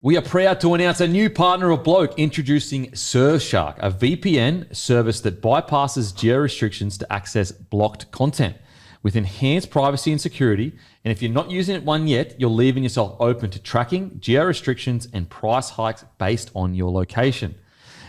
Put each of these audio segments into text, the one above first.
We are proud to announce a new partner of Bloke, introducing Surfshark, a VPN service that bypasses geo restrictions to access blocked content with enhanced privacy and security. And if you're not using it one yet, you're leaving yourself open to tracking, geo restrictions, and price hikes based on your location.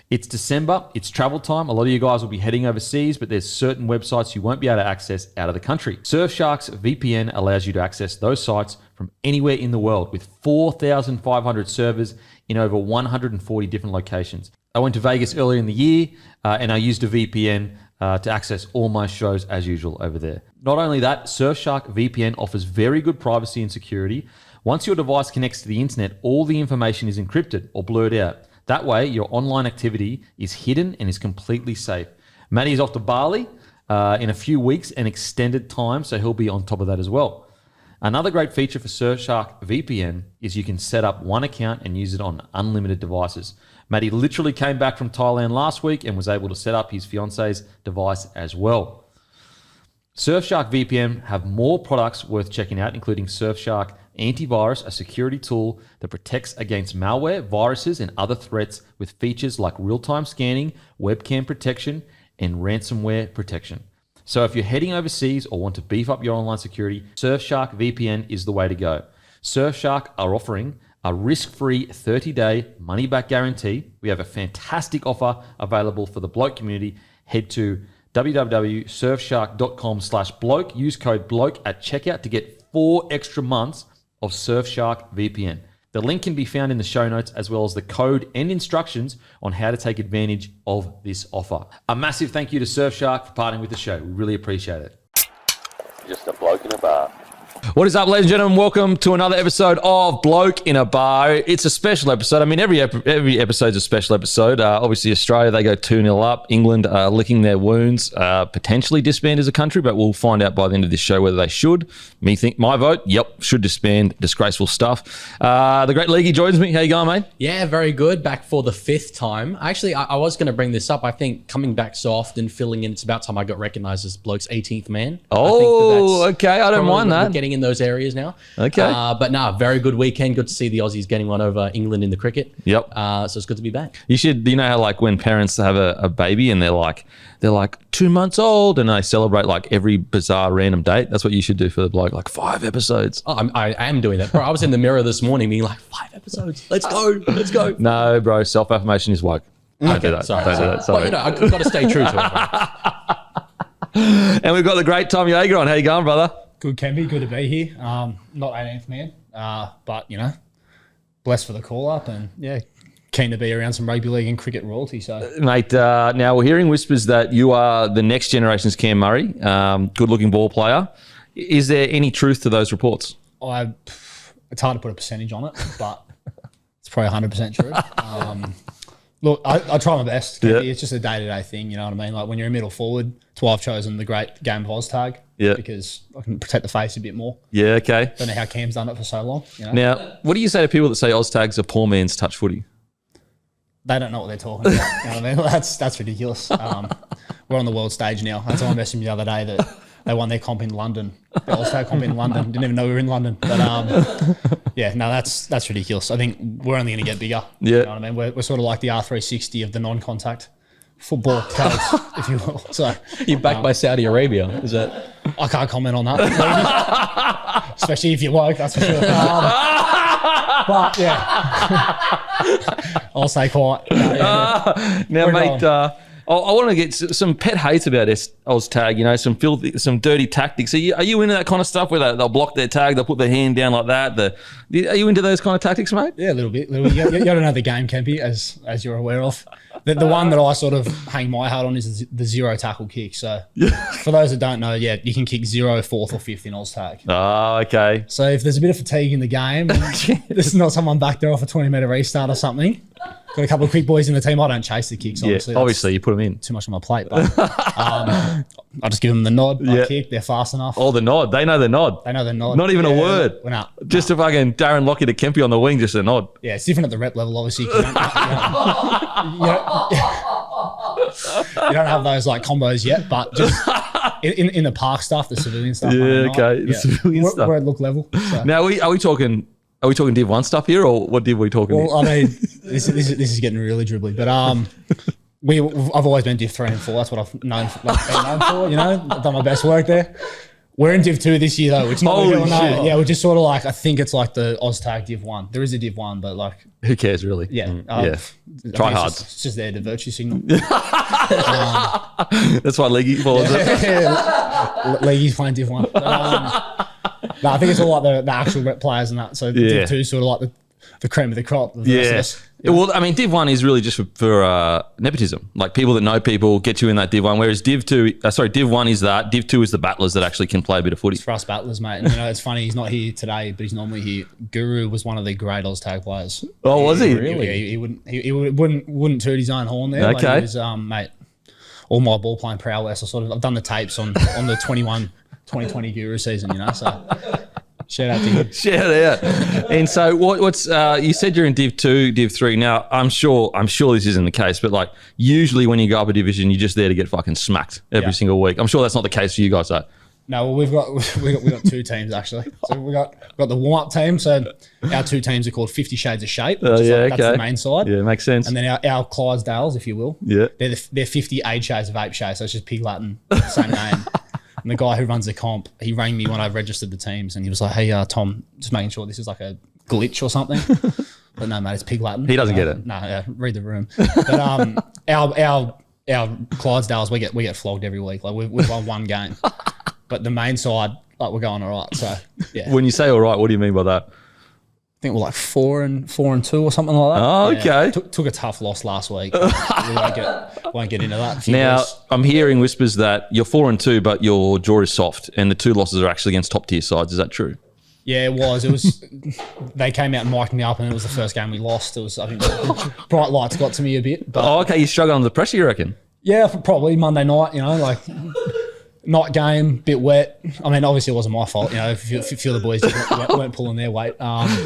It's December, it's travel time. A lot of you guys will be heading overseas, but there's certain websites you won't be able to access out of the country. Surfshark's VPN allows you to access those sites from anywhere in the world with 4,500 servers in over 140 different locations. I went to Vegas earlier in the year and I used a VPN to access all my shows as usual over there. Not only that, Surfshark VPN offers very good privacy and security. Once your device connects to the internet, all the information is encrypted or blurred out. That way, your online activity is hidden and is completely safe. Matty is off to Bali in a few weeks, an extended time, so he'll be on top of that as well. Another great feature for Surfshark VPN is you can set up one account and use it on unlimited devices. Matty literally came back from Thailand last week and was able to set up his fiance's device as well. Surfshark VPN have more products worth checking out, including Surfshark Antivirus, a security tool that protects against malware, viruses, and other threats with features like real-time scanning, webcam protection, and ransomware protection. So if you're heading overseas or want to beef up your online security, Surfshark VPN is the way to go. Surfshark are offering a risk-free 30-day money-back guarantee. We have a fantastic offer available for the Bloke community. Head to www.surfshark.com/bloke. Use code BLOKE at checkout to get 4 extra months of Surfshark VPN. The link can be found in the show notes, as well as the code and instructions on how to take advantage of this offer. A massive thank you to Surfshark for partnering with the show. We really appreciate it. Just a bloke in a bar. What is up, ladies and gentlemen? Welcome to another episode of Bloke in a Bar. It's a special episode. I mean, every episode's a special episode. Obviously, Australia, they go 2-0 up. England licking their wounds, potentially disband as a country, but we'll find out by the end of this show whether they should. My vote, yep, should disband. Disgraceful stuff. The great Leaguie joins me. How you going, mate? Yeah, very good. Back for the 5th time. Actually, I was going to bring this up. I think coming back so often, filling in, it's about time I got recognised as Bloke's 18th man. Oh, okay. I don't mind that. Getting in those areas now. Okay. But no, very good weekend. Good to see the Aussies getting one over England in the cricket. Yep. So it's good to be back. You know how like when parents have a baby and they're like 2 months old and they celebrate like every bizarre random date? That's what you should do for the bloke, like 5 episodes. Oh, I am doing that. Bro, I was in the mirror this morning being like, 5 episodes. Let's go. Let's go. No, bro. Self-affirmation is woke. Don't do that. Sorry. Don't do that. Sorry. Well, I've got to stay true to it, bro. And we've got the great Tom Jaeger on. How you going, brother? Good, Kempy. Good to be here. Not 18th man, but, blessed for the call-up and, keen to be around some rugby league and cricket royalty. So, mate, now we're hearing whispers that you are the next generation's Cam Murray, good-looking ball player. Is there any truth to those reports? It's hard to put a percentage on it, but it's probably 100% true. Look, I try my best. Yeah. It's just a day-to-day thing, you know what I mean? Like when you're a middle forward, that's why I've chosen the great game of Oztag. Yeah. Because I can protect the face a bit more. Yeah, okay. Don't know how Cam's done it for so long. Now, what do you say to people that say Oztag's a poor man's touch footy? They don't know what they're talking about. You know what I mean? That's ridiculous. We're on the world stage now. That's why I messaged me the other day that they won their comp in London. The All-Star comp in London. Didn't even know we were in London. But that's ridiculous. I think we're only going to get bigger. Yeah. You know what I mean? We're sort of like the R360 of the non-contact football codes, if you will. So You're backed by Saudi Arabia. Is that? I can't comment on that. Especially if you're woke, that's for sure. But I'll stay quiet. Now, mate, I want to get some pet hate about Oztag, some filthy, some dirty tactics. Are you into that kind of stuff where they'll block their tag, they'll put their hand down like that? Are you into those kind of tactics, mate? Yeah, a little bit. You got to know the game, Kempy, as you're aware of. The one that I sort of hang my hat on is the 0 tackle kick. So for those that don't know, you can kick 0, 4th or 5th in Oztag. Oh, okay. So if there's a bit of fatigue in the game, there's not someone back there off a 20-metre restart or something. Got a couple of quick boys in the team. I don't chase the kicks, obviously. Yeah, obviously, you put them in. Too much on my plate, but I just give them the nod. I kick. They're fast enough. Oh, the nod. They know the nod. They know the nod. Not even a word. Just a fucking Darren Lockyer to Kempy on the wing, just a nod. Yeah, it's different at the rep level, obviously. You don't have those like combos yet, but just in the park stuff, the civilian stuff. Yeah, okay. The civilian stuff. We're at look level. So. Now, are we talking Are we talking Div 1 stuff here, or what Div we talking Well, I mean, this is getting really dribbly, but I've always been Div 3 and 4. That's what I've been known for. You know, I've done my best work there. We're in Div 2 this year though, which not Holy really know. shit. Yeah, we're just sort of like, I think it's like the Oztag Div 1. There is a Div 1, but like, Who cares, really? yeah, Try hard. It's just there to virtue signal. That's why Leaguie follows it. League's playing Div 1. But, no, I think it's all like the actual rep players and that. So Div 2 is sort of like the cream of the crop. Of the rest of us. Well, I mean, Div 1 is really just for nepotism. Like people that know people get you in that Div 1, whereas Div 1 is that. Div 2 is the battlers that actually can play a bit of footy. For us battlers, mate. And you know, it's funny, he's not here today, but he's normally here. Guru was one of the great Oztag players. Oh, was he? Really? Yeah, he wouldn't toot his own horn there. Okay. Like he was, mate, all my ball playing prowess. I've done the tapes on the 2020 Guru season, you know, so shout out to you. Shout out. And so what's you said you're in Div 2, Div 3. Now, I'm sure this isn't the case, but like usually when you go up a division, you're just there to get fucking smacked every single week. I'm sure that's not the case for you guys though. No, well, we've got two teams actually. So we got the warm-up team. So our two teams are called 50 Shades of Shape. Which is that's the main side. Yeah, makes sense. And then our Clydesdales, if you will. Yeah. They're 50 age shades of ape shades. So it's just Pig Latin, same name. And the guy who runs the comp, he rang me when I registered the teams, and he was like, "Hey, Tom, just making sure this is like a glitch or something." But no, mate, it's Pig Latin. He doesn't get it. No, read the room. But our Clydesdales, we get flogged every week. Like we've won one game, but the main side, like we're going all right. So yeah. When you say all right, what do you mean by that? I think we're like 4 and 2 or something like that. Oh, okay. Took a tough loss last week. We won't get into that. Now, I'm hearing whispers that you're 4 and 2, but your jaw is soft, and the 2 losses are actually against top tier sides. Is that true? Yeah, it was. It was. They came out and mic'd me up, and it was the first game we lost. It was. I think bright lights got to me a bit. But okay. You struggle under the pressure, you reckon? Yeah, probably Monday night. You know, like. Night game, bit wet. I mean, obviously it wasn't my fault. You know, if you feel the boys weren't pulling their weight.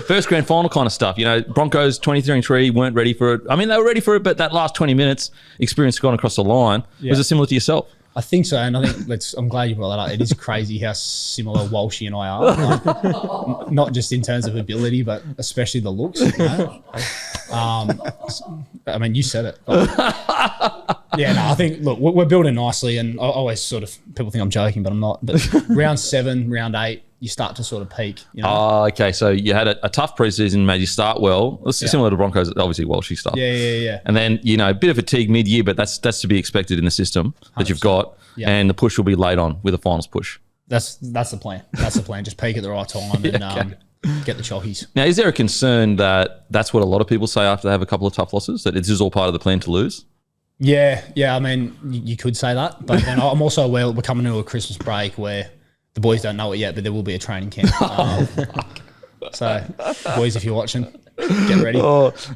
First grand final kind of stuff. You know, Broncos 23-3 weren't ready for it. I mean, they were ready for it, but that last 20 minutes, experience gone across the line. Yeah. Was it similar to yourself? I think so, and I think I'm glad you brought that up. It is crazy how similar Walshy and I are. Like, not just in terms of ability, but especially the looks. You know? I mean, you said it. Yeah, no, I think, look, we're building nicely, and I always sort of, people think I'm joking, but I'm not. But round 7, round 8, you start to sort of peak. You know? Oh, okay. So you had a tough preseason, made you start well. It's similar to Broncos, obviously Walshy stuff. Yeah. And then, you know, a bit of fatigue mid-year, but that's to be expected in the system that you've got. Yeah. And the push will be late on with a finals push. That's the plan. That's the plan. Just peak at the right time and get the chockies. Now, is there a concern that that's what a lot of people say after they have a couple of tough losses, that this is all part of the plan to lose? Yeah. I mean, you could say that, but then I'm also aware we're coming into a Christmas break where the boys don't know it yet, but there will be a training camp. So, boys, if you're watching, get ready.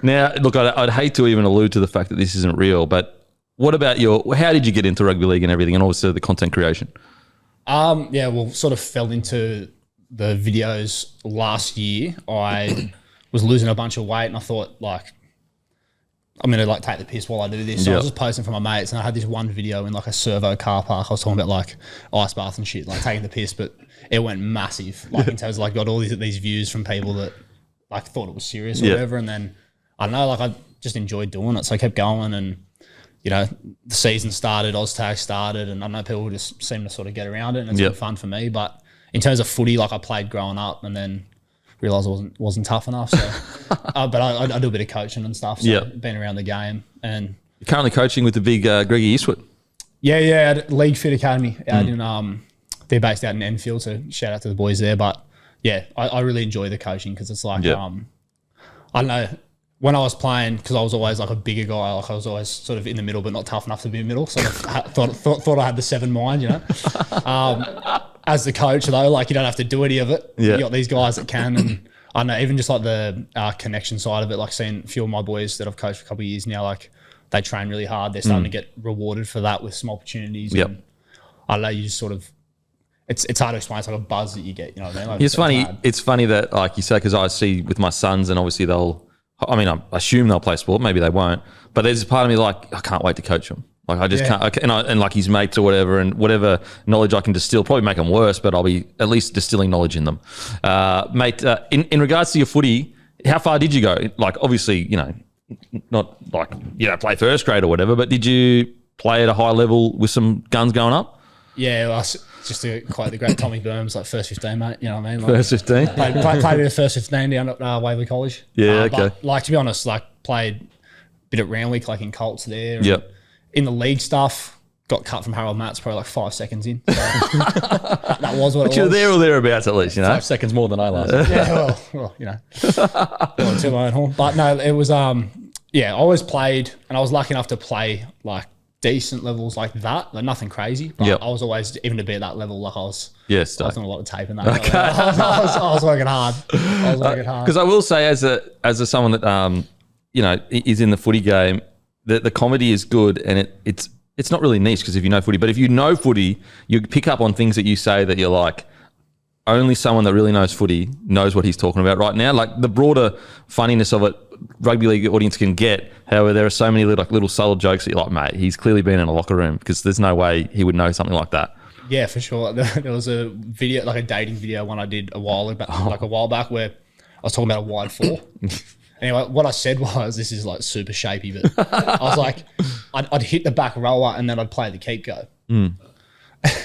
Now, look, I'd hate to even allude to the fact that this isn't real, but what about how did you get into rugby league and everything, and also the content creation? Sort of fell into the videos last year. I was losing a bunch of weight, and I thought, like, I'm going to like take the piss while I do this. So I was just posting for my mates, and I had this one video in like a servo car park. I was talking about like ice bath and shit, like taking the piss, but it went massive. Like in terms of like got all these views from people that like thought it was serious or whatever. And then I don't know, like I just enjoyed doing it. So I kept going, and you know, the season started, Oztag started, and I know people just seem to sort of get around it, and it's been fun for me. But in terms of footy, like I played growing up, and then realised I wasn't tough enough. So, but I do a bit of coaching and stuff. So been around the game, and you're currently coaching with the big Greggy Eastwood. Yeah, at League Fit Academy out in they're based out in Enfield. So shout out to the boys there. But yeah, I really enjoy the coaching because it's like I don't know. When I was playing, because I was always like a bigger guy, like I was always sort of in the middle, but not tough enough to be in the middle. So I thought I had the 7 mind, you know. As the coach, though, like you don't have to do any of it. You got these guys that can, and I know even just like the connection side of it, like seeing a few of my boys that I've coached for a couple of years now, like they train really hard. They're starting to get rewarded for that with some opportunities. And I know you just sort of, it's hard to explain. It's like a buzz that you get, you know what I mean? Like, it's funny. It's funny that, like you say, because I see with my sons, and obviously I assume they'll play sport. Maybe they won't. But there's a part of me like, I can't wait to coach them. Like I just can't, and like his mates or whatever, and whatever knowledge I can distill, probably make them worse, but I'll be at least distilling knowledge in them. Mate, in regards to your footy, how far did you go? Like obviously, not like, play first grade or whatever, but did you play at a high level with some guns going up? Yeah, well, just to quote the great Tommy Burns, like first 15, mate. You know what I mean? Like, First 15? Played in the first 15 down at Waverley College. Yeah, okay. But, like, to be honest, like played a bit at Roundwick, like in Colts there. Yep. In the league stuff, got cut from Harold Matts probably like 5 seconds in. So that was what it was. You're there or thereabouts at least, 5 seconds more than I lasted. Yeah, well, to my own horn. But no, it was, I always played, and I was lucky enough to play like decent levels like that, like nothing crazy. But I was always, even to be at that level, like I was doing a lot of tape and that. Okay. I was working hard. Because I will say, as a someone that is in the footy game, the comedy is good, and it's not really niche because if you know footy, but if you know footy, you pick up on things that you say that you're like, only someone that really knows footy knows what he's talking about right now. Like the broader funniness of it, rugby league audience can get. However, there are so many little subtle jokes that you're like, mate, he's clearly been in a locker room because there's no way he would know something like that. Yeah, for sure. There was a video, like a dating video one I did a while back where I was talking about a wide four. Anyway, what I said was, this is like super shapy, but I was like, I'd hit the back rower and then I'd play the keep go.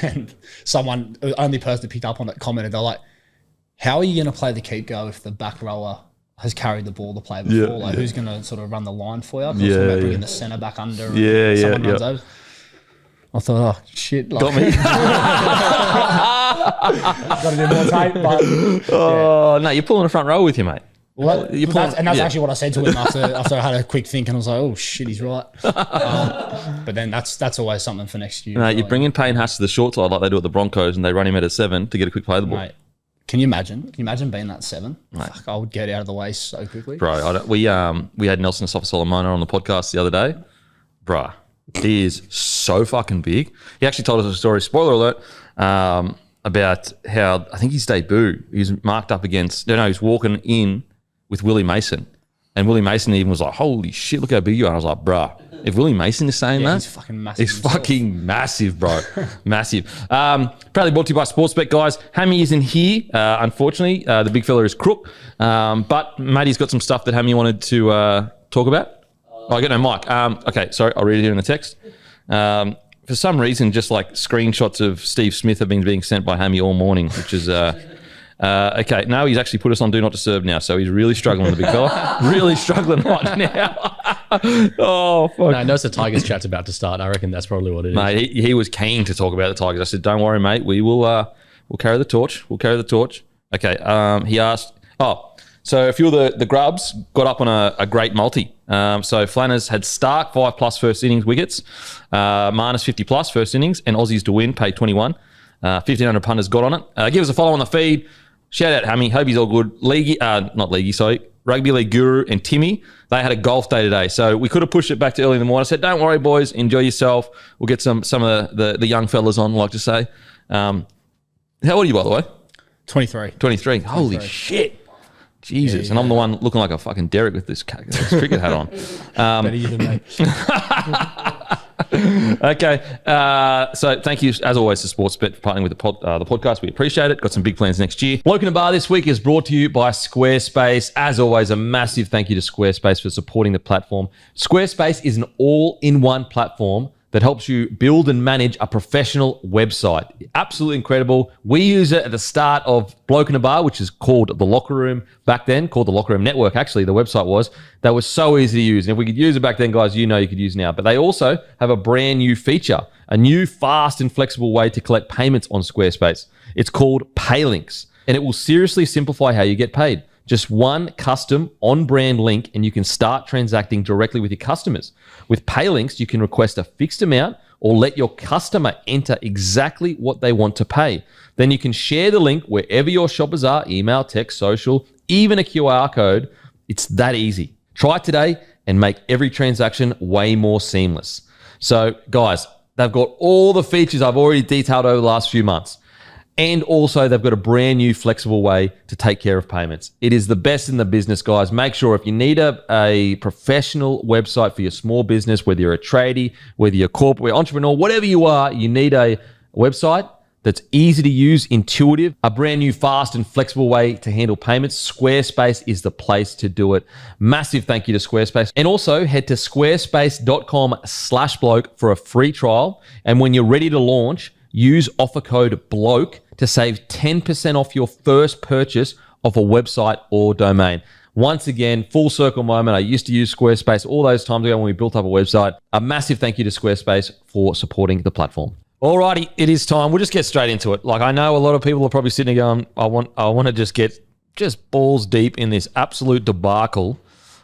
And someone, the only person that picked up on it, commented, they're like, how are you going to play the keep go if the back rower has carried the ball to play before? Who's going to sort of run the line for you? Because about bringing the centre back under. Someone runs over. I thought, oh, shit. Like, Got me. Got to do more tape. But, no, you're pulling the front row with you, mate. Well, that's actually what I said to him after I had a quick think, and I was like, "Oh shit, he's right." But then that's always something for next year. No, you bring in Payne Haas to the short side like they do at the Broncos, and they run him at a 7 to get a quick play of the ball. Mate, can you imagine? Can you imagine being that 7? Fuck, I would get out of the way so quickly, bro. We had Nelson Asafa-Solomona on the podcast the other day, bro. He is so fucking big. He actually told us a story. Spoiler alert. About how I think his debut, he was marked up against. He's walking in with Willie Mason. And Willie Mason even was like, holy shit, look how big you are. I was like, bruh, if Willie Mason is saying that, he's fucking massive. He's fucking massive, bro. Massive. Proudly brought to you by Sportsbet, guys. Hammy isn't here, unfortunately. The big fella is Crook. But Matty's got some stuff that Hammy wanted to talk about. I got no mic. Okay, sorry, I'll read it here in the text. For some reason, just like screenshots of Steve Smith have been being sent by Hammy all morning, which is... okay, now he's actually put us on Do Not Disturb now, so he's really struggling, the big fella. Really struggling right now. Oh, fuck. No, I notice the Tigers chat's about to start. I reckon that's probably what it is. Mate, he was keen to talk about the Tigers. I said, don't worry, mate. We'll carry the torch. We'll carry the torch. Okay, he asked... so a few of the grubs got up on a great multi. So Flanners had Stark 5+ first innings wickets, Marnus 50+ first innings, and Aussies to win, paid 21. 1,500 punters got on it. Give us a follow on the feed. Shout out Hammy. Hope he's all good. Leaguie, not Leaguie, sorry. Rugby League Guru and Timmy, they had a golf day today. So we could have pushed it back to early in the morning. I said, don't worry, boys. Enjoy yourself. We'll get some of the young fellas on, like to say. How old are you, by the way? 23. 23. Holy shit. Jesus. And I'm the one looking like a fucking Derek with this cricket hat on. Better you than me. Okay, so thank you as always to Sportsbet for partnering with the podcast. We appreciate it. Got some big plans next year. Bloke in a Bar this week is brought to you by Squarespace. As always, a massive thank you to Squarespace for supporting the platform. Squarespace is an all-in-one platform that helps you build and manage a professional website. Absolutely incredible. We use it at the start of Bloke in a Bar, which is called The Locker Room back then, called The Locker Room Network, actually, the website was. That was so easy to use. And if we could use it back then, guys, you could use it now. But they also have a brand new feature, a new fast and flexible way to collect payments on Squarespace. It's called Paylinks, and it will seriously simplify how you get paid. Just one custom on-brand link and you can start transacting directly with your customers. With Paylinks, you can request a fixed amount or let your customer enter exactly what they want to pay. Then you can share the link wherever your shoppers are, email, text, social, even a QR code. It's that easy. Try it today and make every transaction way more seamless. So guys, they've got all the features I've already detailed over the last few months. And also, they've got a brand new flexible way to take care of payments. It is the best in the business, guys. Make sure if you need a professional website for your small business, whether you're a tradie, whether you're a corporate entrepreneur, whatever you are, you need a website that's easy to use, intuitive, a brand new, fast and flexible way to handle payments. Squarespace is the place to do it. Massive thank you to Squarespace. And also head to squarespace.com/bloke for a free trial. And when you're ready to launch, use offer code BLOKE to save 10% off your first purchase of a website or domain. Once again, full circle moment. I used to use Squarespace all those times ago when we built up a website. A massive thank you to Squarespace for supporting the platform. Alrighty, it is time. We'll just get straight into it. Like, I know a lot of people are probably sitting there going, I want to just get balls deep in this absolute debacle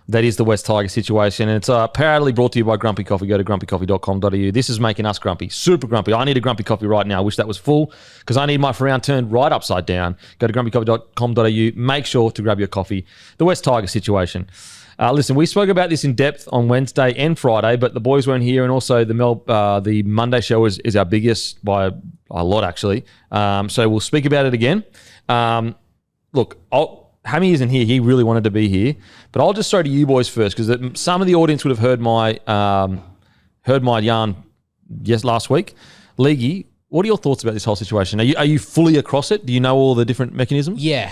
that is the West Tigers situation. And it's proudly brought to you by Grumpy Coffee. Go to grumpycoffee.com.au. This is making us grumpy, super grumpy. I need a grumpy coffee right now. I wish that was full because I need my frown turned right upside down. Go to grumpycoffee.com.au. Make sure to grab your coffee. The West Tigers situation. Listen, we spoke about this in depth on Wednesday and Friday, but the boys weren't here, and also the Monday show is our biggest by a lot, actually. So we'll speak about it again. Look, Hammy isn't here. He really wanted to be here, but I'll just throw to you boys first because some of the audience would have heard my yarn last week. Leaguie, what are your thoughts about this whole situation? Are you fully across it? Do you know all the different mechanisms? Yeah.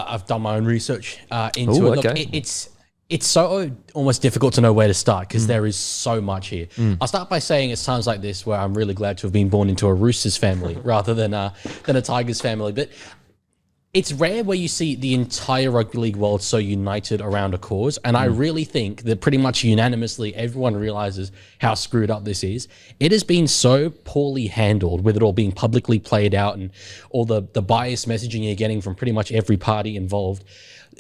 I've done my own research into it. Okay. Look, it's so almost difficult to know where to start because there is so much here. I'll start by saying it's times like this where I'm really glad to have been born into a Roosters family rather than a Tigers family. But it's rare where you see the entire rugby league world so united around a cause. And I really think that pretty much unanimously everyone realizes how screwed up this is. It has been so poorly handled with it all being publicly played out and all the biased messaging you're getting from pretty much every party involved.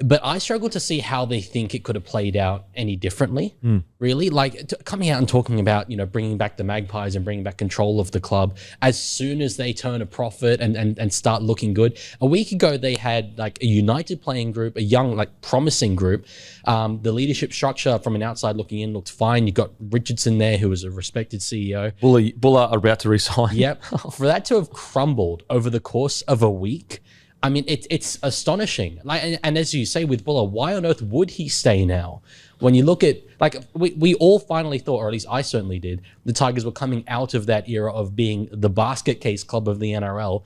But I struggle to see how they think it could have played out any differently, really. Like coming out and talking about, bringing back the Magpies and bringing back control of the club as soon as they turn a profit and start looking good. A week ago, they had like a united playing group, a young, like promising group. The leadership structure from an outside looking in looked fine. You got Richardson there, who was a respected CEO. Buller about to resign. Yep. For that to have crumbled over the course of a week, I mean, it's astonishing. Like, and as you say with Buller, why on earth would he stay now? When you look at, like, we all finally thought, or at least I certainly did, the Tigers were coming out of that era of being the basket case club of the NRL.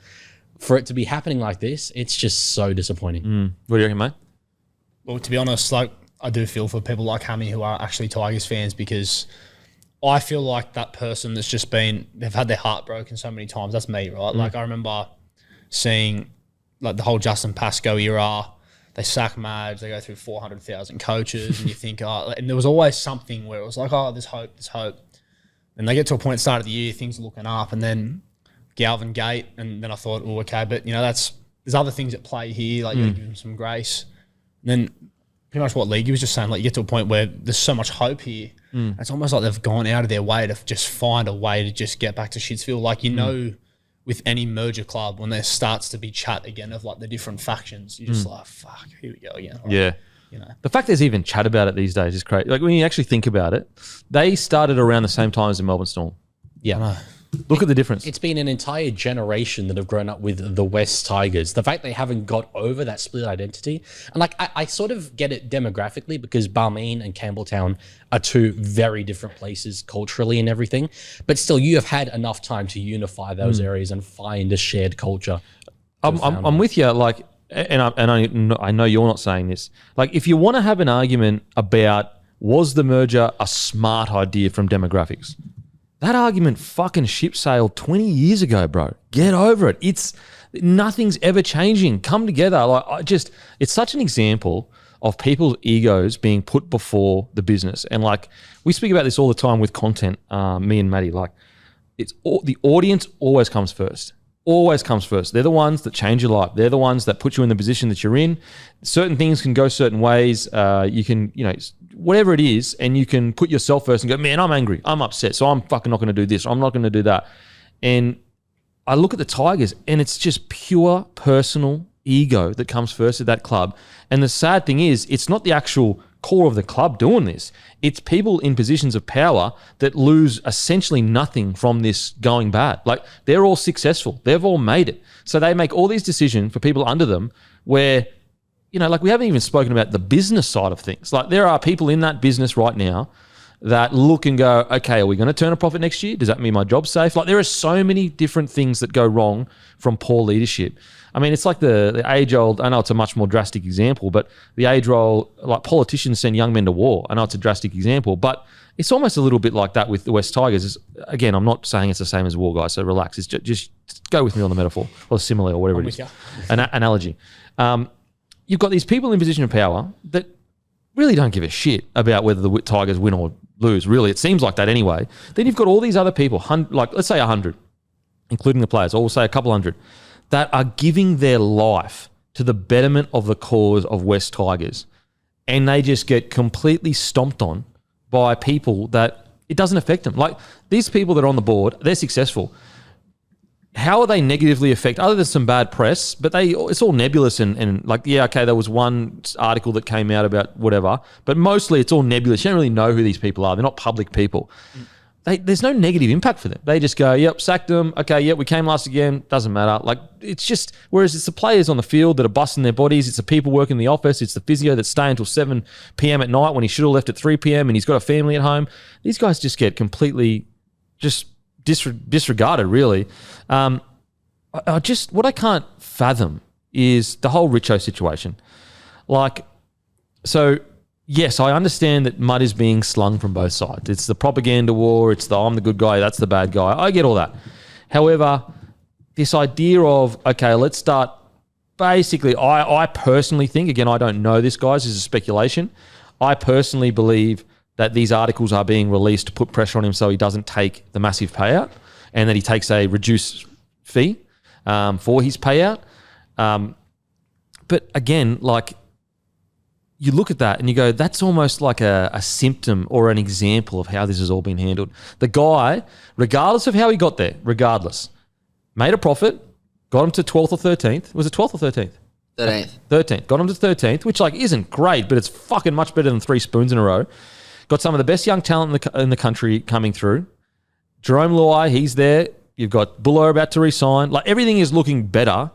For it to be happening like this, it's just so disappointing. What do you reckon, mate? Well, to be honest, like, I do feel for people like Hammy who are actually Tigers fans because I feel like that person that's just they've had their heart broken so many times. That's me, right? Like, I remember seeing like the whole Justin Pascoe era, they sack Madge, they go through 400,000 coaches, and you think, and there was always something where it was like, there's hope. And they get to a point at the start of the year, things are looking up, and then Galvin Gate, and then I thought, okay, but there's other things at play here, like you gotta give them some grace. And then pretty much what Leaguie was just saying, like you get to a point where there's so much hope here. It's almost like they've gone out of their way to just find a way to just get back to Shitsville. Like, with any merger club, when there starts to be chat again of like the different factions, you're just like, fuck, here we go again. Right? Yeah. The fact there's even chat about it these days is crazy. Like when you actually think about it, they started around the same time as the Melbourne Storm. Yeah. I know. Look at the difference. It's been an entire generation that have grown up with the West Tigers. The fact they haven't got over that split identity. And like, I sort of get it demographically because Balmain and Campbelltown are two very different places culturally and everything. But still, you have had enough time to unify those areas and find a shared culture. I'm with you. Like, and I know you're not saying this. Like, if you want to have an argument about was the merger a smart idea from demographics, that argument fucking ship sailed 20 years ago, bro. Get over it. Nothing's ever changing. Come together. Like, it's such an example of people's egos being put before the business. And like, we speak about this all the time with content, me and Maddie. Like, the audience always comes first. Always comes first. They're the ones that change your life. They're the ones that put you in the position that you're in. Certain things can go certain ways. You can, whatever it is, and you can put yourself first and go, man, I'm angry. I'm upset. So I'm fucking not going to do this. I'm not going to do that. And I look at the Tigers and it's just pure personal ego that comes first at that club. And the sad thing is, it's not the actual core of the club doing this. It's people in positions of power that lose essentially nothing from this going bad. Like, they're all successful. They've all made it. So they make all these decisions for people under them where, you know, like, we haven't even spoken about the business side of things. Like, there are people in that business right now that look and go, okay, are we going to turn a profit next year? Does that mean my job's safe? Like, there are so many different things that go wrong from poor leadership. I mean, it's like the age-old, I know it's a much more drastic example, but the age-old, like, politicians send young men to war. I know it's a drastic example, but it's almost a little bit like that with the West Tigers. Again, I'm not saying it's the same as war, guys, so relax. It's just go with me on the metaphor or simile or whatever it is. Analogy. You've got these people in position of power that really don't give a shit about whether the Tigers win or lose. Really, it seems like that anyway. Then you've got all these other people, like, let's say 100, including the players, or we'll say a couple hundred, that are giving their life to the betterment of the cause of West Tigers. And they just get completely stomped on by people that it doesn't affect them. Like, these people that are on the board, they're successful. How are they negatively affected? Other than some bad press, but it's all nebulous and like, yeah, okay, there was one article that came out about whatever, but mostly it's all nebulous. You don't really know who these people are. They're not public people. There's no negative impact for them. They just go, yep, sacked them. Okay, yep, we came last again. Doesn't matter. Like, it's just, whereas it's the players on the field that are busting their bodies. It's the people working in the office. It's the physio that's staying until 7 p.m. at night when he should have left at 3 p.m. and he's got a family at home. These guys just get completely just disregarded, really. What I can't fathom is the whole Richo situation. Like, so yes, I understand that mud is being slung from both sides. It's the propaganda war. It's the I'm the good guy, that's the bad guy. I get all that. However, this idea of, okay, let's start. Basically, I personally think, again, I don't know this, guys, this is a speculation. I personally believe that these articles are being released to put pressure on him so he doesn't take the massive payout and that he takes a reduced fee for his payout. But again, like, you look at that and you go, that's almost like a symptom or an example of how this has all been handled. The guy, regardless of how he got there, made a profit, got him to 12th or 13th. Was it 12th or 13th? 13th. Got him to 13th, which, like, isn't great, but it's fucking much better than 3 spoons in a row. Got some of the best young talent in the country coming through. Jerome Luai, he's there. You've got Buller about to resign. Like, everything is looking better.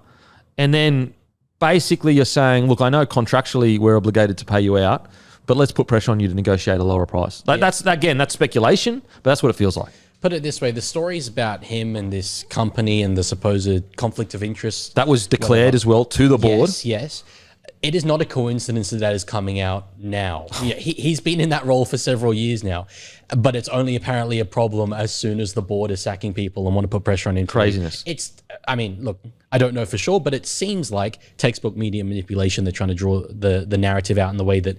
And then basically you're saying, look, I know contractually we're obligated to pay you out, but let's put pressure on you to negotiate a lower price. Like, that's speculation, but that's what it feels like. Put it this way, the stories about him and this company and the supposed conflict of interest. That was declared as well to the board. Yes. It is not a coincidence that is coming out now. Yeah, he's been in that role for several years now, but it's only apparently a problem as soon as the board is sacking people and want to put pressure on him. Craziness. I mean, look, I don't know for sure, but it seems like textbook media manipulation. They're trying to draw the narrative out in the way that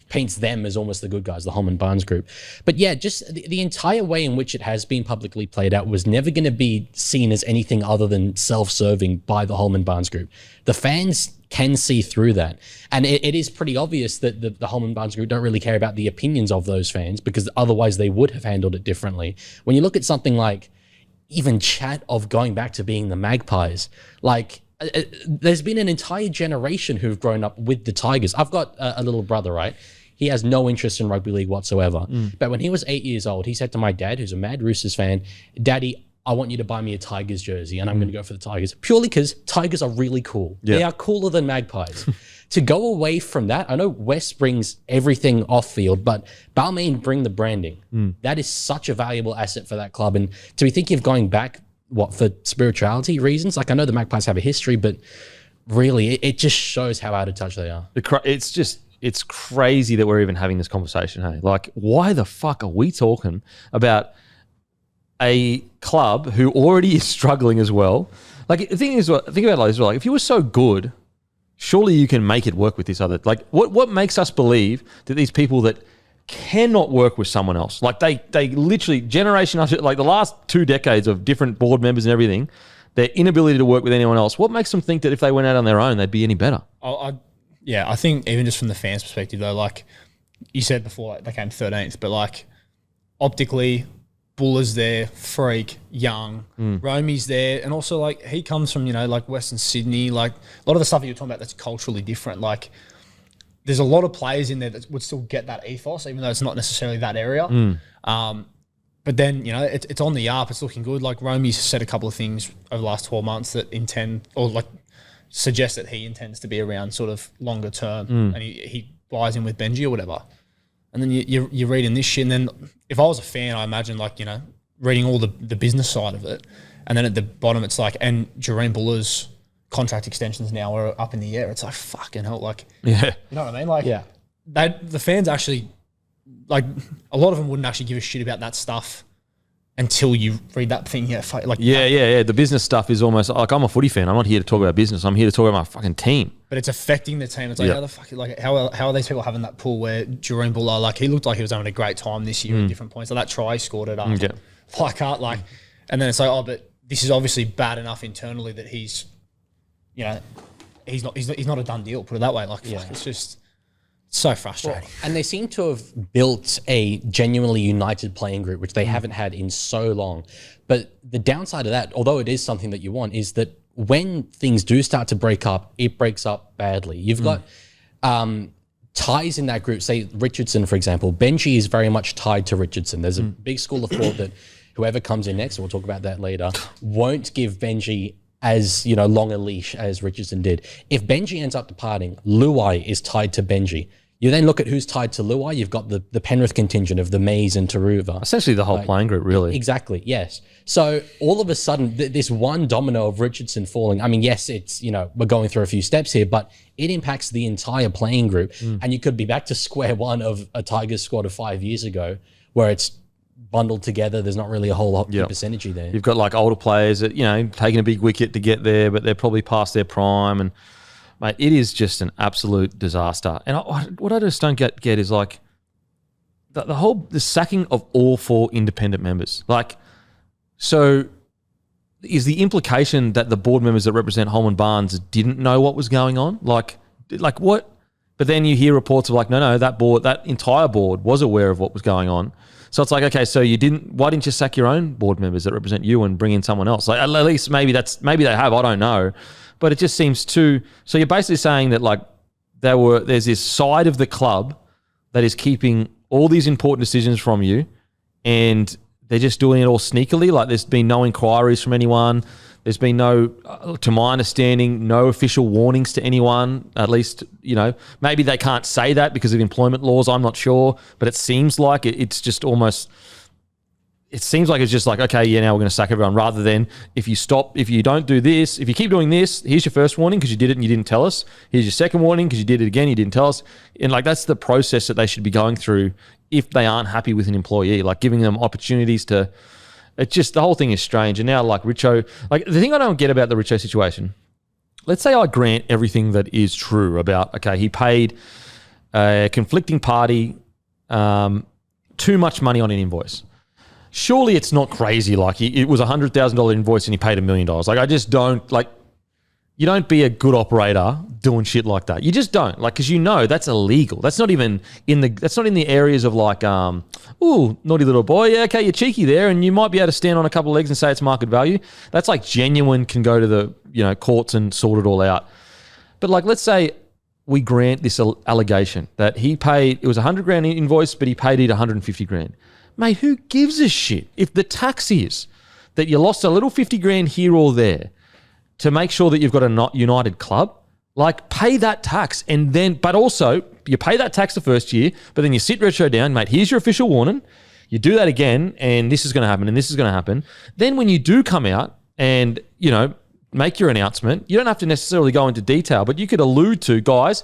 paints them as almost the good guys, the Holman Barnes group. But yeah, just the entire way in which it has been publicly played out was never going to be seen as anything other than self-serving by the Holman Barnes group. The fans can see through that. And it is pretty obvious that the Holman Barnes group don't really care about the opinions of those fans, because otherwise they would have handled it differently. When you look at something like even chat of going back to being the Magpies, like there's been an entire generation who've grown up with the Tigers. I've got a little brother, right? He has no interest in rugby league whatsoever. But when he was 8 years old, he said to my dad, who's a mad Roosters fan, Daddy, I want you to buy me a Tigers jersey and I'm going to go for the Tigers. Purely because Tigers are really cool. Yeah. They are cooler than Magpies. To go away from that, I know West brings everything off field, but Balmain bring the branding. That is such a valuable asset for that club. And to be thinking of going back, for spirituality reasons? Like, I know the Magpies have a history, but really it just shows how out of touch they are. It's crazy that we're even having this conversation, hey? Like, why the fuck are we talking about a club who already is struggling as well? Like, the thing is, think about it like this, like, if you were so good, surely you can make it work with this other. Like, what makes us believe that these people that cannot work with someone else, like they literally generation after, like the last 2 decades of different board members and everything, their inability to work with anyone else, what makes them think that if they went out on their own, they'd be any better? I think even just from the fans' perspective, though, like you said before, like, they came 13th, but like optically, Buller's there, Freak, Young, Romy's there, and also like he comes from, like Western Sydney, like a lot of the stuff that you're talking about that's culturally different. Like, there's a lot of players in there that would still get that ethos, even though it's not necessarily that area. But then, you know, it's on the up. It's looking good. Like Romy's said a couple of things over the last 12 months that suggest that he intends to be around sort of longer term, and he buys in with Benji or whatever. And then you're reading this shit, and then if I was a fan, I imagine like, you know, reading all the business side of it, and then at the bottom it's like, and Jareen Buller's contract extensions now are up in the air. It's like, fucking hell, like, Yeah. you know what I mean? Like, the fans actually, like, a lot of them wouldn't actually give a shit about that stuff until you read that thing. Yeah. The business stuff is almost like, I'm a footy fan. I'm not here to talk about business. I'm here to talk about my fucking team. But it's affecting the team. It's like, how the fuck, like, how are these people having that pool where Jareen Buller, like, he looked like he was having a great time this year at different points. Like that try he scored it up. And then it's like, oh, but this is obviously bad enough internally that he's, you know, he's not a done deal. Put it that way. Like, fuck, it's just so frustrating. Well, and they seem to have built a genuinely united playing group, which they haven't had in so long. But the downside of that, although it is something that you want, is that when things do start to break up, it breaks up badly. You've got ties in that group. Say Richardson, for example. Benji is very much tied to Richardson. There's a big school of thought that whoever comes in next, and we'll talk about that later, won't give Benji as, you know, long a leash as Richardson did. If Benji ends up departing, Luai is tied to Benji. You then look at who's tied to Luai. You've got the Penrith contingent of the Mays and Taruva. Essentially the whole playing group, really. Exactly, yes. So all of a sudden, this one domino of Richardson falling, I mean, yes, it's, you know, we're going through a few steps here, but it impacts the entire playing group. And you could be back to square one of a Tigers squad of 5 years ago where it's bundled together. There's not really a whole lot of synergy there. You've got like older players that, you know, taking a big wicket to get there, but they're probably past their prime. And mate, it is just an absolute disaster. And what I just don't get is like the sacking of all 4 independent members. Like, so is the implication that the board members that represent Holman Barnes didn't know what was going on? Like what? But then you hear reports of like, no, that entire board was aware of what was going on. So it's like, okay, so why didn't you sack your own board members that represent you and bring in someone else? Like, at least maybe they have, I don't know. But it just seems so you're basically saying that like there's this side of the club that is keeping all these important decisions from you, and they're just doing it all sneakily. Like there's been no inquiries from anyone. There's been no, to my understanding, no official warnings to anyone. At least, you know, maybe they can't say that because of employment laws. I'm not sure, but it seems like it's just almost. It seems like it's just like, okay, yeah, now we're going to sack everyone, rather than if you don't do this, if you keep doing this, here's your first warning because you did it and you didn't tell us. Here's your second warning because you did it again, you didn't tell us. And like that's the process that they should be going through if they aren't happy with an employee, like giving them opportunities to. It's just the whole thing is strange. And now like Richo, like the thing I don't get about the Richo situation, let's say I grant everything that is true about, okay, he paid a conflicting party too much money on an invoice. Surely it's not crazy. Like it was $100,000 invoice and he paid $1 million. Like I just don't like. You don't be a good operator doing shit like that. You just don't, like, because you know that's illegal. That's not even in the areas of like, ooh, naughty little boy. Yeah, okay, you're cheeky there, and you might be able to stand on a couple of legs and say it's market value. That's like genuine, can go to the courts and sort it all out. But like, let's say we grant this allegation that he paid. It was $100,000 invoice, but he paid it $150,000. Mate, who gives a shit if the tax is that you lost a little $50,000 here or there to make sure that you've got a not united club? Like, pay that tax, and then, but also you pay that tax the first year, but then you sit Retro down, mate, here's your official warning. You do that again, and this is going to happen, and this is going to happen. Then when you do come out and, you know, make your announcement, you don't have to necessarily go into detail, but you could allude to, guys,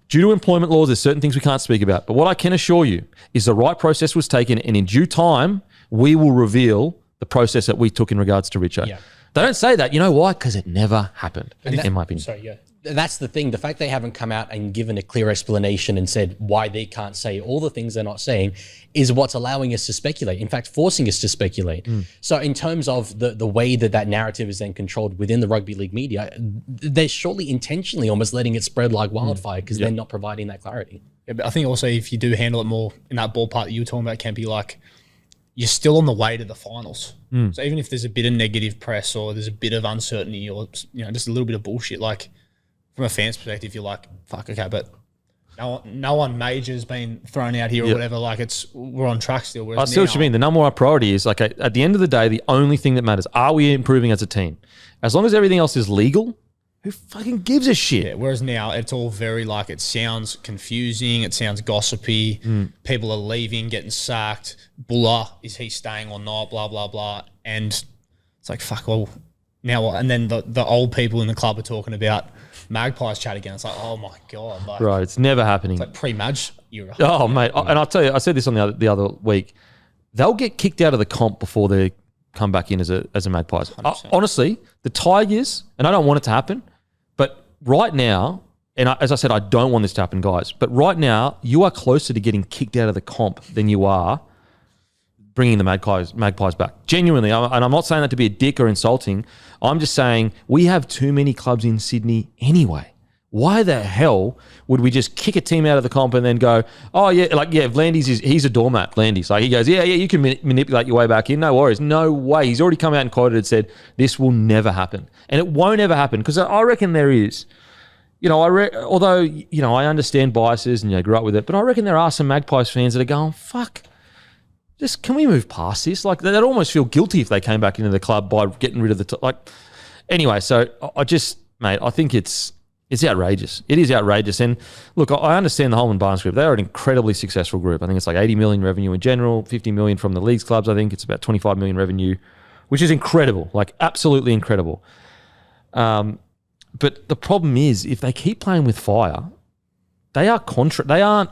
due to employment laws, there's certain things we can't speak about. But what I can assure you is the right process was taken, and in due time, we will reveal the process that we took in regards to Richo. Yeah. They don't say that. You know why? Because it never happened, in my opinion. Sorry, yeah. That's the thing. The fact they haven't come out and given a clear explanation and said why they can't say all the things they're not saying is what's allowing us to speculate. In fact, forcing us to speculate. So in terms of the way that narrative is then controlled within the rugby league media, they're surely intentionally almost letting it spread like wildfire because they're not providing that clarity. Yeah, but I think also if you do handle it more in that ballpark that you were talking about, Kempy, like you're still on the way to the finals. So even if there's a bit of negative press or there's a bit of uncertainty or, you know, just a little bit of bullshit, like from a fan's perspective, you're like, fuck, okay, but No one major's been thrown out here or whatever. Like we're on track still. I see what you mean. The number one priority is like at the end of the day, the only thing that matters, are we improving as a team? As long as everything else is legal, who fucking gives a shit? Yeah, whereas now it's all very like, it sounds confusing. It sounds gossipy. People are leaving, getting sacked. Buller, is he staying or not? Blah, blah, blah. And it's like, fuck, well, now what? And then the old people in the club are talking about Magpies chat again. It's like, oh my God. Like, Right, it's never happening. It's like pre-Madge era. Oh, mate. And I'll tell you, I said this on the other week. They'll get kicked out of the comp before they come back in as a Magpies. Honestly, the Tigers, and I don't want it to happen, but right now, and as I said, I don't want this to happen, guys, but right now, you are closer to getting kicked out of the comp than you are bringing the Magpies back. Genuinely, and I'm not saying that to be a dick or insulting. I'm just saying we have too many clubs in Sydney anyway. Why the hell would we just kick a team out of the comp and then go, oh, yeah, like, yeah, Vlandis he's a doormat, Vlandis. Like, he goes, yeah, you can manipulate your way back in. No worries. No way. He's already come out and quoted and said, this will never happen. And it won't ever happen because I reckon there is. You know, although, you know, I understand biases and, you know, grew up with it, but I reckon there are some Magpies fans that are going, fuck, just can we move past this? Like, they'd almost feel guilty if they came back into the club by getting rid of the like. Anyway, so I just, mate, I think it's outrageous. It is outrageous. And look, I understand the Holman Barnes group. They're an incredibly successful group. I think it's like 80 million revenue in general, 50 million from the leagues clubs. I think it's about 25 million revenue, which is incredible, like absolutely incredible. But the problem is, if they keep playing with fire, they aren't.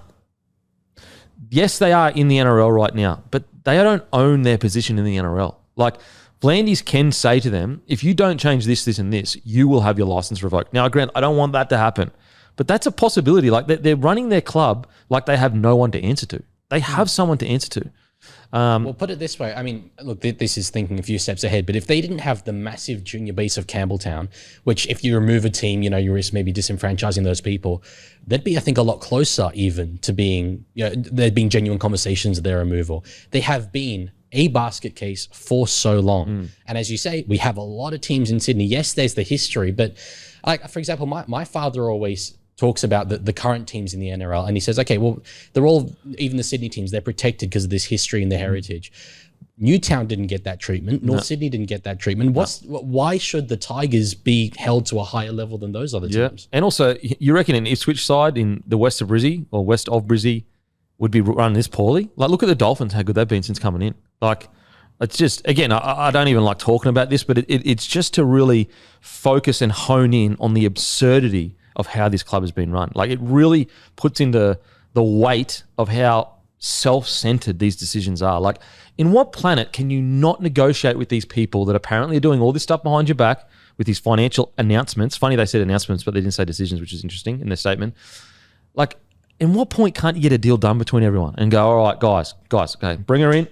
Yes, they are in the NRL right now, but they don't own their position in the NRL. Like, Vlandis can say to them, if you don't change this, this, and this, you will have your license revoked. Now, grant, I don't want that to happen, but that's a possibility. Like, they're running their club like they have no one to answer to. They have someone to answer to. Well, put it this way. I mean, look, this is thinking a few steps ahead, but if they didn't have the massive junior base of Campbelltown, which if you remove a team, you know, you risk maybe disenfranchising those people, they'd be, I think, a lot closer even to being, you know, there'd been genuine conversations of their removal. They have been a basket case for so long. And as you say, we have a lot of teams in Sydney. Yes, there's the history, but like, for example, my father always talks about the current teams in the NRL, and he says, okay, well, they're all, even the Sydney teams, they're protected because of this history and their heritage. Newtown didn't get that treatment. North Sydney didn't get that treatment. Why should the Tigers be held to a higher level than those other teams? And also, you reckon an Ipswich side in the west of Brizzy or west of Brizzy would be run this poorly? Like, look at the Dolphins, how good they've been since coming in. Like, it's just, again, I don't even like talking about this, but it's just to really focus and hone in on the absurdity of how this club has been run. Like, it really puts into the weight of how self-centered these decisions are. Like, in what planet can you not negotiate with these people that apparently are doing all this stuff behind your back with these financial announcements? Funny they said announcements, but they didn't say decisions, which is interesting in their statement. Like, in what point can't you get a deal done between everyone and go, all right, guys, okay, bring her in.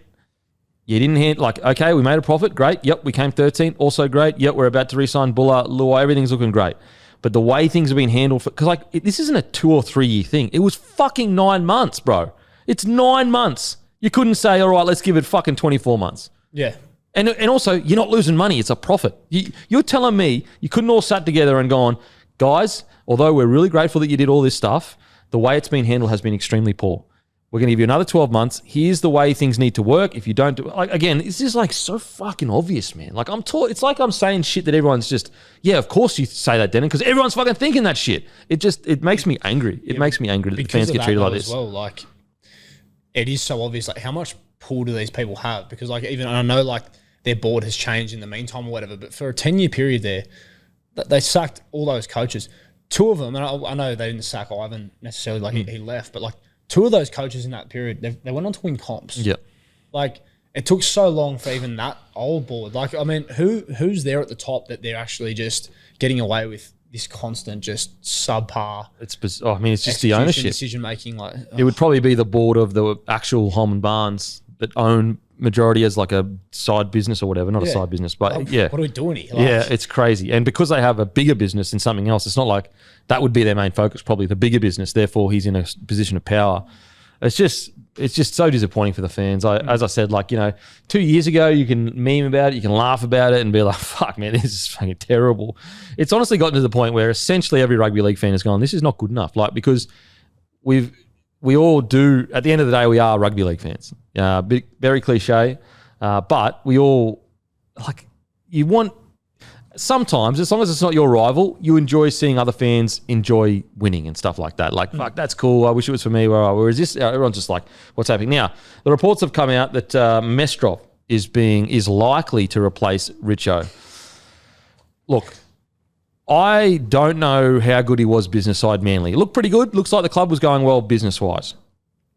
You didn't hit, like, okay, we made a profit, great. Yep, we came 13th, also great. Yep, we're about to re-sign Buller, Luai, everything's looking great. But the way things have been handled, because like this isn't a 2 or 3 year thing. It was fucking 9 months, bro. It's 9 months. You couldn't say, all right, let's give it fucking 24 months. Yeah. And also, you're not losing money. It's a profit. You're telling me you couldn't all sat together and gone, guys, although we're really grateful that you did all this stuff, the way it's been handled has been extremely poor. We're going to give you another 12 months. Here's the way things need to work. If you don't do it, like, again, it's just like so fucking obvious, man. Like, it's like I'm saying shit that everyone's just, yeah, of course you say that, Denon, because everyone's fucking thinking that shit. It makes me angry. It makes me angry that the fans get treated like this. As well, like, it is so obvious. Like, how much pull do these people have? Because, like, even, and I know, like, their board has changed in the meantime or whatever, but for a 10-year period there, they sacked all those coaches. Two of them, and I know they didn't sack Ivan necessarily, like, he left, but, like, two of those coaches in that period, they went on to win comps. Yeah. Like, it took so long for even that old board. Like, I mean, who's there at the top that they're actually just getting away with this constant just subpar? It's just the ownership. Decision making. Like, it would probably be the board of the actual Holman Barnes that own majority as like a side business or whatever, not a side business, but yeah. What are we doing here? Like, it's crazy. And because they have a bigger business than something else, it's not like that would be their main focus, probably the bigger business. Therefore, he's in a position of power. It's just so disappointing for the fans. As I said, like, you know, 2 years ago, you can meme about it, you can laugh about it and be like, fuck, man, this is fucking terrible. It's honestly gotten to the point where essentially every rugby league fan has gone, this is not good enough. Like, because we all do, at the end of the day, we are rugby league fans. Very cliche, but we all, like, you want, sometimes, as long as it's not your rival, you enjoy seeing other fans enjoy winning and stuff like that. Like, fuck, that's cool. I wish it was for me. Whereas this, everyone's just like, what's happening? Now, the reports have come out that Mestrov is likely to replace Richo. Look, I don't know how good he was business side Manly. It looked pretty good. Looks like the club was going well business-wise.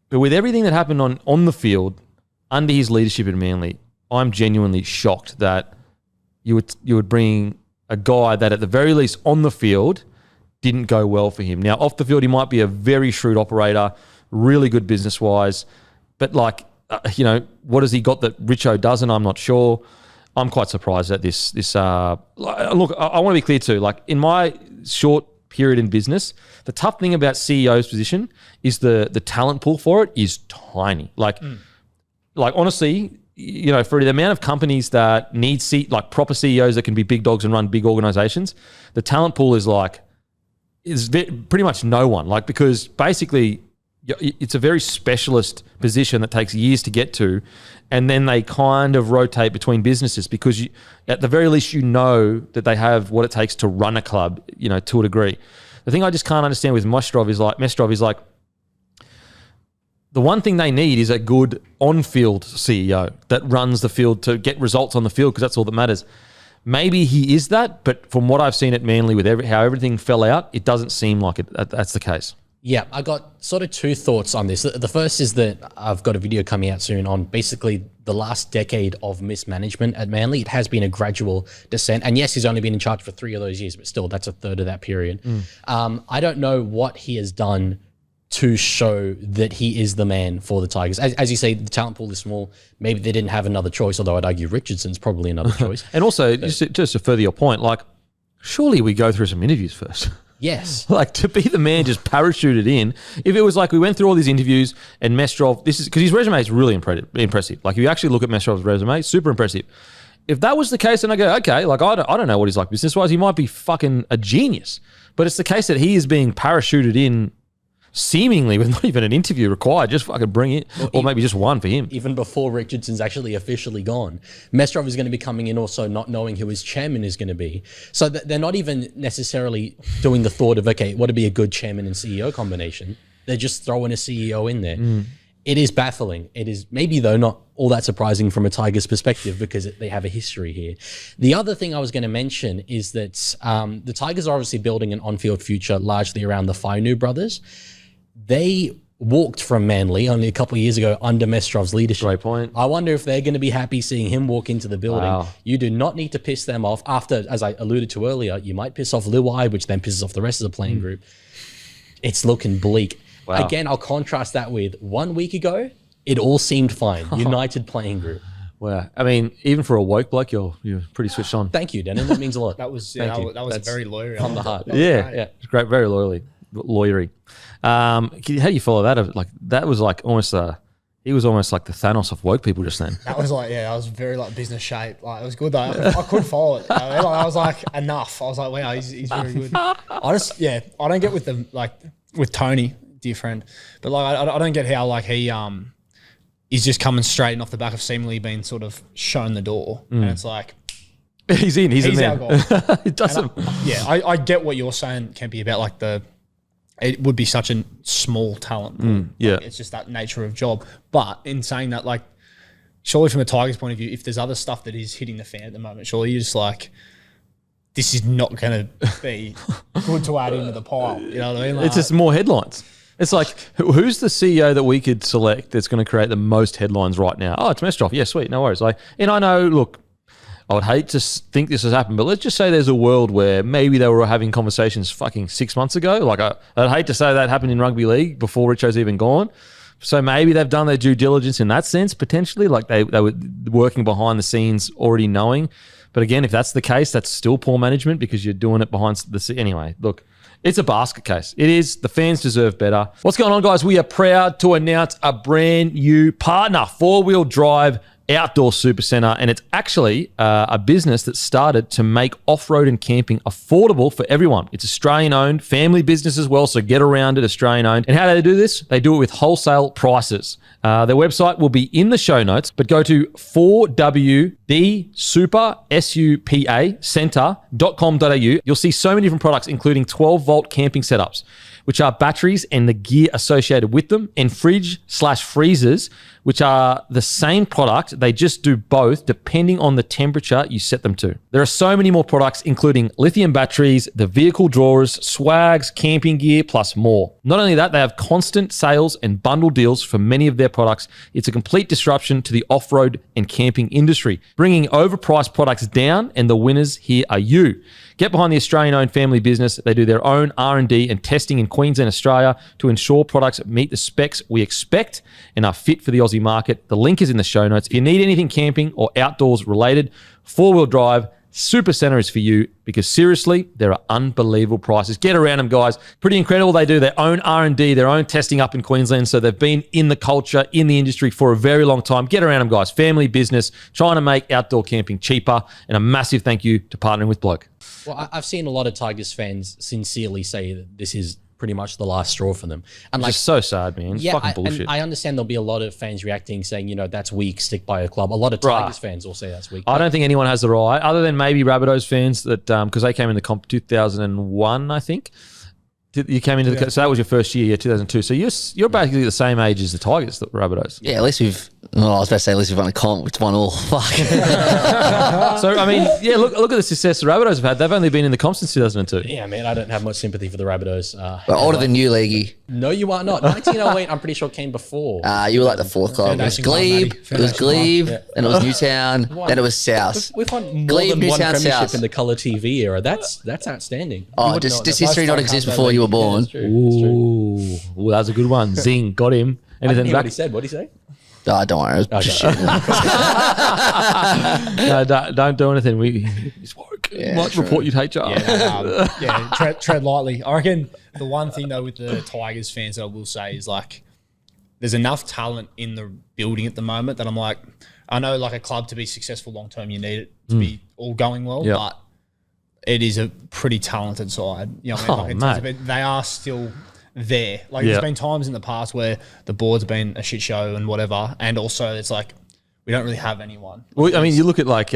But with everything that happened on the field under his leadership in Manly, I'm genuinely shocked that you would bring a guy that at the very least on the field didn't go well for him. Now, off the field, he might be a very shrewd operator, really good business-wise. But, like, what has he got that Richo doesn't? I'm not sure. I'm quite surprised at this. Look, I want to be clear too. Like, in my short period in business, the tough thing about CEO's position is the talent pool for it is tiny. Like honestly, for the amount of companies that need proper CEOs that can be big dogs and run big organizations, the talent pool is pretty much no one. Like, because basically it's a very specialist position that takes years to get to, and then they kind of rotate between businesses because at the very least that they have what it takes to run a club, to a degree. The thing I just can't understand with Mestrov is like the one thing they need is a good on-field CEO that runs the field to get results on the field, because that's all that matters. Maybe he is that, but from what I've seen at Manly with how everything fell out, it doesn't seem like that's the case. Yeah, I got sort of two thoughts on this. The first is that I've got a video coming out soon on basically the last decade of mismanagement at Manly. It has been a gradual descent. And yes, he's only been in charge for 3 of those years, but still, that's a third of that period. I don't know what he has done to show that he is the man for the Tigers. As you say, the talent pool is small. Maybe they didn't have another choice, although I'd argue Richardson's probably another choice. And also, just to further your point, like, surely we go through some interviews first. Yes. Like, to be the man just parachuted in. If it was like we went through all these interviews and Mestrov, because his resume is really impressive. Like, if you actually look at Mestrov's resume, super impressive. If that was the case, then I go, okay, like, I don't know what he's like business-wise. He might be fucking a genius. But it's the case that he is being parachuted in seemingly with not even an interview required, just fucking bring it, or maybe just one for him. Even before Richardson's actually officially gone, Mestrov is going to be coming in also not knowing who his chairman is going to be. So they're not even necessarily doing the thought of, okay, what would be a good chairman and CEO combination? They're just throwing a CEO in there. It is baffling. It is maybe, though, not all that surprising from a Tigers perspective because they have a history here. The other thing I was going to mention is that the Tigers are obviously building an on-field future largely around the Fainu brothers. They walked from Manly only a couple of years ago under Mestrov's leadership. Great point. I wonder if they're going to be happy seeing him walk into the building. Wow. You do not need to piss them off. After, as I alluded to earlier, you might piss off Leaguie, which then pisses off the rest of the playing group. It's looking bleak. Wow. Again, I'll contrast that with 1 week ago, it all seemed fine. United playing group. Wow. I mean, even for a woke bloke, you're pretty switched on. Thank you, Denon. That means a lot. That was Thank you. that was very lawyer From the heart. Yeah, it's great, very lawyery. How do you follow that? Like, that was like almost he was almost like the Thanos of woke people just then. That was like, I was very like business shape. Like, it was good though. I could follow it. I was like, enough. I was like, wow, he's very good. I don't get with them, like with Tony, dear friend, but like I don't get how like he is just coming straight and off the back of seemingly being sort of shown the door, and it's like he's in. He's our in there. guy. It doesn't. I get what you're saying, Kempy, about like it would be such a small talent pool. Yeah. Like, it's just that nature of job. But in saying that, like, surely from a Tigers point of view, if there's other stuff that is hitting the fan at the moment, surely you're just like, this is not going to be good to add into the pile. You know what I mean? Like, It's just more headlines. It's like, who's the CEO that we could select that's going to create the most headlines right now? Oh, it's Mestrov. Yeah, sweet. No worries. Like, and I know, look, I would hate to think this has happened, but let's just say there's a world where maybe they were having conversations fucking 6 months ago. Like, I'd hate to say that happened in rugby league before Richo's even gone. So maybe they've done their due diligence in that sense, potentially. Like, they were working behind the scenes already knowing. But again, if that's the case, that's still poor management because you're doing it behind the scene. Anyway, look, it's a basket case. It is. The fans deserve better. What's going on, guys? We are proud to announce a brand new partner, 4-Wheel Drive outdoor super center, and it's actually a business that started to make off-road and camping affordable for everyone. It's Australian-owned, family business as well, so get around it, Australian-owned. And how do they do this? They do it with wholesale prices. Their website will be in the show notes, but go to 4wdsuper.com.au. You'll see so many different products, including 12-volt camping setups, which are batteries and the gear associated with them, and fridge/freezers, which are the same product. They just do both depending on the temperature you set them to. There are so many more products, including lithium batteries, the vehicle drawers, swags, camping gear, plus more. Not only that, they have constant sales and bundle deals for many of their products. It's a complete disruption to the off-road and camping industry, bringing overpriced products down, and the winners here are you. Get behind the Australian-owned family business. They do their own R&D and testing in Queensland, Australia, to ensure products meet the specs we expect and are fit for the Aussie market. The link is in the show notes. If you need anything camping or outdoors related, 4-wheel drive, Super Center is for you, because seriously, there are unbelievable prices. Get around them, guys. Pretty incredible. They do their own R&D, their own testing up in Queensland, so they've been in the culture, in the industry for a very long time. Get around them, guys. Family business, trying to make outdoor camping cheaper, and a massive thank you to partnering with Bloke. Well, I've seen a lot of Tigers fans sincerely say that this is pretty much the last straw for them. And It's just so sad, man. It's fucking bullshit. And I understand therell be a lot of fans reacting saying, that's weak, stick by a club. A lot of Tigers fans will say that's weak. I don't think anyone has the right, other than maybe Rabbitohs fans, that because they came in the comp 2001, I think. You came into the so that was your first year, 2002. So you're basically the same age as the Tigers, the Rabbitohs. Yeah, at least we've. Well, I was about to say at least we've won a comp. It's 1-1. Fuck. So I mean, look at the success the Rabbitohs have had. They've only been in the comp since 2002. Yeah, man, I don't have much sympathy for the Rabbitohs. We're older than you, Leaguie. No, you are not. 1908, I'm pretty sure came before. You were like the fourth club. It was Glebe. It was Glebe. Then it was Newtown. Then it was South. We've won more Glebe, than Newtown, one premiership South. in the colour TV era. That's outstanding. Oh, does history not exist before you were born? Ooh, that was a good one. Zing, got him. I didn't Anything hear back? what he said. What did he say? Oh, don't worry. It was shit. No, don't do anything. It's woke. Yeah, Might true. report you to HR. Tread lightly. I reckon the one thing though with the Tigers fans that I will say is like, there's enough talent in the building at the moment that I'm like, I know like a club to be successful long term, you need it to be all going well, Yep. but it is a pretty talented side. You know what I mean? Like, in terms of it, they are still there. Like Yep. there's been times in the past where the board's been a shit show and whatever, and also it's like we don't really have anyone. Well, I mean, you look at like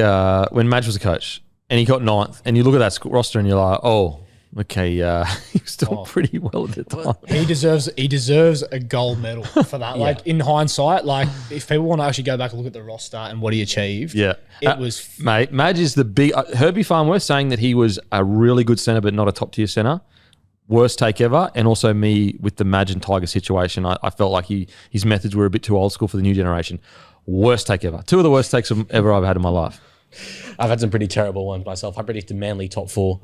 when Madge was a coach and he got 9th, and you look at that roster and you're like, oh, okay, he was still pretty well at the time. He deserves a gold medal for that. Like in hindsight, like if people want to actually go back and look at the roster and what he achieved, Yeah. it was Mate, Madge is the big... Herbie Farnworth saying that he was a really good centre but not a top-tier centre. Worst take ever. And also me with the Madge and Tiger situation. I felt like his methods were a bit too old school for the new generation. Worst take ever. 2 of the worst takes ever I've had in my life. I've had some pretty terrible ones myself. I predicted Manly top 4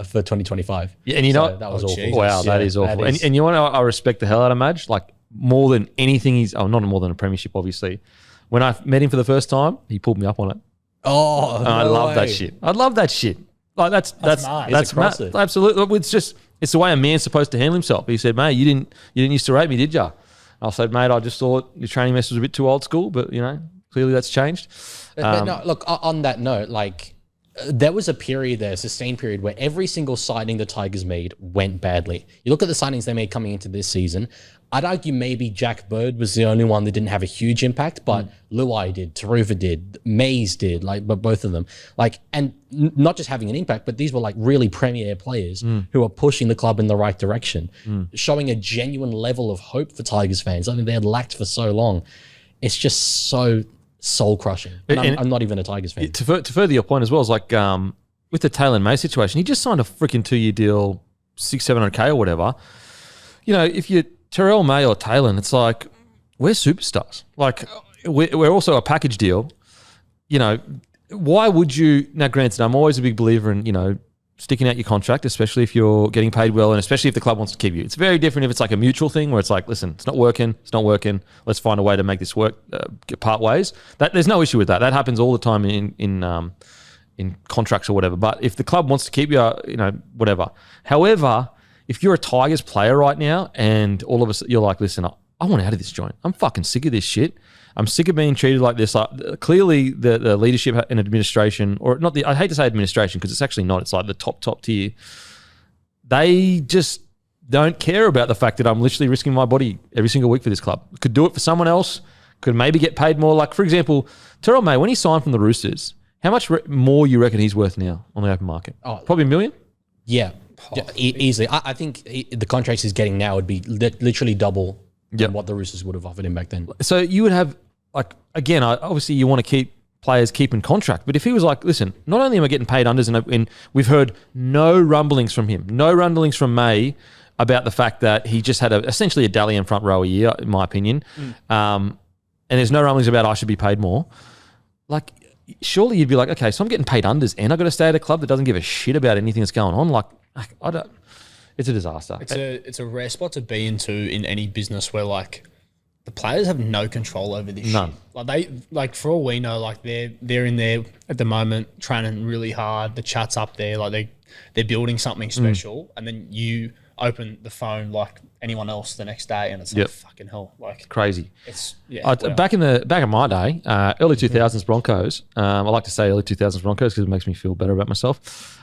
for 2025. Yeah, and you know So that was awful. Jesus. Wow, that is awful. And you know what? I respect the hell out of Madge. Like more than anything, not more than a premiership, obviously. When I met him for the first time, he pulled me up on it. Oh, And I love that shit. I love that shit. Like that's mad. It's mad. aggressive. Absolutely. It's the way a man's supposed to handle himself. He said, "Mate, you didn't used to rate me, did ya?" I said, "Mate, I just thought your training message was a bit too old school, but clearly that's changed." But no, look, on that note, like there was a period there, a sustained period, where every single signing the Tigers made went badly. You look at the signings they made coming into this season, I'd argue maybe Jack Bird was the only one that didn't have a huge impact, but Luai did, Taruva did, Mays did, but both of them. And not just having an impact, but these were like really premier players who are pushing the club in the right direction, showing a genuine level of hope for Tigers fans. I mean, they had lacked for so long. It's just so soul crushing. And I'm not even a Tigers fan. To further your point as well, is like with the Taylor May situation, he just signed a freaking 2-year deal, 600-700K or whatever. If you're Terrell May or Taylor, it's like, we're superstars. Like, we're also a package deal. Why would you... Now, granted, I'm always a big believer in, sticking out your contract, especially if you're getting paid well and especially if the club wants to keep you. It's very different if it's like a mutual thing where it's like, listen, it's not working. Let's find a way to make this work, part ways. There's no issue with that. That happens all the time in contracts or whatever. But if the club wants to keep you, whatever. However, if you're a Tigers player right now and all of a sudden you're like, listen, I want out of this joint. I'm fucking sick of this shit. I'm sick of being treated like this. Like, clearly, the leadership and administration, or not I hate to say administration because it's actually not. It's like the top tier. They just don't care about the fact that I'm literally risking my body every single week for this club. Could do it for someone else. Could maybe get paid more. Like, for example, Terrell May, when he signed from the Roosters, how much more you reckon he's worth now on the open market? Probably $1 million? Yeah, easily. I think the contracts he's getting now would be literally double than what the Roosters would have offered him back then. So you would have, like, again, obviously you want to keep players keeping contract, but if he was like, listen, not only am I getting paid unders, and we've heard no rumblings from him, no rumblings from May about the fact that he just had essentially a Dally in front row a year, in my opinion, and there's no rumblings about I should be paid more. Like, surely you'd be like, okay, so I'm getting paid unders and I've got to stay at a club that doesn't give a shit about anything that's going on. Like, I don't. It's a disaster. It's a rare spot to be into in any business where like the players have no control over this None. shit. Like for all we know, like they're in there at the moment training really hard. The chat's up there, like they're building something special, and then you open the phone like anyone else the next day, and it's like fucking hell, like crazy. It's back in my day, early 2000s Broncos. I like to say early 2000s Broncos because it makes me feel better about myself.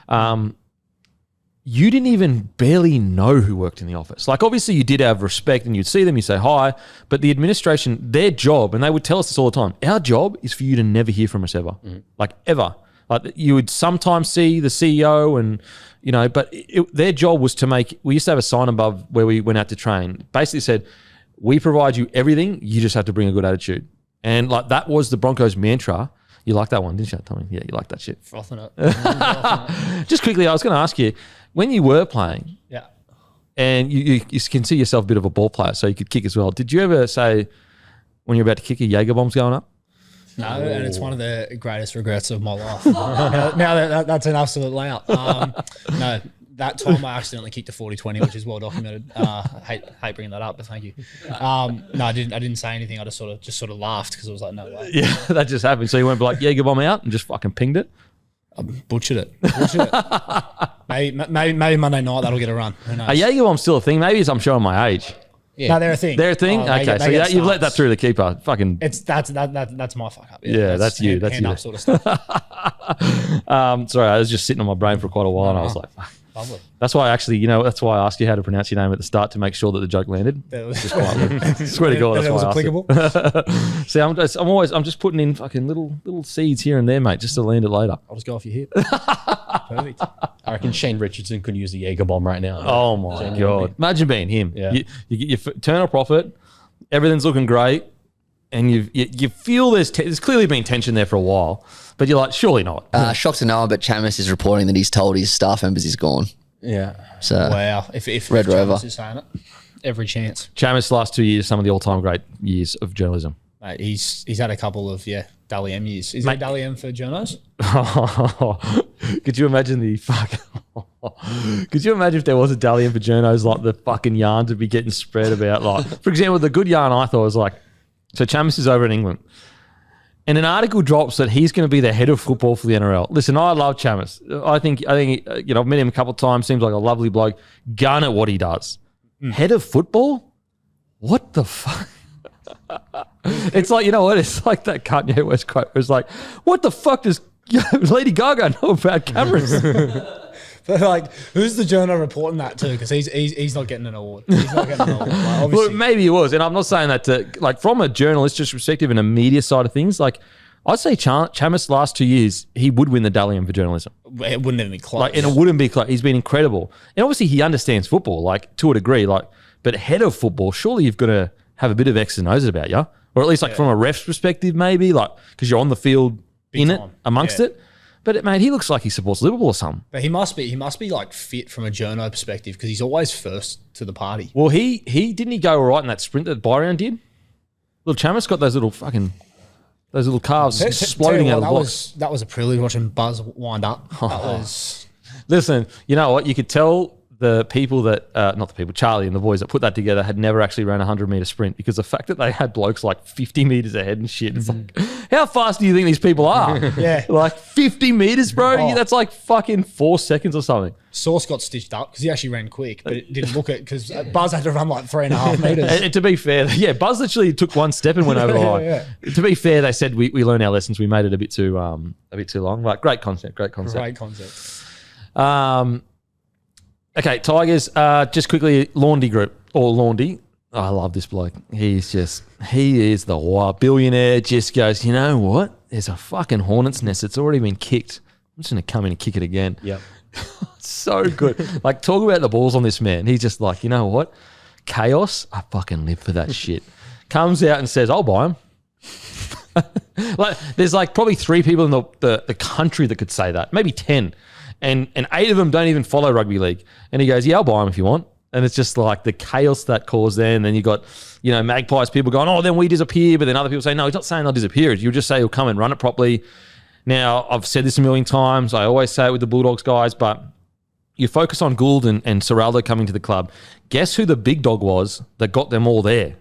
You didn't even barely know who worked in the office. Like, obviously you did have respect and you'd see them, you say hi, but the administration, their job, and they would tell us this all the time, our job is for you to never hear from us ever. Like, ever. Like, you would sometimes see the CEO and, you know, but their job was to make, we used to have a sign above where we went out to train. Basically said, we provide you everything, you just have to bring a good attitude. And like, that was the Broncos mantra. You like that one, didn't you, Tommy? Yeah, you like that shit. frothing it. Just quickly, I was going to ask you, when you were playing, and you can see yourself a bit of a ball player, so you could kick as well. Did you ever say, when you're about to kick, a Jaeger bomb's going up? No, and it's one of the greatest regrets of my life. now that's an absolute layout. No, that time I accidentally kicked a 40-20, which is well documented. Hate bringing that up, but thank you. No, I didn't say anything. I just sort of laughed because I was like, no way. Yeah, that just happened. So you went like Jaeger bomb out and just fucking pinged it? I butchered it. Maybe Monday night that'll get a run. Who knows? A Jaeger bomb's still a thing. Maybe it's I'm showing my age. Yeah. No, they're a thing. They're a thing? Okay, so you've let that through the keeper. Fucking. That's my fuck up. Yeah, that's you. That's you. Up sort of stuff. Sorry, I was just sitting on my brain for quite a while and I was like, fuck. Lovely. That's why that's why I asked you how to pronounce your name at the start to make sure that the joke landed. Just quietly. Swear to God, that's why I asked applicable. It. See, I'm just putting in fucking little seeds here and there, mate, just to land it later. I'll just go off your hip. Perfect. I reckon Shane Richardson could use a Jaeger bomb right now. Oh my God. Imagine being him. Yeah. You get your turn a profit, everything's looking great, and you feel there's clearly been tension there for a while, but you're like, surely not. Shocked to know, but Chamis is reporting that he's told his staff members he's gone. Yeah. So wow. If Red Rover is saying it, every chance. Chamis last 2 years, some of the all-time great years of journalism. Mate, he's had a couple of Dally M years. Is there Dally M for journos? Could you imagine Could you imagine if there was a Dally M for journos, like the fucking yarns would be getting spread about, like, for example, the good yarn I thought was like, so Chamis is over in England, and an article drops that he's going to be the head of football for the NRL. Listen, I love Chamis. I think you know, I've met him a couple of times. Seems like a lovely bloke. Gun at what he does. Head of football? What the fuck? It's like, you know what? It's like that Kanye West quote. It's like, what the fuck does Lady Gaga know about cameras? But like, who's the journo reporting that to? Because he's not getting an award. He's not getting an award. Like, obviously. Well, maybe he was, and I'm not saying that to, like, from a journalist's perspective and a media side of things. Like, I'd say Chamis last 2 years, he would win the Dally M for journalism. It wouldn't even be close. Like, and it wouldn't be close. He's been incredible, and obviously he understands football, like, to a degree. Like, but head of football, surely you've got to have a bit of X's and O's about you, or at least like from a ref's perspective, maybe, like, because you're on the field in it amongst it. But mate, he looks like he supports Liverpool or something. But he must be like fit from a journo perspective because he's always first to the party. Well, he didn't go all right in that sprint that Byron did. Little Chamis got those little calves exploding out of the blocks. That was a privilege watching Buzz wind up. That was. Listen, you know what? You could tell the people that, not the people, Charlie and the boys that put that together had never actually ran a 100-meter sprint because the fact that they had blokes like 50 meters ahead and shit, it's like, How fast do you think these people are? Yeah. Like 50 meters, bro? Oh. That's like fucking 4 seconds or something. Sauce got stitched up because he actually ran quick, but it didn't look it because Buzz had to run like 3.5 meters. And to be fair, yeah, Buzz literally took one step and went over the line. Yeah. To be fair, they said we learned our lessons. We made it a bit too long. But great concept. Great concept. Okay, Tigers. Just quickly, Laundy Group or Laundy. Oh, I love this bloke. He is the wild billionaire. Just goes, you know what? There's a fucking hornet's nest. It's already been kicked. I'm just gonna come in and kick it again. Yep. So good. Like, talk about the balls on this man. He's just like, you know what? Chaos. I fucking live for that shit. Comes out and says, I'll buy him. Like, there's like probably 3 people in the country that could say that, maybe 10, and 8 of them don't even follow rugby league. And he goes, yeah, I'll buy him if you want. And it's just like the chaos that caused there. And then you got, Magpies people going, oh, then we disappear. But then other people say, no, he's not saying they'll disappear. You'll just say he'll come and run it properly. Now, I've said this a million times. I always say it with the Bulldogs guys, but you focus on Gould and Serraldo coming to the club. Guess who the big dog was that got them all there?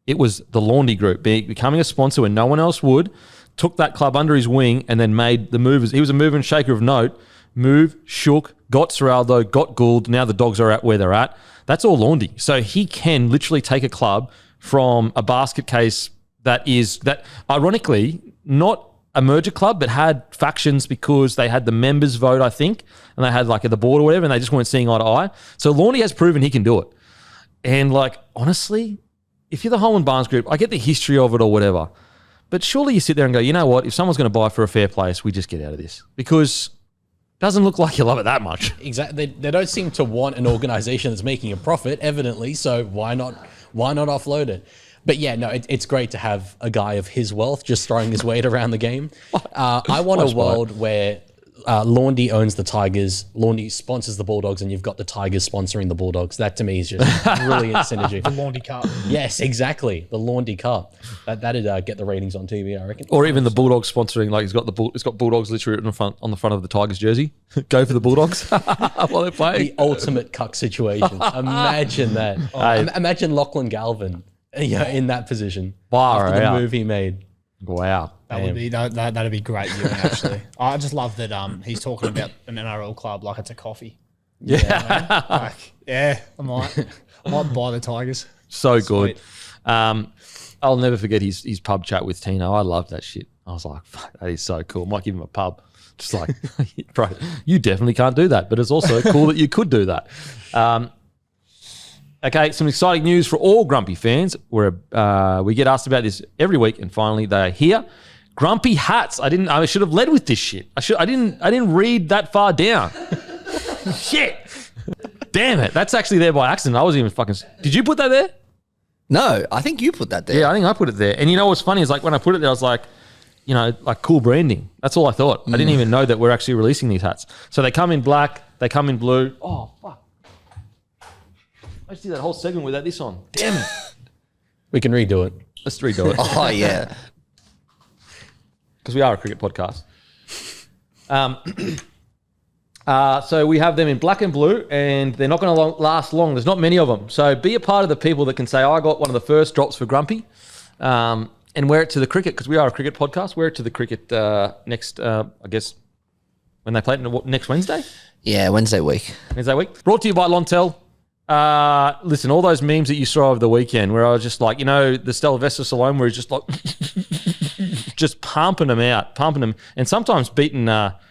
It was the Laundy Group, becoming a sponsor when no one else would, took that club under his wing and then made the movers. He was a mover and shaker of note. Move, shook, got Serraldo, got Gould. Now the Dogs are at where they're at. That's all Laundy. So he can literally take a club from a basket case that ironically, not a merger club, but had factions because they had the members vote, I think, and they had like at the board or whatever, and they just weren't seeing eye to eye. So Laundy has proven he can do it. And like, honestly, if you're the Holman Barnes Group, I get the history of it or whatever, but surely you sit there and go, you know what? If someone's going to buy for a fair place, we just get out of this because it doesn't look like you love it that much. Exactly. They don't seem to want an organization that's making a profit, evidently. So why not offload it? But yeah, no, it's great to have a guy of his wealth just throwing his weight around the game. I want a world where Laundy owns the Tigers, Laundy sponsors the Bulldogs, and you've got the Tigers sponsoring the Bulldogs. That to me is just brilliant synergy. The Laundy Cup. Yes, exactly. The Laundy Cup. That'd get the ratings on TV, I reckon. Or even the Bulldogs sponsoring, like it's got Bulldogs literally written on the front of the Tigers jersey. Go for the Bulldogs while they're playing. The ultimate cuck situation. Imagine that. Imagine Lachlan Galvin, in that position. After the move he made. Wow. That'd be great viewing, actually. I just love that he's talking about an NRL club like it's a coffee. Yeah. I might buy the Tigers. So Sweet. good. I'll never forget his pub chat with Tino. I loved that shit. I was like, fuck, that is so cool. Might give him a pub. Just like, bro, you definitely can't do that, but it's also cool that you could do that. Okay, some exciting news for all Grumpy fans. We get asked about this every week, and finally they are here. Grumpy hats. I should have led with this shit. I didn't read that far down. Shit. Damn it. That's actually there by accident. I wasn't even fucking. Did you put that there? No, I think you put that there. Yeah, I think I put it there. And you know what's funny is like when I put it there, I was like, like cool branding. That's all I thought. I didn't even know that we're actually releasing these hats. So they come in black. They come in blue. Oh fuck. I just did that whole segment without this on. Damn it. We can redo it. Let's redo it. Oh, yeah. Because we are a cricket podcast. So we have them in black and blue, and they're not going to last long. There's not many of them. So be a part of the people that can say, I got one of the first drops for Grumpy, and wear it to the cricket, because we are a cricket podcast. Wear it to the cricket next, I guess, when they play it next Wednesday? Yeah, Wednesday week. Wednesday week. Brought to you by Lontel. Listen, all those memes that you saw over the weekend where I was just like, the Stelvester Salome where he's just like just pumping them, and sometimes beating a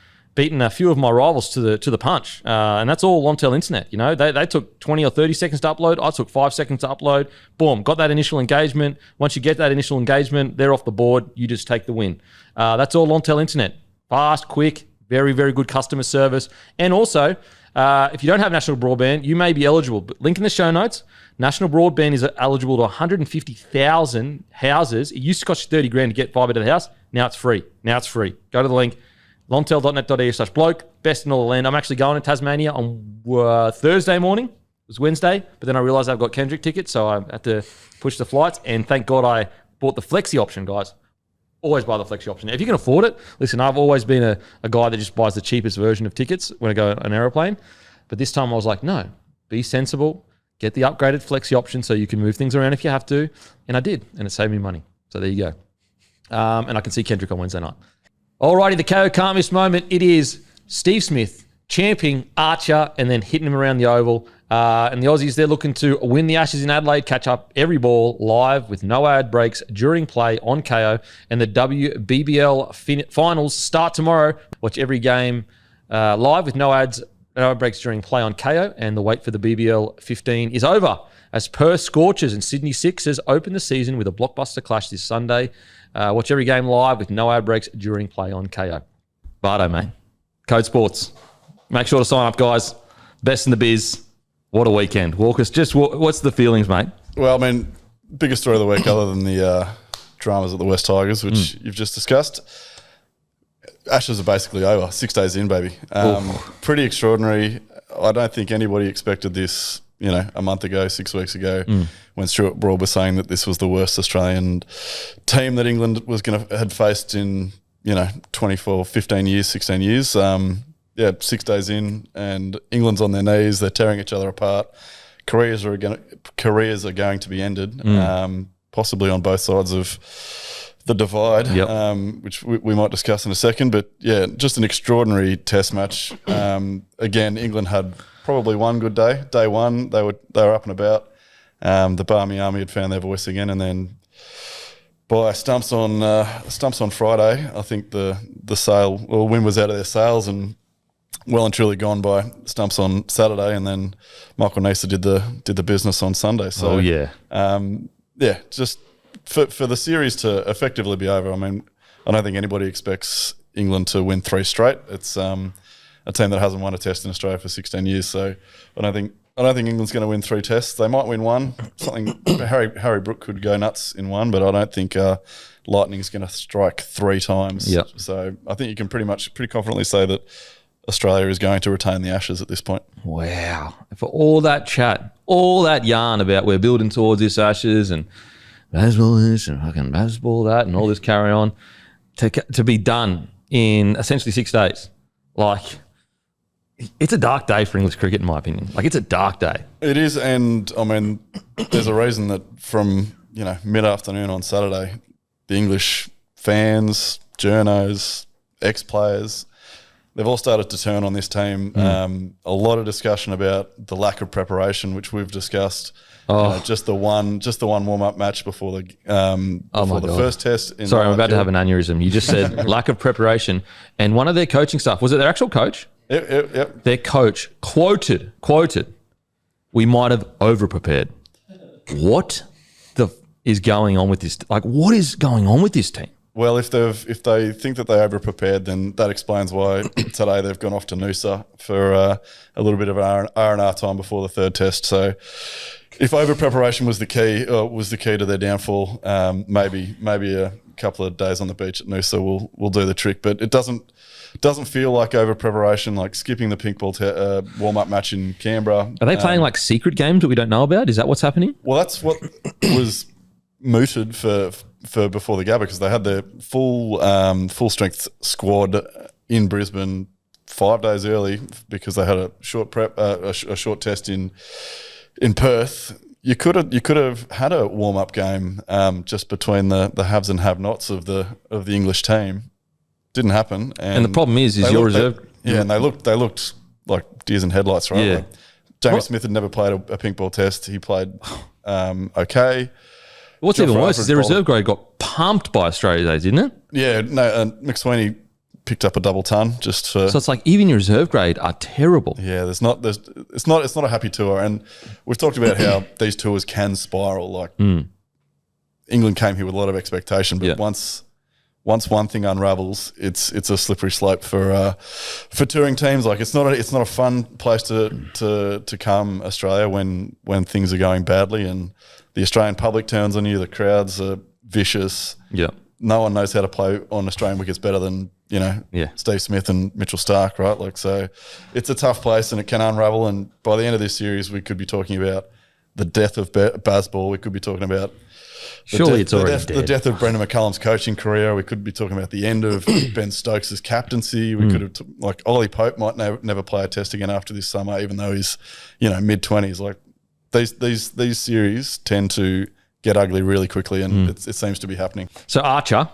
few of my rivals to the punch. And that's all Lontel internet. They took 20 or 30 seconds to upload. I took 5 seconds to upload. Boom, got that initial engagement. Once you get that initial engagement, they're off the board. You just take the win. That's all Lontel internet. Fast, quick, very, very good customer service. And also, if you don't have national broadband, you may be eligible. But link in the show notes. National broadband is eligible to 150,000 houses. It used to cost you $30,000 to get fibre to the house. Now it's free. Go to the link, lontel.net.au/bloke. Best in all the land. I'm actually going to Tasmania on Thursday morning. It was Wednesday, but then I realised I've got Kendrick tickets, so I had to push the flights. And thank God I bought the flexi option, guys. Always buy the flexi option. If you can afford it, listen, I've always been a guy that just buys the cheapest version of tickets when I go on an aeroplane. But this time I was like, no, be sensible. Get the upgraded flexi option so you can move things around if you have to. And I did, and it saved me money. So there you go. And I can see Kendrick on Wednesday night. Alrighty, the KO can't miss moment. It is Steve Smith championing Archer and then hitting him around the oval. And the Aussies, they're looking to win the Ashes in Adelaide, catch up every ball live with no ad breaks during play on KO. And the WBBL finals start tomorrow. Watch every game live with no ad breaks during play on KO. And the wait for the BBL 15 is over. As Perth Scorchers and Sydney Sixers open the season with a blockbuster clash this Sunday. Watch every game live with no ad breaks during play on KO. Bardo, mate. Code Sports. Make sure to sign up, guys. Best in the biz. What a weekend. Walkers, just what's the feelings, mate? Well, I mean, biggest story of the week other than the dramas at the West Tigers, which you've just discussed. Ashes are basically over. 6 days in, baby. Pretty extraordinary. I don't think anybody expected this, a month ago, 6 weeks ago, when Stuart Broad was saying that this was the worst Australian team that England had faced in, 24, 15 years, 16 years. 6 days in, and England's on their knees. They're tearing each other apart. Careers are going to be ended, possibly on both sides of the divide, which we might discuss in a second. But yeah, just an extraordinary Test match. Again, England had probably one good day. Day one, they were up and about. The Barmy Army had found their voice again, and then by stumps on Friday, I think the wind was out of their sails and well and truly gone by stumps on Saturday, and then Michael Neser did the business on Sunday. So just for the series to effectively be over. I mean, I don't think anybody expects England to win 3 straight. It's a team that hasn't won a Test in Australia for 16 years. So I don't think England's going to win 3 Tests. They might win one. Harry Brook could go nuts in one, but I don't think Lightning's going to strike 3 times. Yep. So I think you can pretty confidently say that Australia is going to retain the Ashes at this point. Wow. For all that chat, all that yarn about we're building towards this Ashes and baseball this and fucking baseball that and all this carry on, to be done in essentially 6 days. Like, it's a dark day for English cricket, in my opinion. Like, it's a dark day. It is, and I mean, there's a reason that from mid-afternoon on Saturday, the English fans, journos, ex-players, they've all started to turn on this team. A lot of discussion about the lack of preparation, which we've discussed. Just the one warm-up match before the first Test. Sorry, I'm about to have an aneurysm. You just said lack of preparation, and one of their coaching staff, was it their actual coach? Yep. Their coach quoted, "We might have over-prepared." What is going on with this? Like, what is going on with this team? Well, if they think that they over-prepared, then that explains why today they've gone off to Noosa for a little bit of R&R time before the third Test. So, if over-preparation was the key to their downfall, maybe a couple of days on the beach at Noosa will do the trick. But it doesn't feel like over-preparation, like skipping the pink ball warm-up match in Canberra. Are they playing like secret games that we don't know about? Is that what's happening? Well, that's what was mooted for before the Gabba, because they had their full strength squad in Brisbane 5 days early because they had a short short Test in Perth. You could have had a warm up game just between the haves and have nots of the English team. Didn't happen, and the problem is your reserve. And they looked like deers in headlights, right? Yeah. Like, Jamie Smith had never played a pink ball Test. He played okay. What's even worse is their reserve grade got pumped by Australia today, didn't it? Yeah, no, McSweeney picked up a double ton just for. So it's like even your reserve grade are terrible. Yeah, it's not a happy tour, and we've talked about how these tours can spiral. Like England came here with a lot of expectation, but once one thing unravels, it's a slippery slope for touring teams. Like it's not a fun place to come, Australia, when things are going badly and the Australian public turns on you. The crowds are vicious. Yeah. No one knows how to play on Australian wickets better than, Steve Smith and Mitchell Starc, right? Like, so it's a tough place and it can unravel. And by the end of this series, we could be talking about the death of Bazball. We could be talking about the death of Brendan McCullum's coaching career. We could be talking about the end of Ben Stokes' captaincy. We could have Ollie Pope might never play a Test again after this summer, even though he's mid-20s. Like these series tend to get ugly really quickly, and it seems to be happening. So Archer,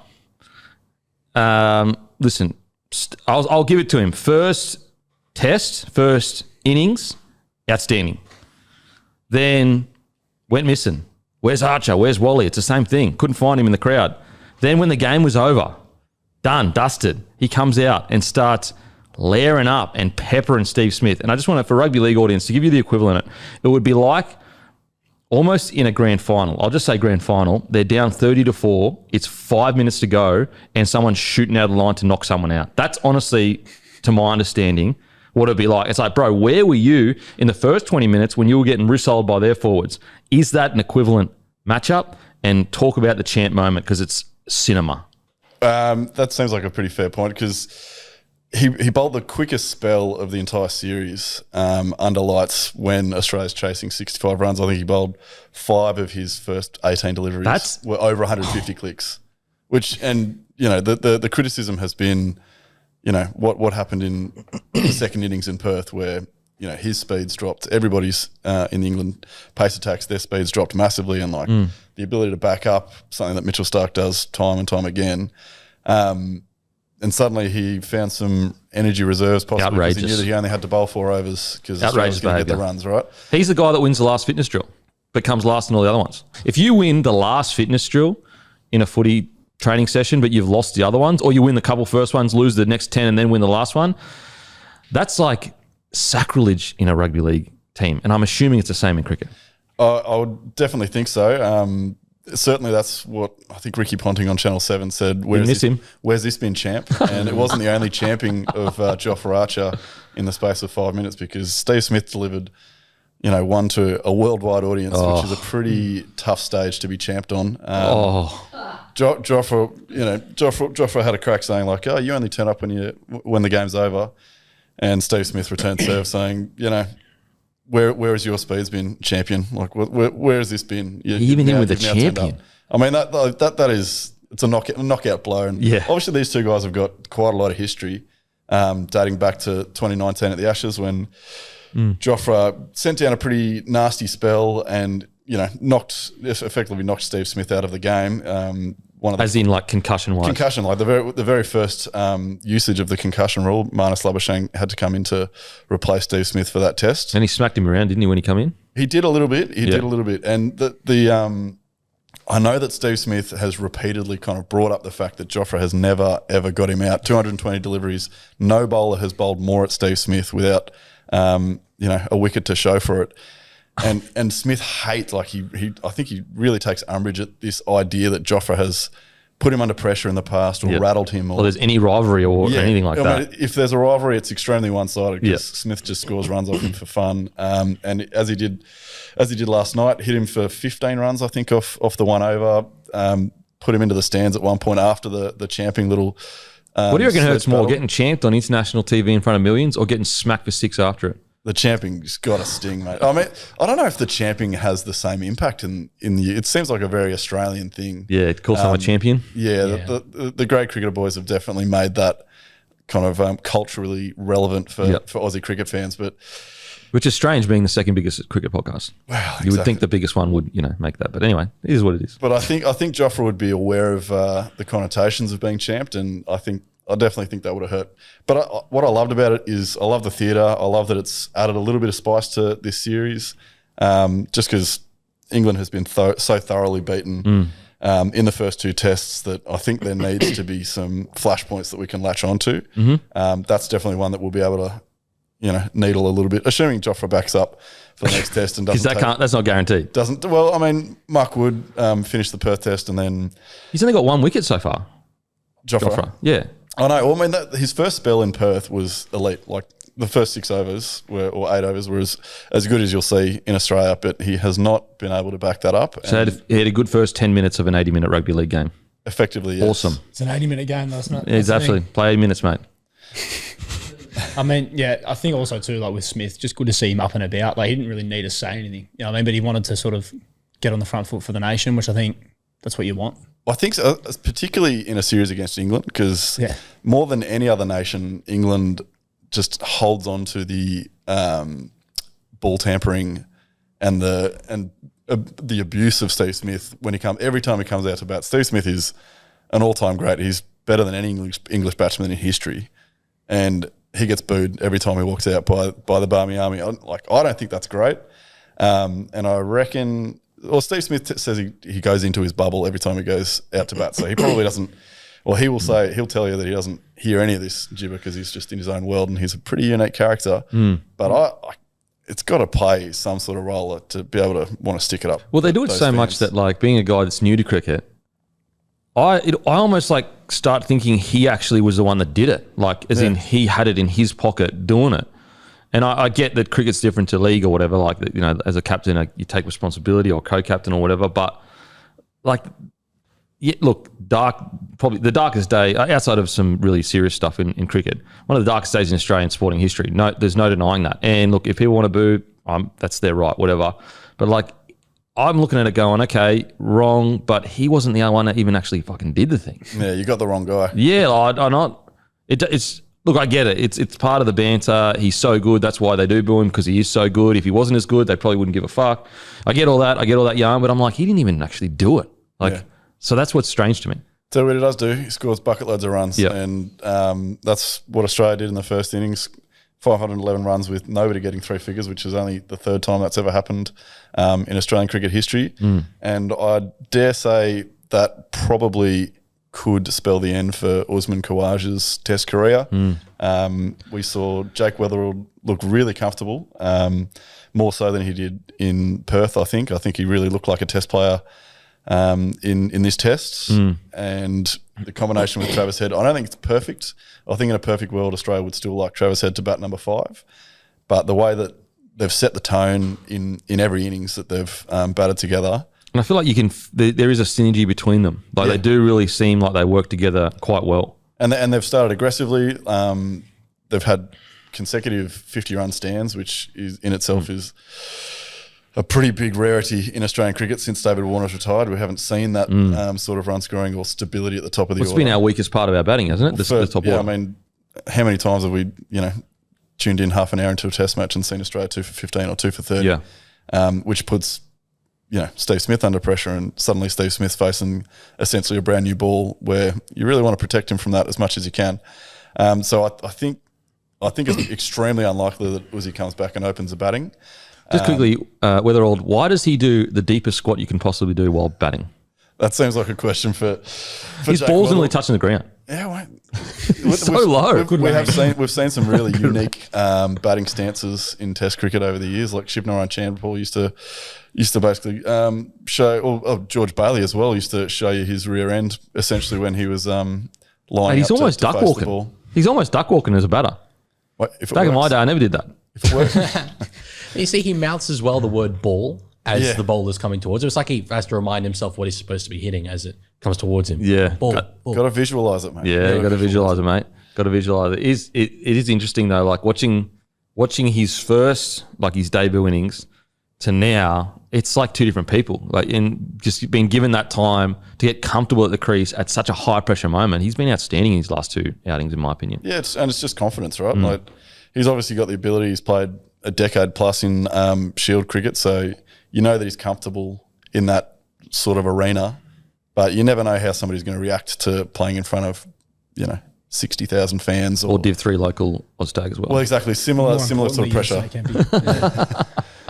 Listen, I'll give it to him. First innings, outstanding. Then went missing. Where's Archer? Where's Wally? It's the same thing. Couldn't find him in the crowd. Then when the game was over, done, dusted, he comes out and starts layering up and peppering Steve Smith. And I just want to, for rugby league audience, to give you the equivalent, it would be like almost in a grand final. I'll just say grand final. They're down 30-4. It's 5 minutes to go and someone's shooting out of the line to knock someone out. That's honestly, to my understanding, what it'd be like. It's like, bro, where were you in the first 20 minutes when you were getting rissoled by their forwards? Is that an equivalent matchup? And talk about the champ moment because it's cinema. That seems like a pretty fair point because he bowled the quickest spell of the entire series under lights when Australia's chasing 65 runs. I think he bowled 5 of his first 18 deliveries were over 150 clicks, and the criticism has been, what happened in the second innings in Perth where, his speeds dropped. Everybody's in the England pace attacks, their speeds dropped massively, and the ability to back up, something that Mitchell Starc does time and time again. And suddenly he found some energy reserves, possibly because he knew that he only had to bowl 4 overs because Australia was going to get the runs, right? He's the guy that wins the last fitness drill but comes last in all the other ones. If you win the last fitness drill in a footy training session but you've lost the other ones, or you win the couple first ones, lose the next 10 and then win the last one, that's like sacrilege in a rugby league team. And I'm assuming it's the same in cricket. I would definitely think so. Certainly that's what I think Ricky Ponting on Channel 7 said. Where's this been, champ? And it wasn't the only champing of Jofra Archer in the space of 5 minutes because Steve Smith delivered, one to a worldwide audience, which is a pretty tough stage to be champed on. Jofra had a crack saying like, "Oh, you only turn up when the game's over," and Steve Smith returned serve saying, Where has your speeds been, champion? Like, where has this been? Even in with a champion. I mean, that is, it's a knockout blow. And obviously these two guys have got quite a lot of history, dating back to 2019 at the Ashes when Jofra sent down a pretty nasty spell and, effectively knocked Steve Smith out of the game. As in like concussion-wise? Concussion, like the very first usage of the concussion rule, Marnus Labuschagne had to come in to replace Steve Smith for that test. And he smacked him around, didn't he, when he come in? He did a little bit. And I know that Steve Smith has repeatedly kind of brought up the fact that Jofra has never, ever got him out. 220 deliveries. No bowler has bowled more at Steve Smith without, a wicket to show for it. And Smith hates, I think he really takes umbrage at this idea that Jofra has put him under pressure in the past or rattled him. Or there's any rivalry or anything like that. Mean, if there's a rivalry, it's extremely one-sided because Smith just scores runs off him for fun. And as he did last night, hit him for 15 runs, I think, off the one over, put him into the stands at one point after the champing little what do you reckon hurts more, getting champed on international TV in front of millions or getting smacked for 6 after it? The champing's got a sting, mate. I mean, I don't know if the champing has the same impact in the. It seems like a very Australian thing. Yeah, call someone a champion. Yeah. The great cricketer boys have definitely made that kind of culturally relevant for Aussie cricket fans. But which is strange, being the second biggest cricket podcast. Well, exactly. You would think the biggest one would, make that. But anyway, it is what it is. But I think Jofra would be aware of the connotations of being champed, and I definitely think that would have hurt. But what I loved about it is I love the theatre. I love that it's added a little bit of spice to this series just because England has been so thoroughly beaten in the first 2 tests that I think there needs to be some flashpoints that we can latch onto. That's definitely one that we'll be able to, needle a little bit, assuming Jofra backs up for the next test and doesn't. Because that's not guaranteed. Well, I mean, Mark Wood finished the Perth test and then he's only got 1 wicket so far. Jofra. Yeah. I know. Well, I mean, his first spell in Perth was elite. Like the first 6 overs or 8 overs were as good as you'll see in Australia, but he has not been able to back that up. So he had a good first 10 minutes of an 80-minute rugby league game. Effectively, yes. Awesome. It's an 80-minute game, though, isn't it? Yeah, exactly. Play 80 minutes, mate. I mean, yeah, I think also too, like with Smith, just good to see him up and about. Like he didn't really need to say anything, but he wanted to sort of get on the front foot for the nation, which I think that's what you want. I think so, particularly in a series against England, because more than any other nation, England just holds on to the ball tampering and the abuse of Steve Smith when every time he comes out to bat. Steve Smith is an all-time great. He's better than any English batsman in history, and he gets booed every time he walks out by the Barmy Army. I don't think that's great. And I reckon, Steve Smith says he goes into his bubble every time he goes out to bat. So he probably doesn't, or he'll tell you that he doesn't hear any of this gibber because he's just in his own world and he's a pretty unique character. But it's got to play some sort of role to be able to want to stick it up. Well, they do it so much that, like, being a guy that's new to cricket, I almost like start thinking he actually was the one that did it. Like, as in he had it in his pocket doing it. And I get that cricket's different to league or whatever. Like, you know, as a captain, you take responsibility, or co-captain or whatever. But like, yeah, look, probably the darkest day outside of some really serious stuff in cricket. One of the darkest days in Australian sporting history. No, there's no denying that. And look, if people want to boo, that's their right, whatever. But like, I'm looking at it going, okay, wrong, but he wasn't the only one that even actually fucking did the thing. Yeah, you got the wrong guy. Yeah, I'm not. It's look, I get it. It's part of the banter. He's so good. That's why they do boo him, because he is so good. If he wasn't as good, they probably wouldn't give a fuck. I get all that. I get all that yarn, but I'm like, he didn't even actually do it. Like, so that's what's strange to me. So what he does do, he scores bucket loads of runs, and that's what Australia did in the first innings. 511 runs with nobody getting three figures, which is only the third time that's ever happened in Australian cricket history. And I dare say that probably could spell the end for Usman Khawaja's Test career. We saw Jake Weatherald look really comfortable, more so than he did in Perth, I think. I think he really looked like a Test player in this Test. And the combination with Travis Head, I don't think it's perfect. I think in a perfect world, Australia would still like Travis Head to bat number 5. But the way that they've set the tone in every innings that they've batted together. And I feel like there is a synergy between them. Like, they do really seem like they work together quite well. And they've started aggressively. They've had consecutive 50-run stands, which is in itself is a pretty big rarity in Australian cricket since David Warner's retired. We haven't seen that sort of run scoring or stability at the top of the order. It's been our weakest part of our batting, hasn't it? The top order. I mean, how many times have we, tuned in half an hour into a Test match and seen Australia 2 for 15 or 2 for 30? Which puts, Steve Smith under pressure, and suddenly Steve Smith's facing essentially a brand new ball where you really want to protect him from that as much as you can. So I think it's extremely unlikely that Uzi comes back and opens the batting. Just quickly, Weatherald, why does he do the deepest squat you can possibly do while batting? That seems like a question for his Jake ball's Weatherald. nearly touching the ground. Yeah, So low. We've seen some really unique batting stances in Test cricket over the years. Like Shivnarine Chandpal used to basically show, or George Bailey as well used to show you his rear end essentially when he was lying. And he's up almost to duck face the walking. ball. He's almost duck walking as a batter. Back in my day, I never did that. If it works, You see, he mouths as well the word ball as the bowler's coming towards him. It's like he has to remind himself what he's supposed to be hitting as it comes towards him. Yeah. Ball. got to visualise it, mate. Yeah, got to visualise it, mate. Got to visualise it. It is interesting though, like watching his first, like his debut innings to now, it's like two different people. Like, in just being given that time to get comfortable at the crease at such a high pressure moment, he's been outstanding in his last 2 outings, in my opinion. Yeah, it's just confidence, right? Like, he's obviously got the ability. He's played a decade plus in Shield cricket, so you know that he's comfortable in that sort of arena. But you never know how somebody's going to react to playing in front of, 60,000 fans Or Div 3 local Oztag as well. Well, exactly. Similar sort of pressure.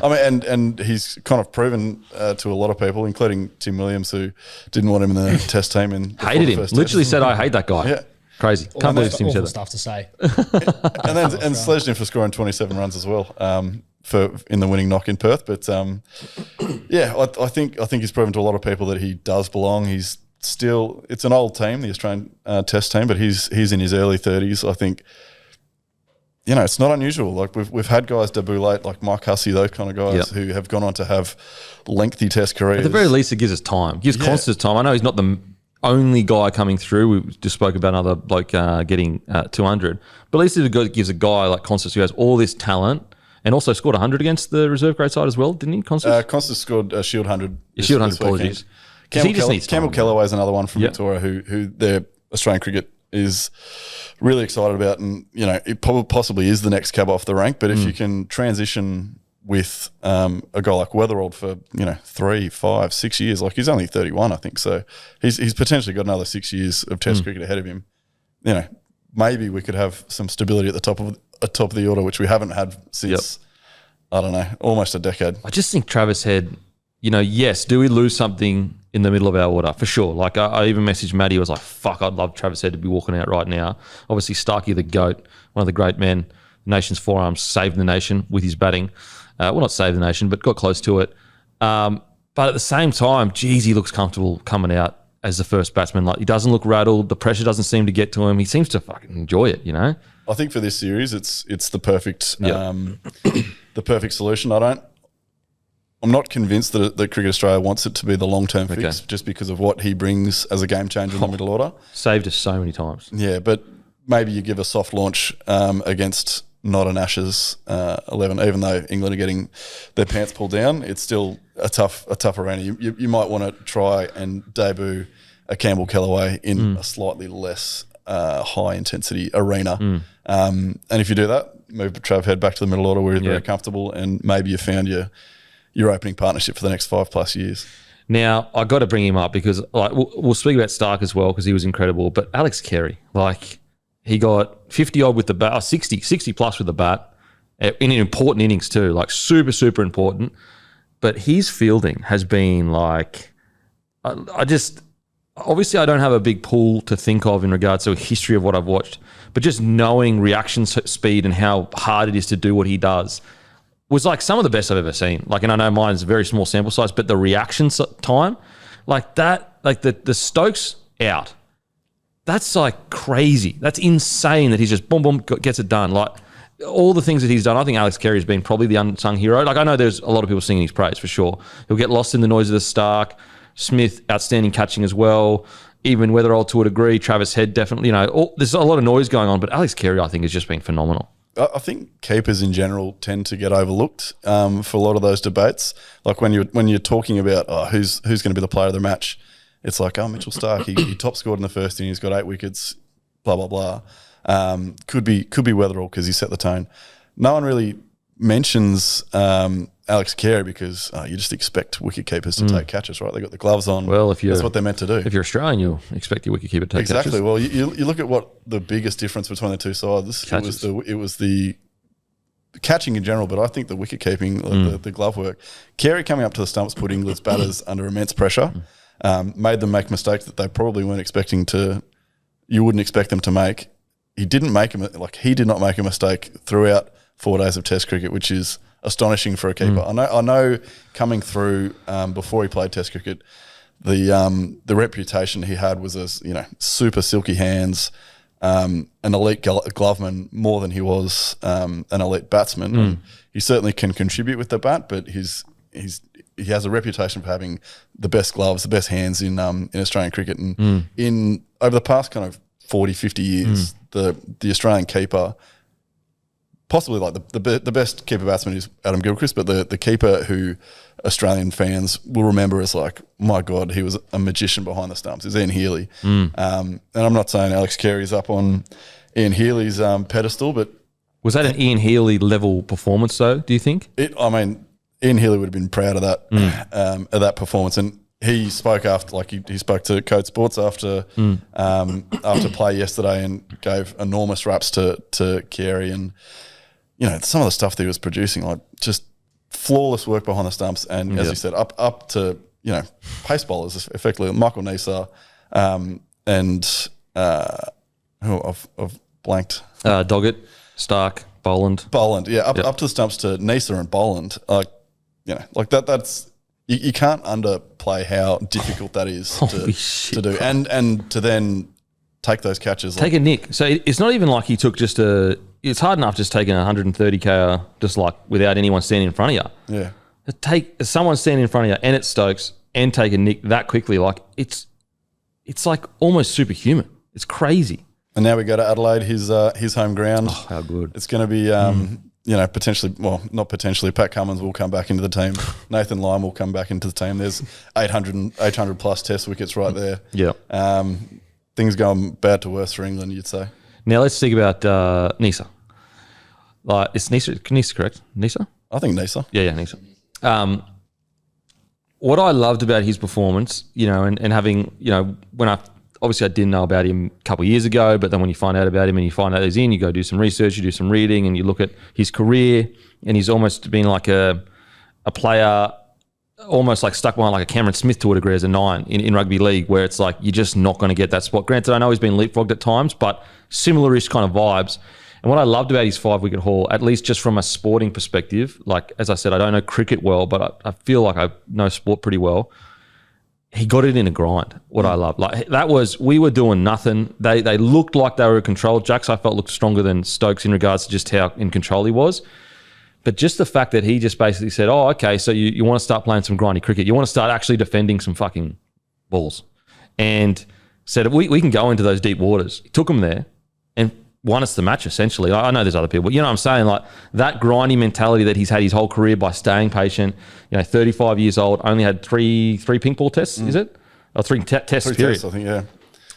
I mean, and he's kind of proven to a lot of people, including Tim Williams, who didn't want him in the Test team. Hated him. Literally said, I hate that guy. Yeah. Crazy. Can't believe Tim said that. Stuff to say. And sledged him for scoring 27 runs as well in the winning knock in Perth. But I think he's proven to a lot of people that he does belong. He's still, it's an old team, the Australian Test team, but he's in his early 30s. I think, it's not unusual. Like we've had guys debut late, like Mike Hussey, those kind of guys who have gone on to have lengthy Test careers. At the very least, it gives us time. Gives Constance time. I know he's not the only guy coming through. We just spoke about another bloke getting 200. But at least it gives a guy like Constance who has all this talent and also scored 100 against the reserve grade side as well, didn't he, Constance? Constance scored a Shield 100. Shield 100, apologies. Campbell Kellaway is another one from Victoria who their Australian cricket is really excited about, and it possibly is the next cab off the rank. But if you can transition with a guy like Weatherald for 3, 5, 6 years. Like, he's only 31, I think. So he's potentially got another 6 years of Test cricket ahead of him. Maybe we could have some stability at the top of the order, which we haven't had since I don't know, almost a decade. I just think Travis Head. Yes, do we lose something in the middle of our order? For sure. Like, I even messaged Matty, I was like, fuck, I'd love Travis Head to be walking out right now. Obviously, Starkey the GOAT, one of the great men, the nation's forearms, saved the nation with his batting. Well, not saved the nation, but got close to it. But at the same time, geez, he looks comfortable coming out as the first batsman. Like, he doesn't look rattled. The pressure doesn't seem to get to him. He seems to fucking enjoy it, I think for this series, it's the perfect the perfect solution. I'm not convinced that Cricket Australia wants it to be the long-term fix just because of what he brings as a game changer in the middle order. Saved us so many times. Yeah, but maybe you give a soft launch against not an Ashes 11, even though England are getting their pants pulled down. It's still a tough arena. You might want to try and debut a Campbell Kellaway in a slightly less high-intensity arena. And if you do that, move Trav Head back to the middle order where you're very comfortable, and maybe you found your opening partnership for the next 5+ years. Now, I got to bring him up because we'll speak about Stark as well because he was incredible, but Alex Carey, he got 50-odd with the bat, 60 plus with the bat in important innings too, super, super important. But his fielding has been obviously I don't have a big pool to think of in regards to a history of what I've watched, but just knowing reaction speed and how hard it is to do what he does was some of the best I've ever seen. And I know mine's a very small sample size, but the reaction time, the Stokes out, that's crazy. That's insane that he's just boom, boom, gets it done. All the things that he's done, I think Alex Carey has been probably the unsung hero. I know there's a lot of people singing his praise for sure. He'll get lost in the noise of the Stark. Smith, outstanding catching as well. Even Weatherall to a degree. Travis Head, definitely. There's a lot of noise going on, but Alex Carey, I think, has just been phenomenal. I think keepers in general tend to get overlooked for a lot of those debates. When you're talking about who's going to be the player of the match, it's Mitchell Stark. He top scored in the first inning. He's got 8 wickets. Blah blah blah. Could be Weatherall because he set the tone. No one really mentions Alex Carey because you just expect wicket keepers to take catches, right? They got the gloves on. Well, that's what they're meant to do. If you're Australian, you'll expect your wicket keeper to take catches. Exactly. Well, you look at what the biggest difference between the two sides. It was the catching in general, but I think the wicket keeping, the glove work. Carey coming up to the stumps put England's batters under immense pressure, made them make mistakes that they probably weren't expecting to. You wouldn't expect them to make. He did not make a mistake throughout 4 days of Test cricket, which is astonishing for a keeper. I know coming through before he played Test cricket, the reputation he had was as super silky hands, an elite gloveman more than he was an elite batsman. He certainly can contribute with the bat, but he has a reputation for having the best gloves, the best hands in Australian cricket. And in over the past kind of 40, 50 years, the Australian keeper. Possibly the best keeper batsman is Adam Gilchrist, but the keeper who Australian fans will remember as my God, he was a magician behind the stumps, is Ian Healy. And I'm not saying Alex Carey's up on Ian Healy's pedestal, but... Was that an Ian Healy level performance though, do you think? Ian Healy would have been proud of that performance. And he spoke after, he spoke to Code Sports after play yesterday and gave enormous raps to Carey and... some of the stuff that he was producing, just flawless work behind the stumps, and as you said, up to pace bowlers effectively. Michael Neser, and who I've blanked. Doggett, Stark, Boland, up to the stumps to Neser and Boland. That's you can't underplay how difficult that is to do, and to then take those catches. Take a nick. So it's not even like he took just it's hard enough just taking 130k just without anyone standing in front of you. Yeah. To take someone standing in front of you and at Stokes and take a nick that quickly, it's almost superhuman. It's crazy. And now we go to Adelaide, his home ground. Oh, how good. It's going to be potentially, well, not potentially, Pat Cummins will come back into the team. Nathan Lyon will come back into the team. There's 800 plus Test wickets right there. Yeah. Things going bad to worse for England, you'd say. Now let's think about Neser. It's Neser correct? Neser? I think Nisa. Yeah, Nisa. What I loved about his performance, and having, when I didn't know about him a couple of years ago, but then when you find out about him and you find out he's in, you go do some research, you do some reading, and you look at his career, and he's almost been like a player, almost like stuck behind like a Cameron Smith to a degree as a 9 in rugby league, where it's like you're just not going to get that spot. Granted, I know he's been leapfrogged at times, but similar-ish kind of vibes. And what I loved about his 5-wicket haul, at least just from a sporting perspective, like, as I said, I don't know cricket well, but I feel like I know sport pretty well. He got it in a grind, what I love. Like, that was, we were doing nothing. They looked like they were in control. Jacks, I felt, looked stronger than Stokes in regards to just how in control he was. But just the fact that he just basically said, oh, okay, so you want to start playing some grindy cricket. You want to start actually defending some fucking balls. And said, we can go into those deep waters. He took them there and won us the match, essentially. I know there's other people, but you know what I'm saying? Like, that grindy mentality that he's had his whole career by staying patient, 35 years old, only had three pink ball tests, is it? Or three tests, period. Tests, I think, yeah.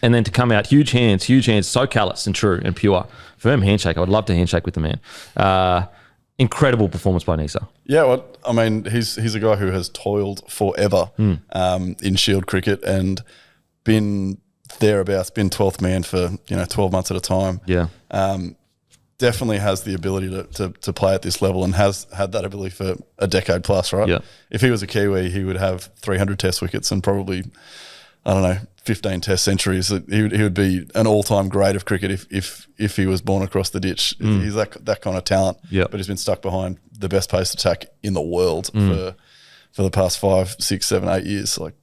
And then to come out, huge hands, so callous and true and pure. Firm handshake. I would love to handshake with the man. Incredible performance by Nisa. Yeah, well, I mean, he's a guy who has toiled forever in Shield cricket and been thereabouts, been 12th man for 12 months at a time. Yeah, definitely has the ability to play at this level and has had that ability for a decade plus, right? Yeah. If he was a Kiwi, he would have 300 Test wickets and probably, 15 Test centuries. He would be an all-time great of cricket if he was born across the ditch. He's that kind of talent. Yeah. But he's been stuck behind the best pace attack in the world for the past 5, 6, 7, 8 years. Like,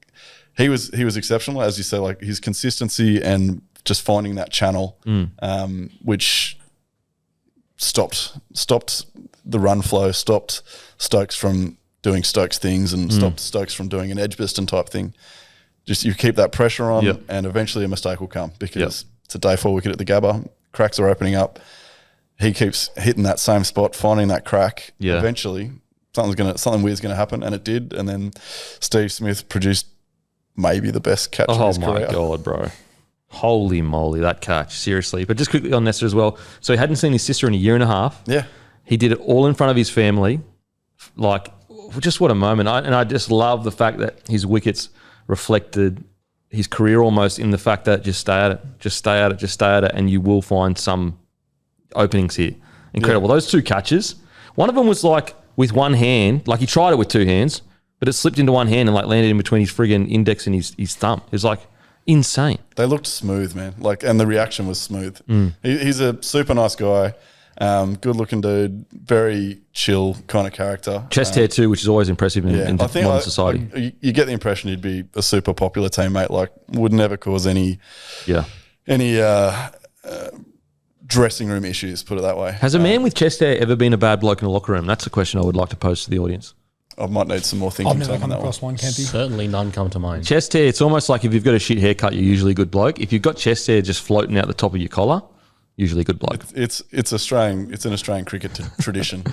he was exceptional, as you say. Like, his consistency and just finding that channel, which stopped the run flow, stopped Stokes from doing Stokes things, and stopped Stokes from doing an Edgbaston type thing. Just you keep that pressure on, and eventually a mistake will come because it's a day 4 wicket at the Gabba. Cracks are opening up. He keeps hitting that same spot, finding that crack. Yeah. Eventually, something weird's gonna happen, and it did. And then Steve Smith produced maybe the best catch of his career. Oh my God, bro. Holy moly, that catch, seriously. But just quickly on Nesta as well. So he hadn't seen his sister in a year and a half. Yeah. He did it all in front of his family. Like, just what a moment. I just love the fact that his wickets reflected his career almost in the fact that just stay at it, and you will find some openings here. Incredible. Those 2 catches, one of them was like with one hand, like he tried it with 2 hands, but it slipped into one hand and like landed in between his friggin' index and his thumb. It was like insane. They looked smooth, man. Like, and the reaction was smooth. He's a super nice guy. Good looking dude, very chill kind of character. Chest hair too, which is always impressive in modern society. Like, you get the impression he'd be a super popular teammate. Like, would never cause any dressing room issues. Put it that way. Has a man with chest hair ever been a bad bloke in a locker room? That's a question I would like to pose to the audience. I might need some more thinking. I've never come across one, Kempy. Certainly none come to mind. Chest hair, it's almost like if you've got a shit haircut, you're usually a good bloke. If you've got chest hair just floating out the top of your collar, usually a good bloke. It's an Australian cricket tradition.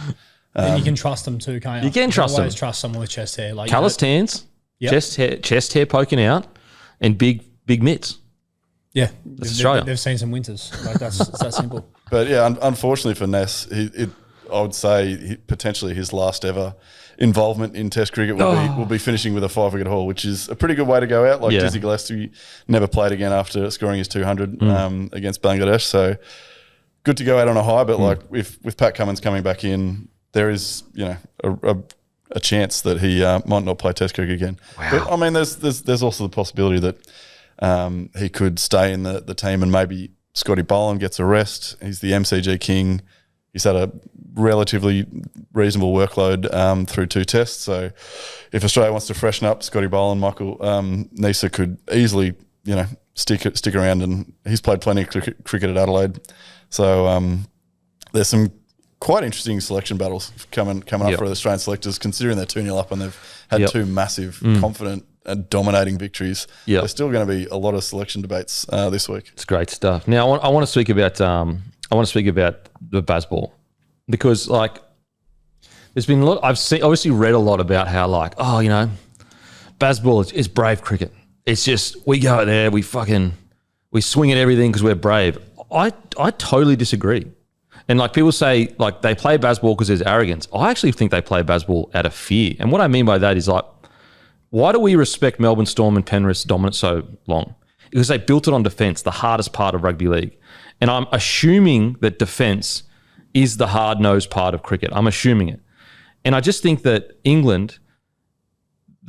And you can trust them too, can't you? You can trust them. Always trust someone with chest hair. Like, calloused hands, chest hair poking out, and big mitts. Yeah, they've seen some winters. Like, it's that simple. But yeah, unfortunately for Ness, I would say potentially his last ever involvement in Test cricket will be finishing with a 5-wicket haul, which is a pretty good way to go out. Like, Dizzy Gillespie never played again after scoring his 200 against Bangladesh. So good to go out on a high. But like, with Pat Cummins coming back in, there is a chance that he might not play Test cricket again. Wow. But I mean, there's also the possibility that he could stay in the team, and maybe Scotty Boland gets a rest. He's the MCG king. He's had a relatively reasonable workload through 2 tests. So if Australia wants to freshen up, Scotty Boland, Michael Nisa could easily, stick around, and he's played plenty of cricket at Adelaide. So there's some quite interesting selection battles coming up for the Australian selectors, considering they're 2-0 up and they've had 2 massive, confident and dominating victories. There's still going to be a lot of selection debates this week. It's great stuff. Now I want to speak about the Bazball, because like there's been a lot. I've obviously read a lot about how like, Bazball is brave cricket. It's just we go out there, we swing at everything because we're brave. I totally disagree. And like people say, like they play baseball because there's arrogance. I actually think they play baseball out of fear. And what I mean by that is like, why do we respect Melbourne Storm and Penrith's dominance so long? Because they built it on defence, the hardest part of rugby league. And I'm assuming that defence is the hard-nosed part of cricket. I'm assuming it. And I just think that England,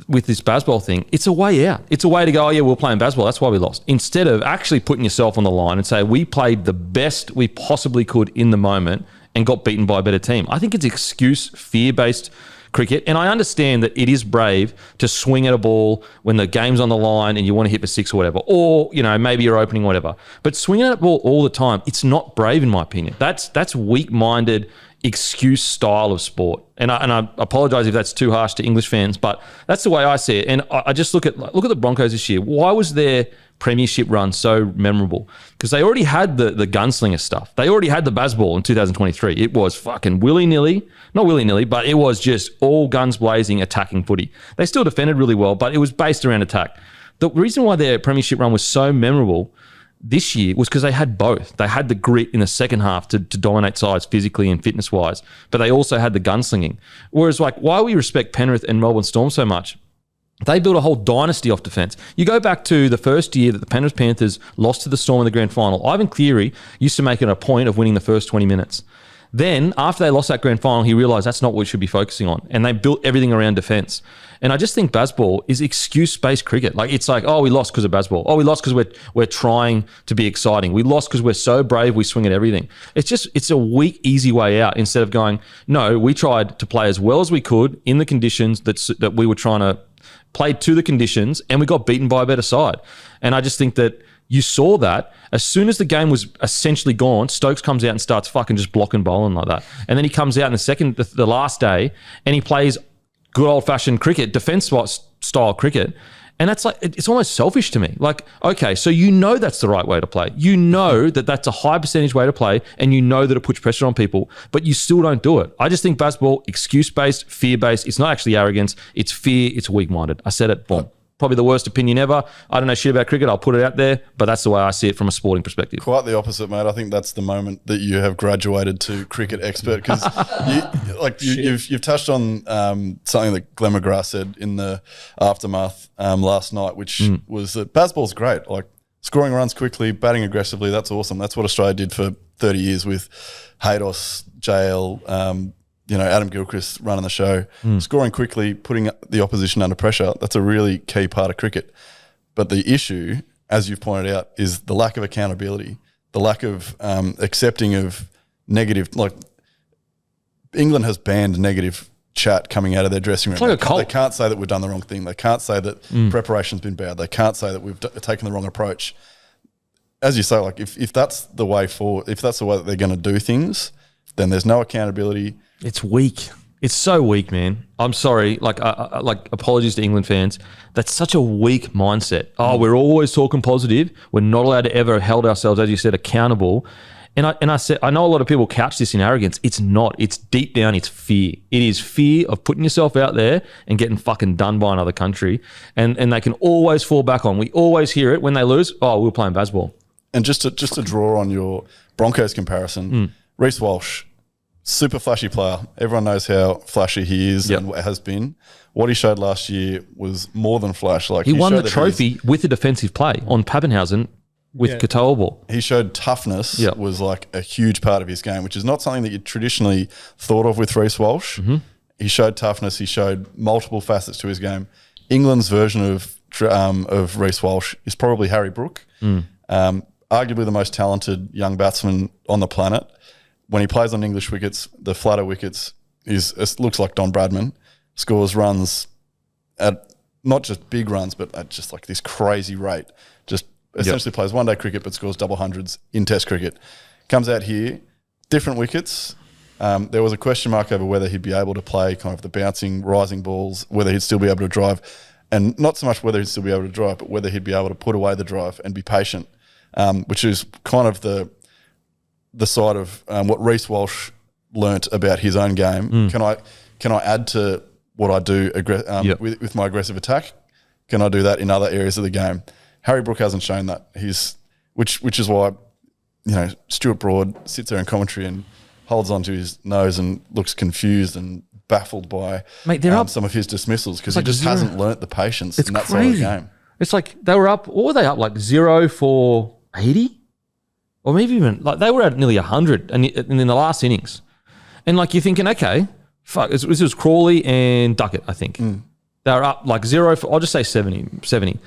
with this baseball thing, it's a way out. It's a way to go, oh yeah, we're playing baseball, that's why we lost. Instead of actually putting yourself on the line and say, we played the best we possibly could in the moment and got beaten by a better team. I think it's excuse, fear-based cricket. And I understand that it is brave to swing at a ball when the game's on the line and you want to hit for six or whatever. Or, you know, maybe you're opening whatever. But swinging at a ball all the time, it's not brave in my opinion. That's weak-minded excuse style of sport. And I apologise if that's too harsh to English fans, but that's the way I see it. And I just look at the Broncos this year. Why was their premiership run so memorable? Because they already had the gunslinger stuff. They already had the baseball in 2023. It was fucking willy-nilly. Not willy-nilly, but it was just all guns blazing attacking footy. They still defended really well, but it was based around attack. The reason why their premiership run was so memorable this year was because they had both. They had the grit in the second half to dominate sides physically and fitness-wise, but they also had the gunslinging. Whereas, like, why we respect Penrith and Melbourne Storm so much, they built a whole dynasty off defence. You go back to the first year that the Penrith Panthers lost to the Storm in the grand final, Ivan Cleary used to make it a point of winning the first 20 minutes. Then, after they lost that grand final, he realised that's not what we should be focusing on. And they built everything around defence. And I just think baseball is excuse-based cricket. Like, it's like, oh, we lost because of baseball. Oh, we lost because we're trying to be exciting. We lost because we're so brave, we swing at everything. It's a weak, easy way out instead of going, no, we tried to play as well as we could in the conditions that we were trying to play to the conditions, and we got beaten by a better side. And I just think that you saw that as soon as the game was essentially gone, Stokes comes out and starts fucking just blocking bowling like that. And then he comes out in the last day, and he plays good old-fashioned cricket, defence-style cricket. And that's like, it's almost selfish to me. Like, okay, so you know that's the right way to play. You know that that's a high percentage way to play, and you know that it puts pressure on people, but you still don't do it. I just think basketball, excuse-based, fear-based. It's not actually arrogance. It's fear. It's weak-minded. I said it. Boom. Probably the worst opinion ever. I don't know shit about cricket. I'll put it out there, but that's the way I see it from a sporting perspective. Quite the opposite, mate. I think that's the moment that you have graduated to cricket expert, because you've touched on something that Glenn McGrath said in the aftermath last night, which was that baseball's great. Like, scoring runs quickly, batting aggressively, that's awesome. That's what Australia did for 30 years with Haydos, JL, Adam Gilchrist running the show. Scoring quickly, putting the opposition under pressure, that's a really key part of cricket. But the issue, as you've pointed out, is the lack of accountability, the lack of accepting of negative. Like, England has banned negative chat coming out of their dressing room. It's like a cult. They can't say that we've done the wrong thing. They can't say that preparation's been bad. They can't say that we've taken the wrong approach. As you say, like, if that's the way forward, if that's the way that they're going to do things, then there's no accountability. It's weak. It's so weak, man. I'm sorry. Like apologies to England fans. That's such a weak mindset. Oh, we're always talking positive. We're not allowed to ever hold ourselves, as you said, accountable. And I said, I know a lot of people couch this in arrogance. It's not. It's deep down. It's fear. It is fear of putting yourself out there and getting fucking done by another country. And they can always fall back on. We always hear it when they lose. Oh, we're playing baseball. And just to draw on your Broncos comparison, Reece Walsh, super flashy player. Everyone knows how flashy he is and has been. What he showed last year was more than flash. Like, he won the trophy with a defensive play on Pappenhausen with Katoa ball. He showed toughness was like a huge part of his game, which is not something that you traditionally thought of with Reece Walsh. He showed toughness. He showed multiple facets to his game. England's version of Reece Walsh is probably Harry Brook, arguably the most talented young batsman on the planet. When he plays on English wickets, the flatter wickets, looks like Don Bradman, scores runs at not just big runs, but at just like this crazy rate. Just essentially plays one-day cricket, but scores double hundreds in Test cricket. Comes out here, different wickets. There was a question mark over whether he'd be able to play kind of the bouncing, rising balls, whether he'd still be able to drive, and not so much whether he'd still be able to drive, but whether he'd be able to put away the drive and be patient, which is kind of the side of what Reece Walsh learnt about his own game. Can I add to what I do with my aggressive attack? Can I do that in other areas of the game? Harry Brook hasn't shown that. Which is why, Stuart Broad sits there in commentary and holds onto his nose and looks confused and baffled by Mate, they're up. some of his dismissals because like he just zero. hasn't learnt the patience It's in that crazy. sort of game. It's like they were up. What were they up? Like 0 for 80, or maybe even like they were at nearly 100, and in the last innings, and like you're thinking, okay, fuck, this was Crawley and Duckett, I think. They were up like 0 for, I'll just say 70.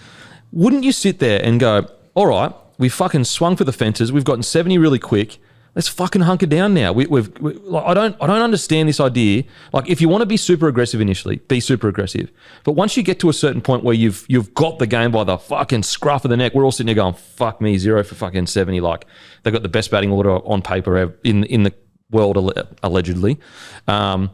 Wouldn't you sit there and go, all right, we fucking swung for the fences. We've gotten 70 really quick. Let's fucking hunker down now. I don't understand this idea. Like, if you want to be super aggressive initially, be super aggressive. But once you get to a certain point where you've got the game by the fucking scruff of the neck, we're all sitting there going, "Fuck me, 0 for fucking 70." Like, they got the best batting order on paper in the world allegedly. And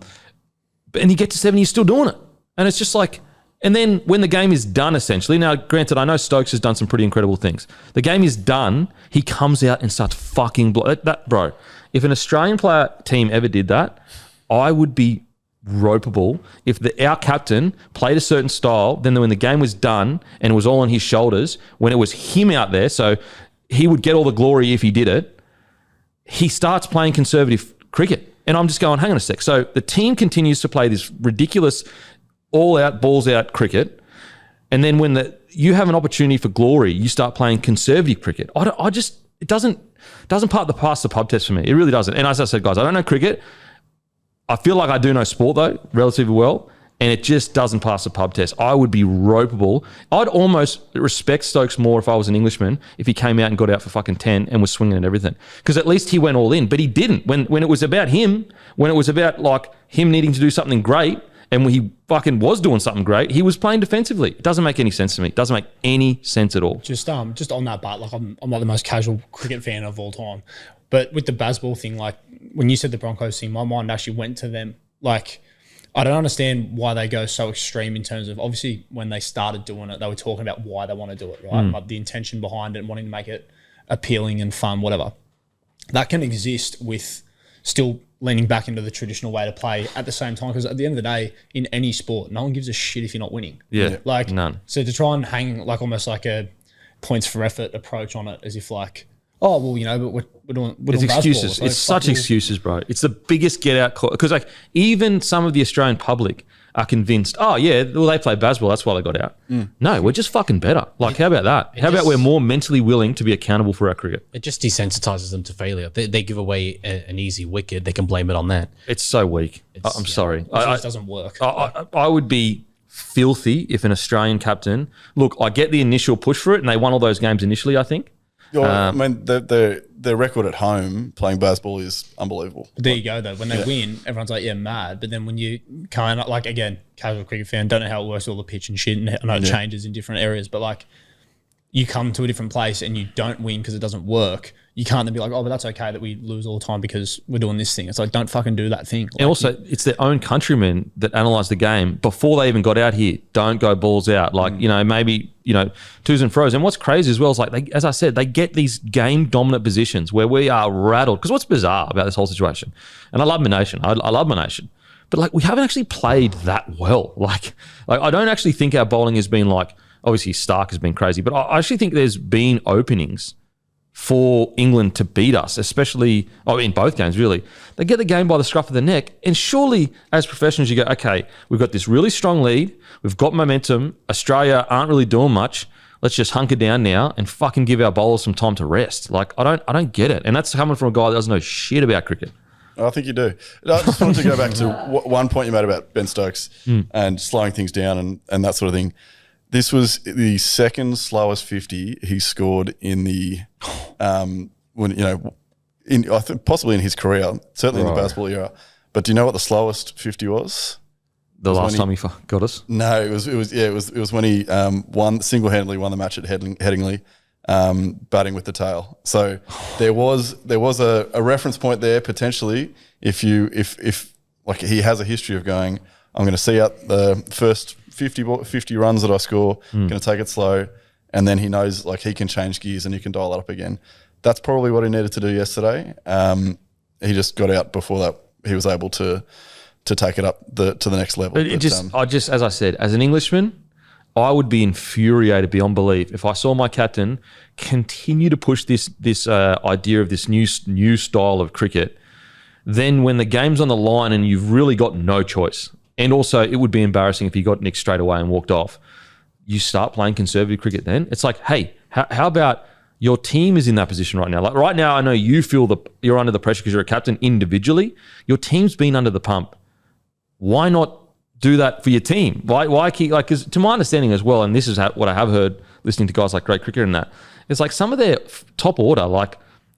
you get to 70, you're still doing it, and it's just like. And then when the game is done, essentially, now granted, I know Stokes has done some pretty incredible things. The game is done, he comes out and starts fucking that, bro. If an Australian player team ever did that, I would be ropeable. If our captain played a certain style, then when the game was done and it was all on his shoulders, when it was him out there, so he would get all the glory if he did it, he starts playing conservative cricket. And I'm just going, hang on a sec. So the team continues to play this ridiculous all out, balls out cricket, and then when you have an opportunity for glory, you start playing conservative cricket. It doesn't pass the pub test for me. It really doesn't. And as I said, guys, I don't know cricket. I feel like I do know sport though, relatively well, and it just doesn't pass the pub test. I would be ropeable. I'd almost respect Stokes more if I was an Englishman, if he came out and got out for fucking 10 and was swinging and everything, because at least he went all in. But he didn't. When it was about him, when it was about like him needing to do something great. And when he fucking was doing something great, he was playing defensively. It doesn't make any sense to me. It doesn't make any sense at all. Just on that part, like I'm not the most casual cricket fan of all time, but with the Bazball thing, like when you said the Broncos thing, my mind actually went to them. Like, I don't understand why they go so extreme in terms of, obviously when they started doing it, they were talking about why they want to do it, right? Like the intention behind it, wanting to make it appealing and fun, whatever. That can exist with still leaning back into the traditional way to play at the same time, because at the end of the day, in any sport, no one gives a shit if you're not winning. Yeah, like none. So to try and hang like almost like a points for effort approach on it, as if like, oh well, you know, but we're doing it's excuses. Like, it's such excuses, bro. It's the biggest get out call, because like even some of the Australian public are convinced, oh yeah, well they play baseball, that's why they got out. No, we're just fucking better. Like, how about that? How about we're more mentally willing to be accountable for our cricket? It just desensitizes them to failure. They give away an easy wicket. They can blame it on that. It's so weak. I'm sorry. It just doesn't work. I would be filthy if an Australian captain. Look, I get the initial push for it, and they won all those games initially, I think. I mean, their record at home playing baseball is unbelievable. But there you go, though. When they win, everyone's like, yeah, mad. But then when you kind of, like, again, casual cricket fan, don't know how it works, all the pitch and shit, and I know it changes in different areas, but like, you come to a different place and you don't win because it doesn't work, you can't then be like, oh, but that's okay that we lose all the time because we're doing this thing. It's like, don't fucking do that thing. Like, and also, it's their own countrymen that analyse the game before they even got out here. Don't go balls out. Like, you know, maybe, you know, twos and fro's. And what's crazy as well is, like, as I said, they get these game-dominant positions where we are rattled. Because what's bizarre about this whole situation, and I love my nation. I love my nation. But, like, we haven't actually played that well. Like I don't actually think our bowling has been, like, obviously Stark has been crazy, but I actually think there's been openings for England to beat us, especially in both games, really. They get the game by the scruff of the neck, and surely as professionals you go, okay, we've got this really strong lead, we've got momentum, Australia aren't really doing much, let's just hunker down now and fucking give our bowlers some time to rest. Like, I don't get it. And that's coming from a guy that doesn't know shit about cricket. I think you do. I just wanted to go back to one point you made about Ben Stokes and slowing things down and that sort of thing. This was the second slowest 50 he scored in the when, you know, I think possibly in his career, certainly in the basketball era. But do you know what the slowest 50 was? The last time he got us? No, it was when he single-handedly won the match at Headingley, batting with the tail. So there was a reference point there potentially if like he has a history of going, I'm going to see out the first 50 runs that I score, going to take it slow, and then he knows like he can change gears and he can dial it up again. That's probably what he needed to do yesterday. He just got out before that. He was able to take it up to the next level. As I said, as an Englishman, I would be infuriated beyond belief if I saw my captain continue to push this idea of this new style of cricket then when the game's on the line and you've really got no choice, and also it would be embarrassing if you got nicked straight away and walked off, you start playing conservative cricket then. It's like, hey, how about your team is in that position right now? Like right now, I know you feel you're under the pressure because you're a captain individually. Your team's been under the pump. Why not do that for your team? Why keep, like, because to my understanding as well, and this is what I have heard listening to guys like Great Cricket and that, it's like some of their top order like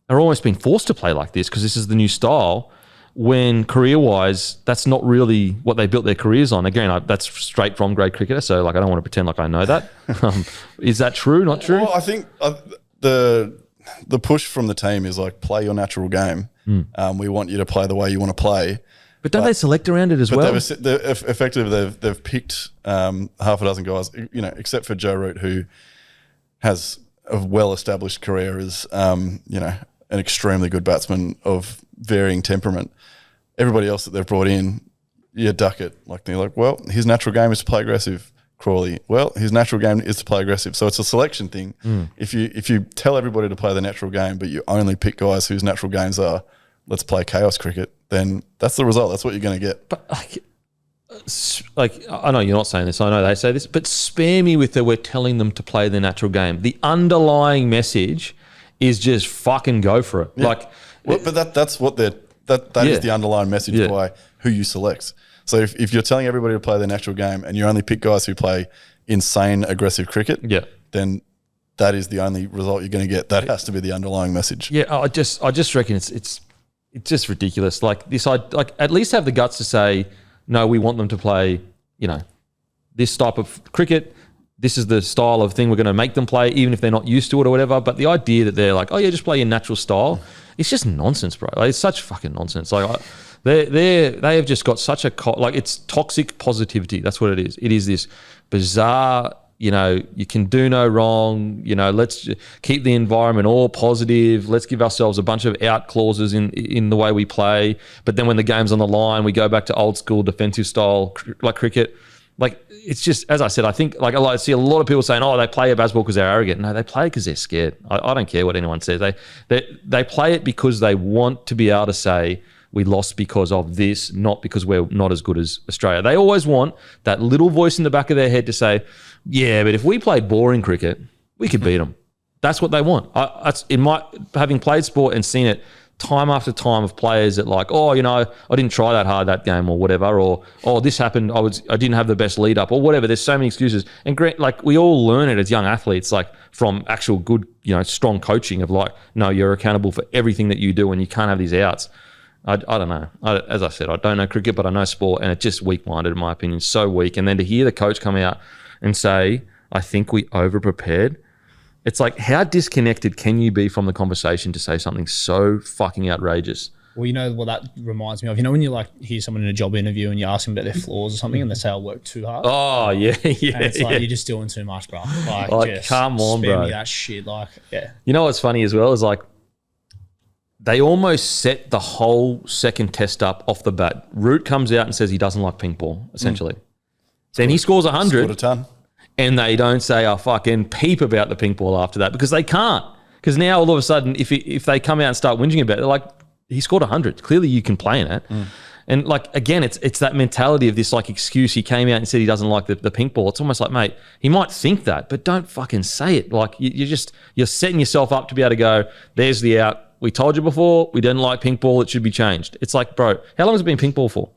are almost being forced to play like this because this is the new style, when career-wise, that's not really what they built their careers on. Again, that's straight from Great Cricketer, so like I don't want to pretend like I know that. Is that true, not true? Well, I think the push from the team is like, play your natural game. We want you to play the way you want to play. But don't they select around it as well? Effectively, they've picked half a dozen guys, except for Joe Root, who has a well-established career as, an extremely good batsman of varying temperament. Everybody else that they've brought in, duck it. Like they're like, well, his natural game is to play aggressive. Crawley, well, his natural game is to play aggressive. So it's a selection thing. If you tell everybody to play the natural game, but you only pick guys whose natural games are, let's play chaos cricket, then that's the result. That's what you're going to get. But like, I know you're not saying this. I know they say this, but spare me with we're telling them to play their natural game. The underlying message is just fucking go for it. Yeah. Like, but that's what that is the underlying message by who you select. So if you're telling everybody to play their natural game and you only pick guys who play insane aggressive cricket, then that is the only result you're going to get. That has to be the underlying message. Yeah, I just reckon it's just ridiculous. Like this, at least have the guts to say, no, we want them to play, this type of cricket. This is the style of thing we're going to make them play, even if they're not used to it or whatever. But the idea that they're like, oh yeah, just play your natural style, it's just nonsense, bro. Like, it's such fucking nonsense. Like they have just got such a it's toxic positivity. That's what it is. It is this bizarre, you can do no wrong. Let's keep the environment all positive. Let's give ourselves a bunch of out clauses in the way we play. But then when the game's on the line, we go back to old school defensive style like cricket. Like, it's just, as I said, I think, like, I see a lot of people saying, oh, they play a baseball because they're arrogant. No, they play it because they're scared. I don't care what anyone says. They play it because they want to be able to say, we lost because of this, not because we're not as good as Australia. They always want that little voice in the back of their head to say, yeah, but if we played boring cricket, we could beat them. That's what they want. Having played sport and seen it time after time of players that like, oh, I didn't try that hard that game or whatever, or oh, this happened, I didn't have the best lead up or whatever. There's so many excuses. And like, we all learn it as young athletes, like from actual good, strong coaching of like, no, you're accountable for everything that you do and you can't have these outs. I don't know. As I said, I don't know cricket, but I know sport, and it's just weak-minded in my opinion, so weak. And then to hear the coach come out and say, I think we over-prepared, it's like, how disconnected can you be from the conversation to say something so fucking outrageous? Well, what that reminds me of, when you like hear someone in a job interview and you ask them about their flaws or something and they say, I work too hard. Oh, yeah. And it's like, you're just doing too much, bro. Like just come on, spare bro. me that shit. Like, yeah. You know what's funny as well is like, they almost set the whole second test up off the bat. Root comes out and says he doesn't like pink ball, essentially. Then he scores 100. Scored a ton. And they don't say a fucking peep about the pink ball after that because they can't. Because now all of a sudden, if they come out and start whinging about it, they're like, he scored 100. Clearly you can play in it. And like, again, it's that mentality of this like excuse. He came out and said he doesn't like the pink ball. It's almost like, mate, he might think that, but don't fucking say it. Like you're setting yourself up to be able to go, there's the out. We told you before, we didn't like pink ball. It should be changed. It's like, bro, how long has it been pink ball for?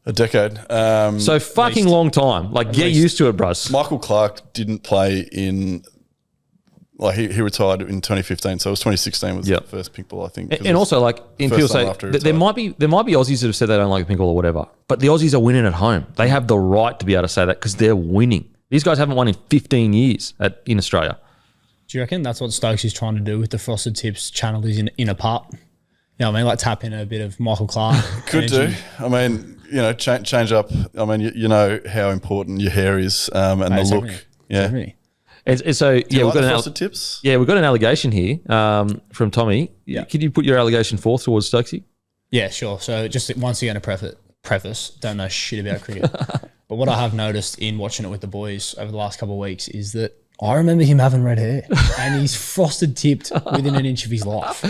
A decade. So fucking long time. Like, get used to it, bros. Michael Clark didn't play in, like, he retired in 2015. So it was 2016 was the first pink ball, I think. And also, like, in people say there might be Aussies that have said they don't like pink ball or whatever, but the Aussies are winning at home. They have the right to be able to say that because they're winning. These guys haven't won in 15 years in Australia. Do you reckon that's what Stokes is trying to do with the Frosted Tips channel is in a part? Like tap in a bit of Michael Clark. Could do. I mean, change up. I mean, you know how important your hair is and the look. Yeah. And so, we've got Frosted Tips. Yeah, we've got an allegation here from Tommy. Yeah. Could you put your allegation forth towards Stokesy? Yeah, sure. So just once again, a preface, don't know shit about cricket. But what I have noticed in watching it with the boys over the last couple of weeks is that I remember him having red hair, and he's frosted tipped within an inch of his life.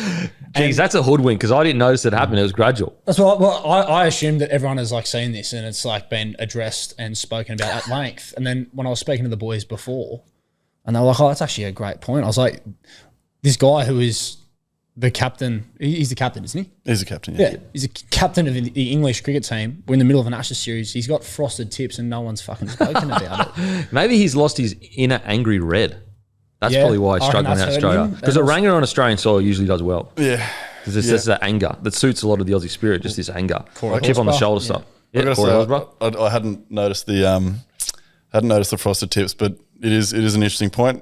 Jeez, that's a hoodwink because I didn't notice it happen. It was gradual. That's what. Well, I assume that everyone has like seen this, and it's like been addressed and spoken about at length. And then when I was speaking to the boys before, and they were like, "Oh, that's actually a great point." I was like, "This guy who is the captain, he's the captain, isn't he?" He's the captain. Yeah, he's a captain of the English cricket team. We're in the middle of an Ashes series. He's got frosted tips, and no one's fucking spoken about it. Maybe he's lost his inner angry red. That's probably why he's struggling out Australia. Because a ranger on Australian soil usually does well. Yeah. Because it's just that anger that suits a lot of the Aussie spirit, just this anger. Chip on the shoulder stuff. Yeah, I hadn't noticed the frosted tips, but it is an interesting point.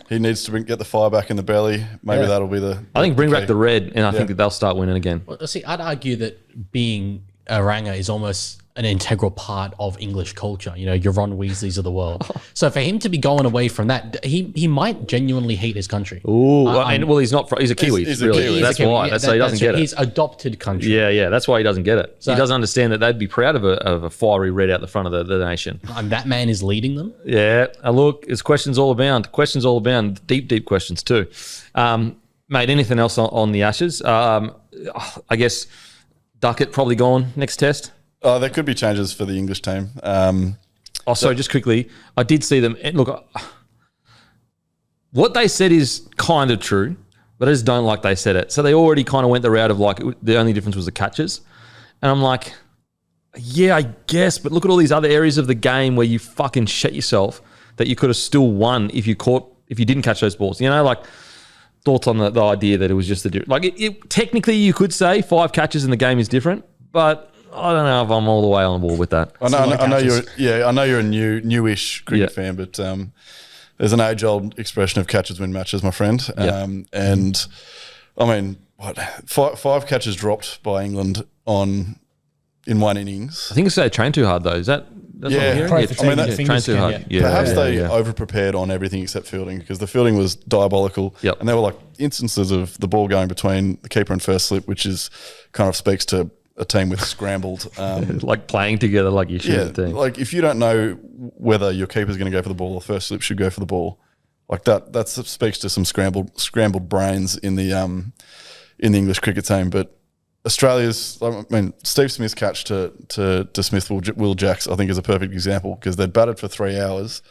He needs to get the fire back in the belly. Maybe that'll be the. I think bring back the red, and I think that they'll start winning again. Well, see, I'd argue that being a ranger is almost an integral part of English culture. You know, your Ron Weasleys of the world. So for him to be going away from that, he might genuinely hate his country. Ooh, well, he's not. He's a Kiwi. He's a really. Kiwi. That's why. That's why he doesn't get it. His adopted country. Yeah. That's why he doesn't get it. He doesn't understand that they'd be proud of a fiery red out the front of the nation. And that man is leading them. Yeah. Look, it's questions all abound. Questions all abound. Deep questions too. Mate, anything else on the Ashes? I guess Duckett probably gone next test. There could be changes for the English team. Just quickly, I did see them. Look, what they said is kind of true, but I just don't like they said it. So they already kind of went the route of like the only difference was the catches. And I'm like, yeah, I guess, but look at all these other areas of the game where you fucking shit yourself that you could have still won if you didn't catch those balls. You know, like thoughts on the idea that it was just technically you could say 5 catches in the game is different, but I don't know if I'm all the way on board with that. I know you're a newish cricket fan, but there's an age-old expression of catches win matches, my friend. And I mean, five catches dropped by England in one innings. I think it's they trained too hard though. Is that? That's what I'm hearing? Trained too hard. Yeah. Perhaps they over-prepared on everything except fielding because the fielding was diabolical. Yep. And there were like instances of the ball going between the keeper and first slip, which is kind of speaks to a team with scrambled like playing together like you should have team. Like if you don't know whether your keeper's going to go for the ball or first slip should go for the ball, like that speaks to some scrambled brains in the English cricket team. But Australia's, Steve Smith's catch to Smith Will Jacks, I think, is a perfect example because they'd batted for 3 hours.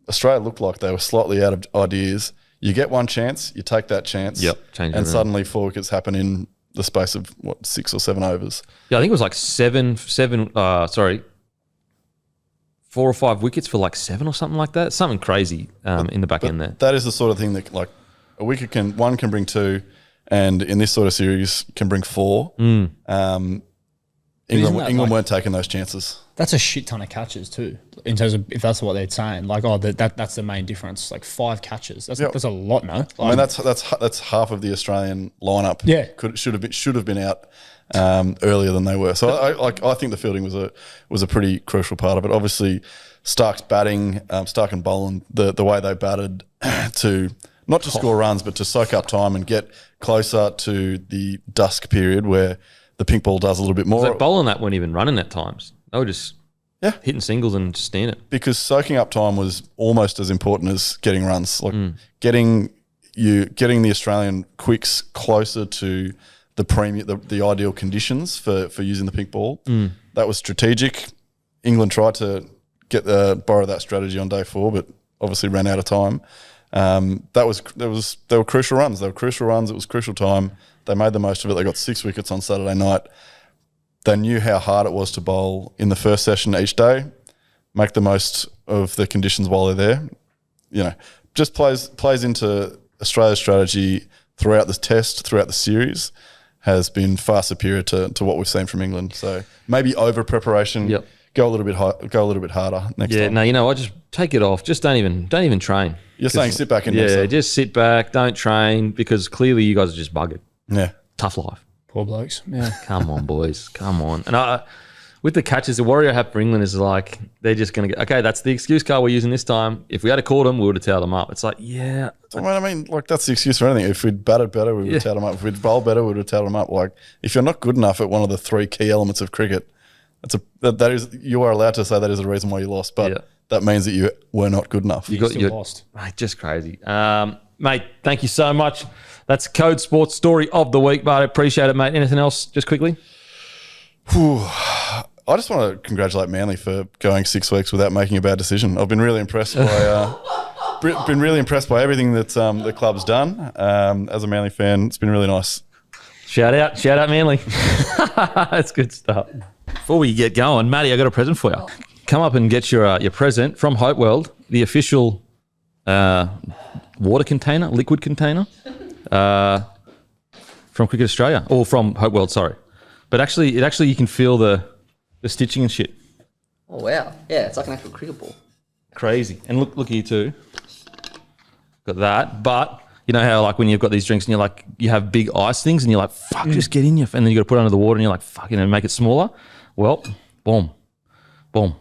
Australia looked like they were slightly out of ideas. You get one chance, you take that chance, and suddenly 4 wickets happen in the space of 6 or 7 overs. Yeah, I think it was like 4 or 5 wickets for like 7 or something like that. Something crazy in the back end there. That is the sort of thing that like a wicket can bring 2, and in this sort of series can bring 4. England weren't taking those chances. That's a shit ton of catches too, in terms of if that's what they're saying. Like, that's the main difference. Like 5 catches. That's a lot, no? Like, that's half of the Australian lineup. Yeah, should have been out earlier than they were. So I think the fielding was a pretty crucial part of it. Obviously, Stark's batting, Stark and Boland, the way they batted to not to score runs, but to soak up time and get closer to the dusk period where the pink ball does a little bit more. So Boland that weren't even running at times. They were just hitting singles and just standing it. Because soaking up time was almost as important as getting runs. Like getting the Australian quicks closer to the premium, the ideal conditions for using the pink ball. That was strategic. England tried to borrow that strategy on day 4, but obviously ran out of time. They were crucial runs. It was crucial time. They made the most of it. They got 6 wickets on Saturday night. They knew how hard it was to bowl in the first session each day. Make the most of the conditions while they're there. You know, just plays into Australia's strategy throughout this test, throughout the series, has been far superior to what we've seen from England. So maybe over preparation. Yep. Go a little bit harder next time. No, I just take it off. Just don't even train. You're saying sit back and just sit back, don't train because clearly you guys are just buggered. Yeah, tough life. Poor blokes. Yeah, come on, boys, come on. And with the catches, the worry I have for England is like they're just going to get that's the excuse card we're using this time. If we had caught them, we would have towed them up. It's like that's the excuse for anything. If we'd batted better, we would have towed them up. If we'd bowled better, we would have towed them up. Like if you're not good enough at one of the 3 key elements of cricket. You are allowed to say that is the reason why you lost, but that means that you were not good enough. You got Still lost. Mate, just crazy. Mate, thank you so much. That's Code Sports Story of the Week, but I appreciate it, mate. Anything else, just quickly? I just want to congratulate Manly for going 6 weeks without making a bad decision. I've been really impressed by everything that the club's done. As a Manly fan, it's been really nice. Shout out, Manly. That's good stuff. Before we get going, Matty, I got a present for you. Come up and get your present from Hope World, the official water container, liquid container from Cricket Australia, or from Hope World, sorry. But actually, you can feel the stitching and shit. Oh, wow. Yeah, it's like an actual cricket ball. Crazy. And look here too. Got that. But you know how like when you've got these drinks and you're like, you have big ice things and you're like, fuck, just get in your, and then you got to put it under the water and you're like, fuck, make it smaller. Well, boom.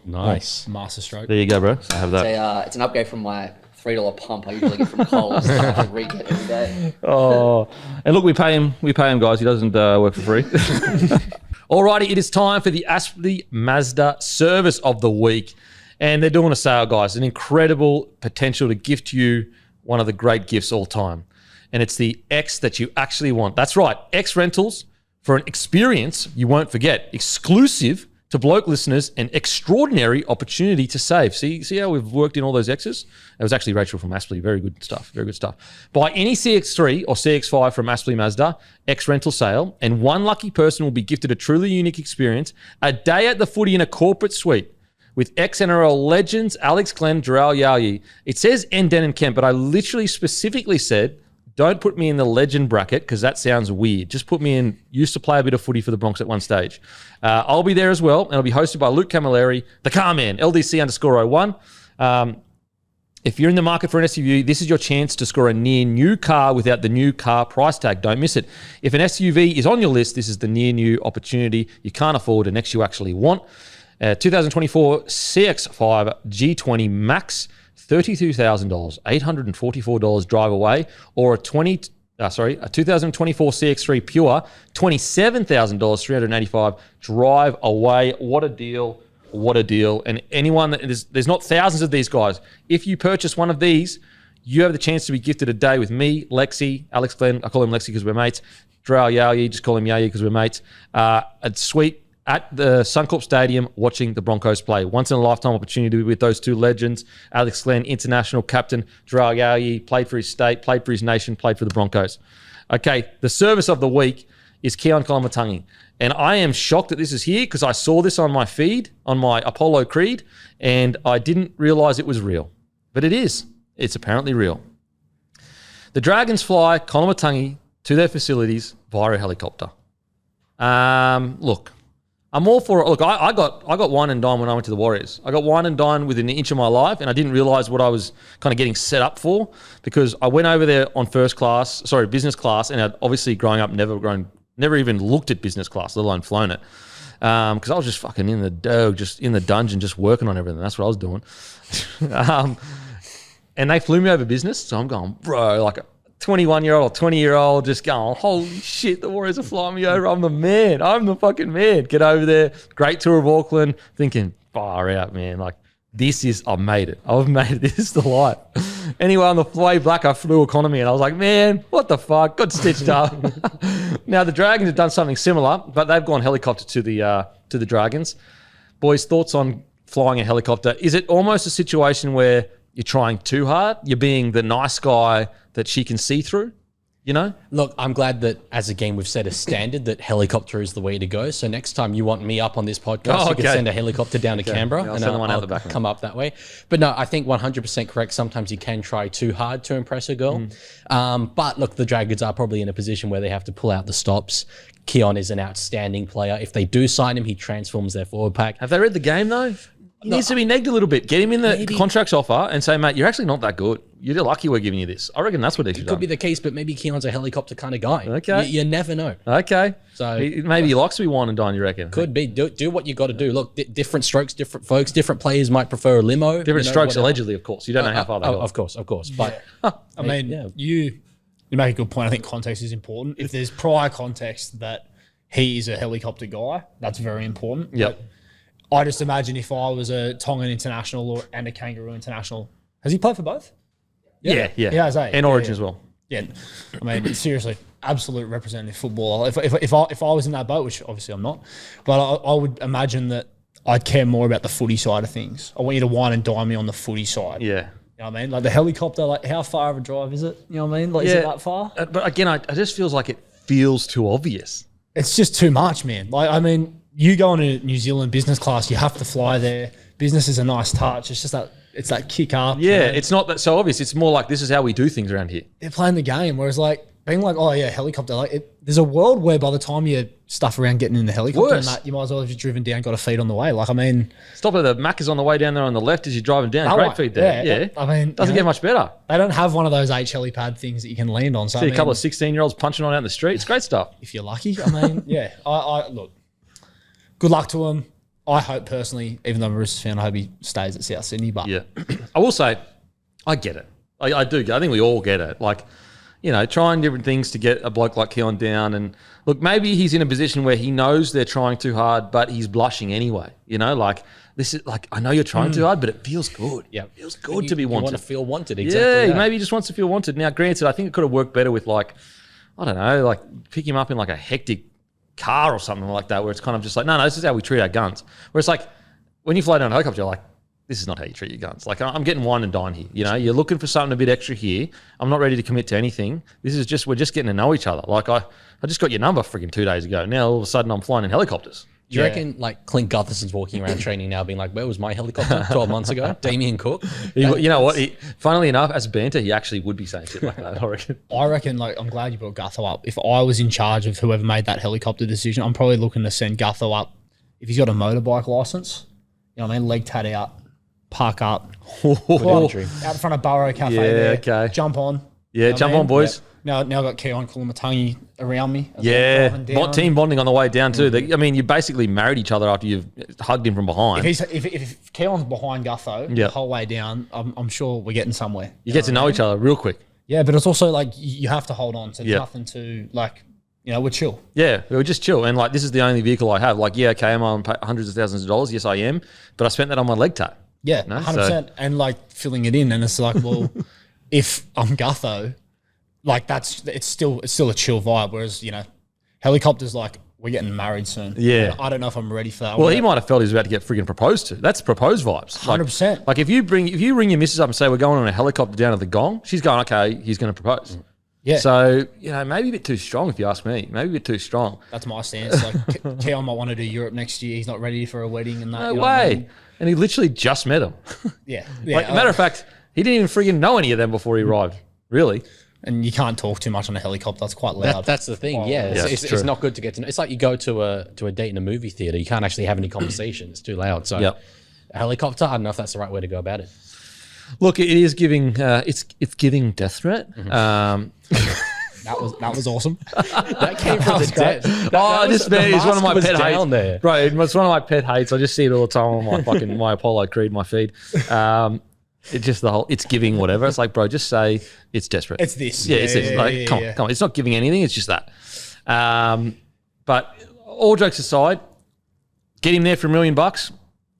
Nice. Master stroke. There you go, bro. So I have that. It's an upgrade from my $3 pump I usually get from Coles. So I have to re-get every day. Oh, and look, we pay him, guys. He doesn't work for free. Alrighty, it is time for the Aspley Mazda Service of the Week. And they're doing a sale, guys. An incredible potential to gift you one of the great gifts all time. And it's the X that you actually want. That's right, X Rentals for an experience you won't forget. Exclusive to Bloke listeners, an extraordinary opportunity to save. See how we've worked in all those X's? It was actually Rachel from Aspley. Very good stuff. Buy any CX-3 or CX-5 from Aspley Mazda, X rental sale, and one lucky person will be gifted a truly unique experience, a day at the footy in a corporate suite with ex-NRL legends Alex Glenn, Driveaway. It says Enden and Kemp, but I literally specifically said, don't put me in the legend bracket because that sounds weird. Just put me in, used to play a bit of footy for the Bronx at one stage. I'll be there as well, and I'll be hosted by Luke Camilleri, the car man, LDC_01. If you're in the market for an SUV, this is your chance to score a near new car without the new car price tag. Don't miss it. If an SUV is on your list, this is the near new opportunity. You can't afford an X you actually want. 2024 CX-5 G20 Maxx, $32,000, $844 drive away, or a 2024 CX-3 Pure, $27,000, $385 drive away. What a deal. And anyone there's not thousands of these guys. If you purchase one of these, you have the chance to be gifted a day with me, Lexi, Alex Glenn, I call him Lexi because we're mates, Drow Yayi, just call him Yayi because we're mates, a suite at the Suncorp Stadium watching the Broncos play. Once in a lifetime opportunity with those two legends. Alex Glenn, international captain, Drow Yayi, played for his state, played for his nation, played for the Broncos. Okay, the service of the week is Keon Kolomatangi. And I am shocked that this is here because I saw this on my feed, on my Apollo Creed, and I didn't realize it was real. But it is. It's apparently real. The Dragons fly Kolomatangi to their facilities via a helicopter. Look, I'm all for it. Look, I got wine and dine when I went to the Warriors. I got wine and dine within an inch of my life, and I didn't realize what I was kind of getting set up for because I went over there on business class, and I'd obviously growing up never even looked at business class, let alone flown it. Because I was just fucking in the dough, just in the dungeon, just working on everything. That's what I was doing. And they flew me over business, so I'm going, bro, like 21-year-old or 20-year-old just going, holy shit, the Warriors are flying me over. I'm the man. I'm the fucking man. Get over there. Great tour of Auckland. Thinking, far out, man. Like, I've made it. I've made it. This is the life. Anyway, on the way back, I flew economy and I was like, man, what the fuck? Got stitched up. Now, the Dragons have done something similar, but they've gone helicopter to the Dragons. Boys, thoughts on flying a helicopter? Is it almost a situation where you're trying too hard? You're being the nice guy that she can see through, you know? Look, I'm glad that as a game we've set a standard that helicopter is the way to go. So next time you want me up on this podcast, you can send a helicopter down to Canberra and I'll come up that way. But no, I think 100% correct. Sometimes you can try too hard to impress a girl. But look, the Dragons are probably in a position where they have to pull out the stops. Keon is an outstanding player. If they do sign him, he transforms their forward pack. Have they read the game though? He needs to be negged a little bit. Get him in the contracts offer and say, mate, you're actually not that good. You're lucky we're giving you this. I reckon that's what he should do. Could be the case, but maybe Keon's a helicopter kind of guy. Okay. You never know. Okay. So maybe he likes to be wine and dine, you reckon? Could be. Do what you got to do. Look, different strokes, different folks, different players might prefer a limo. Different strokes, whatever. Allegedly, of course. You don't know how far they go. Of course. But I mean, you make a good point. I think context is important. If there's prior context that he is a helicopter guy, that's very important. Yep. I just imagine if I was a Tongan international and a Kangaroo international. Has he played for both? Yeah. He has, eh? And Origin as well. Yeah. I mean, seriously, absolute representative footballer. If I was in that boat, which obviously I'm not, but I would imagine that I'd care more about the footy side of things. I want you to wine and dine me on the footy side. Yeah. You know what I mean? Like the helicopter, like how far of a drive is it? You know what I mean? Like, is it that far? But again, I just feels like it feels too obvious. It's just too much, man. Like, I mean, you go on a New Zealand business class, you have to fly there. Business is a nice touch. It's just that kick up. Yeah, you know? it's not that so obvious. It's more like this is how we do things around here. They're playing the game, whereas like being like, oh yeah, helicopter. Like, there's a world where by the time you stuff around getting in the helicopter and that, you might as well have just driven down, got a feed on the way. Like, I mean, stop at the Mac is on the way down there on the left as you're driving down. Great feed there. Yeah. I mean, doesn't get much better. They don't have one of those H helipad things that you can land on. So See a couple of 16-year-olds punching on out in the street. It's great stuff. If you're lucky. I mean, yeah. I look. Good luck to him. I hope personally, even though I'm a Roosters fan, I hope he stays at South Sydney. But yeah, I will say, I get it. I do. I think we all get it. Like, you know, trying different things to get a bloke like Keon down. And look, maybe he's in a position where he knows they're trying too hard, but he's blushing anyway. You know, like this is like, I know you're trying too hard, but it feels good. Yeah, it feels good to be wanted. You want to feel wanted, exactly. Yeah, that. maybe he just wants to feel wanted. Now, granted, I think it could have worked better with like, I don't know, like pick him up in like a hectic car or something like that, where it's kind of just like, no, this is how we treat our guns. Where it's like, when you fly down a helicopter, you're like, this is not how you treat your guns. Like, I'm getting wine and dine here. You know, you're looking for something a bit extra here. I'm not ready to commit to anything. This is just, we're just getting to know each other. Like, I just got your number freaking 2 days ago. Now, all of a sudden, I'm flying in helicopters. Do you reckon, like, Clint Gutherson's walking around training now being like, where was my helicopter 12 months ago? Damien Cook? You know what? Funnily enough, as banter, he actually would be saying shit like that, I reckon. Like, I'm glad you brought Gutho up. If I was in charge of whoever made that helicopter decision, I'm probably looking to send Gutho up. If he's got a motorbike license, you know what I mean? Leg tat out, park up, out in front of Burrow Cafe there. Okay. Jump on. Yeah, jump on, boys. Yep. Now I've got Keon Kolomatangi around me. Team bonding on the way down too. I mean, you basically married each other after you've hugged him from behind. If Keon's behind Gutho the whole way down, I'm sure we're getting somewhere. You get to know each other real quick. Yeah, but it's also like you have to hold on. So there's nothing to like. You know, we're chill. Yeah, we're just chill. And like, this is the only vehicle I have. Like, yeah, okay, am I on hundreds of thousands of dollars? Yes, I am. But I spent that on my leg tap. Yeah, 100%. And like filling it in. And it's like, well, if I'm Gutho, like it's still a chill vibe. Whereas, you know, helicopters, like, we're getting married soon. Yeah. And I don't know if I'm ready for that. Well, he might have felt he was about to get freaking proposed to. That's proposed vibes. 100%. Like if you ring your missus up and say, we're going on a helicopter down to the Gong, she's going, okay, he's going to propose. Yeah. So, you know, maybe a bit too strong if you ask me. Maybe a bit too strong. That's my stance. Like, Keon might want to do Europe next year. He's not ready for a wedding and that. No you know way. what I mean? And he literally just met him. Yeah. Like, matter of fact, he didn't even freaking know any of them before he arrived. Really. And you can't talk too much on a helicopter. It's quite loud. That's the thing. It's not good to get to know. It's like you go to a date in a movie theater. You can't actually have any conversation. It's too loud. So a helicopter, I don't know if that's the right way to go about it. Look, it is giving, it's giving death threat. That was awesome. That came from the dead. This man is one of my pet hates. There. Bro, it's one of my pet hates. I just see it all the time on my fucking my Apollo Creed, my feed. It's just it's giving whatever. It's like, bro, just say it's desperate. It's this. Yeah, it's this. Like, come on. It's not giving anything. It's just that. But all jokes aside, get him there for $1 million.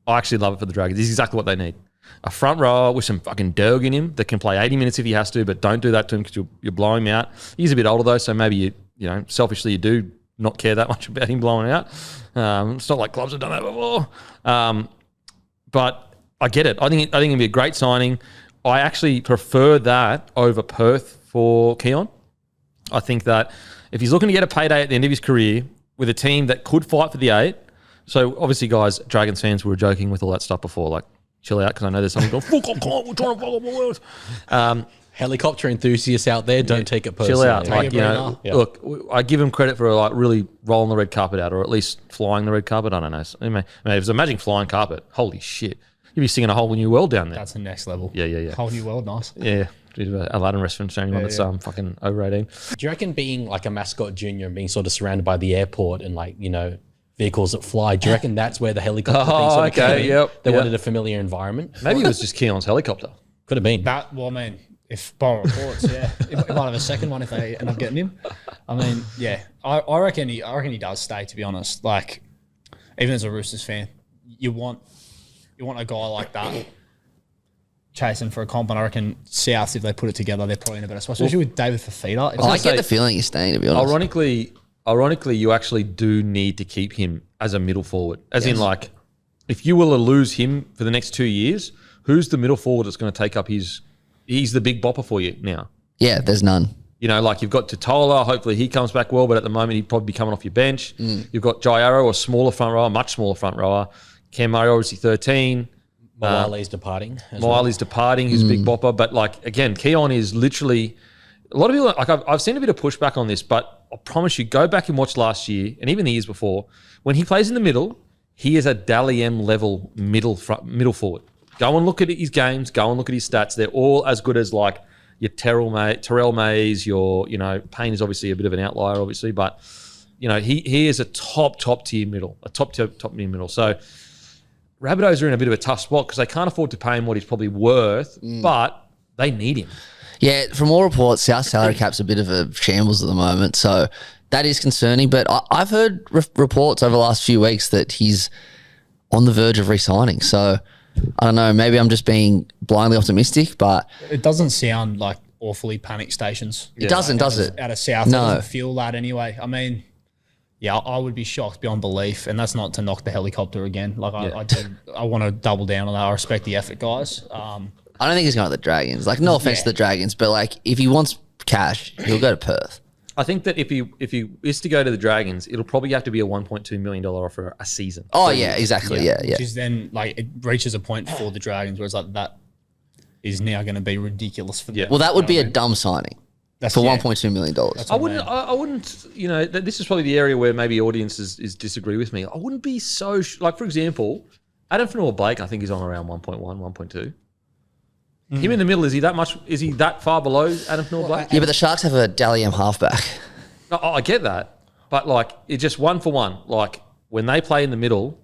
I actually love it for the Dragons. This is exactly what they need. A front rower with some fucking derg in him that can play 80 minutes if he has to, but don't do that to him because you're blowing him out. He's a bit older though, so maybe you know, selfishly you do not care that much about him blowing out. It's not like clubs have done that before. But I get it. I think it'd be a great signing. I actually prefer that over Perth for Keon. I think that if he's looking to get a payday at the end of his career with a team that could fight for the 8, so obviously, guys, Dragons fans were joking with all that stuff before, like, chill out, because I know there's someone going, fuck off, we're trying to fuck up my world. Helicopter enthuusi out there, don't take it personally. Chill out. Like, you know, look, I give him credit for like really rolling the red carpet out, or at least flying the red carpet. I don't know. I mean, if imagine flying carpet, holy shit. You'd be singing a whole new world down there. That's the next level. Yeah. Whole new world, nice. Yeah. Aladdin reference to anyone that's fucking over 18. Do you reckon being like a mascot junior and being sort of surrounded by the airport and like, you know, vehicles that fly, do you reckon that's where the helicopter thing sort of came in? Yep. They wanted a familiar environment? Maybe it was just Keon's helicopter. Could have been. Well, I mean, if Borough reports, it might have a second one if they end up getting him. I mean, yeah, I reckon he does stay, to be honest. Like, even as a Roosters fan, you want a guy like that chasing for a comp, and I reckon South, if they put it together, they're probably in a better spot, especially with David Fafita. I get the feeling he's staying, to be honest. Ironically, you actually do need to keep him as a middle forward. As in, like, if you were to lose him for the next 2 years, who's the middle forward that's going to take up he's the big bopper for you now? Yeah, there's none. You know, like you've got Totola, hopefully he comes back well, but at the moment he'd probably be coming off your bench. You've got Jaeger, a smaller front rower, much smaller front rower. Camilleri, obviously 13. Moale's departing. Moale's departing, who's a big bopper. But, like, again, Keon is literally... A lot of people... Like, I've seen a bit of pushback on this, but I promise you, go back and watch last year, and even the years before, when he plays in the middle, he is a Dally M level middle forward. Go and look at his games. Go and look at his stats. They're all as good as, like, your Terrell Mays, your, you know, Payne is obviously a bit of an outlier, obviously, but, you know, he is a top tier middle, a top tier middle. So... Rabbitohs are in a bit of a tough spot because they can't afford to pay him what he's probably worth, but they need him. Yeah, from all reports, South salary cap's a bit of a shambles at the moment, so that is concerning. But I've heard reports over the last few weeks that he's on the verge of re-signing. So I don't know, maybe I'm just being blindly optimistic, but... It doesn't sound like awfully panic stations. It doesn't, does it? Out of South, No. It doesn't feel that anyway. I mean... Yeah, I would be shocked beyond belief, and that's not to knock the helicopter again. Like I want to double down on that. I respect the effort, guys. I don't think he's going to the Dragons. Like, no offense to the Dragons, but like, if he wants cash, he'll go to Perth. I think that if he is to go to the Dragons, it'll probably have to be a $1.2 million offer a season. Oh yeah, exactly. Yeah. Which is then like it reaches a point for the Dragons where it's like that is now going to be ridiculous for them. Well, that would be a dumb signing. That's for $1.2 million. I wouldn't, you know, this is probably the area where maybe audiences disagree with me. I wouldn't be so, like, for example, Adam Fanua-Blake, I think is on around 1.1, 1.2. Him in the middle, is he that far below Adam Fanua-Blake? Yeah, but the Sharks have a Dally M halfback. No, I get that. But, like, it's just one for one. Like, when they play in the middle,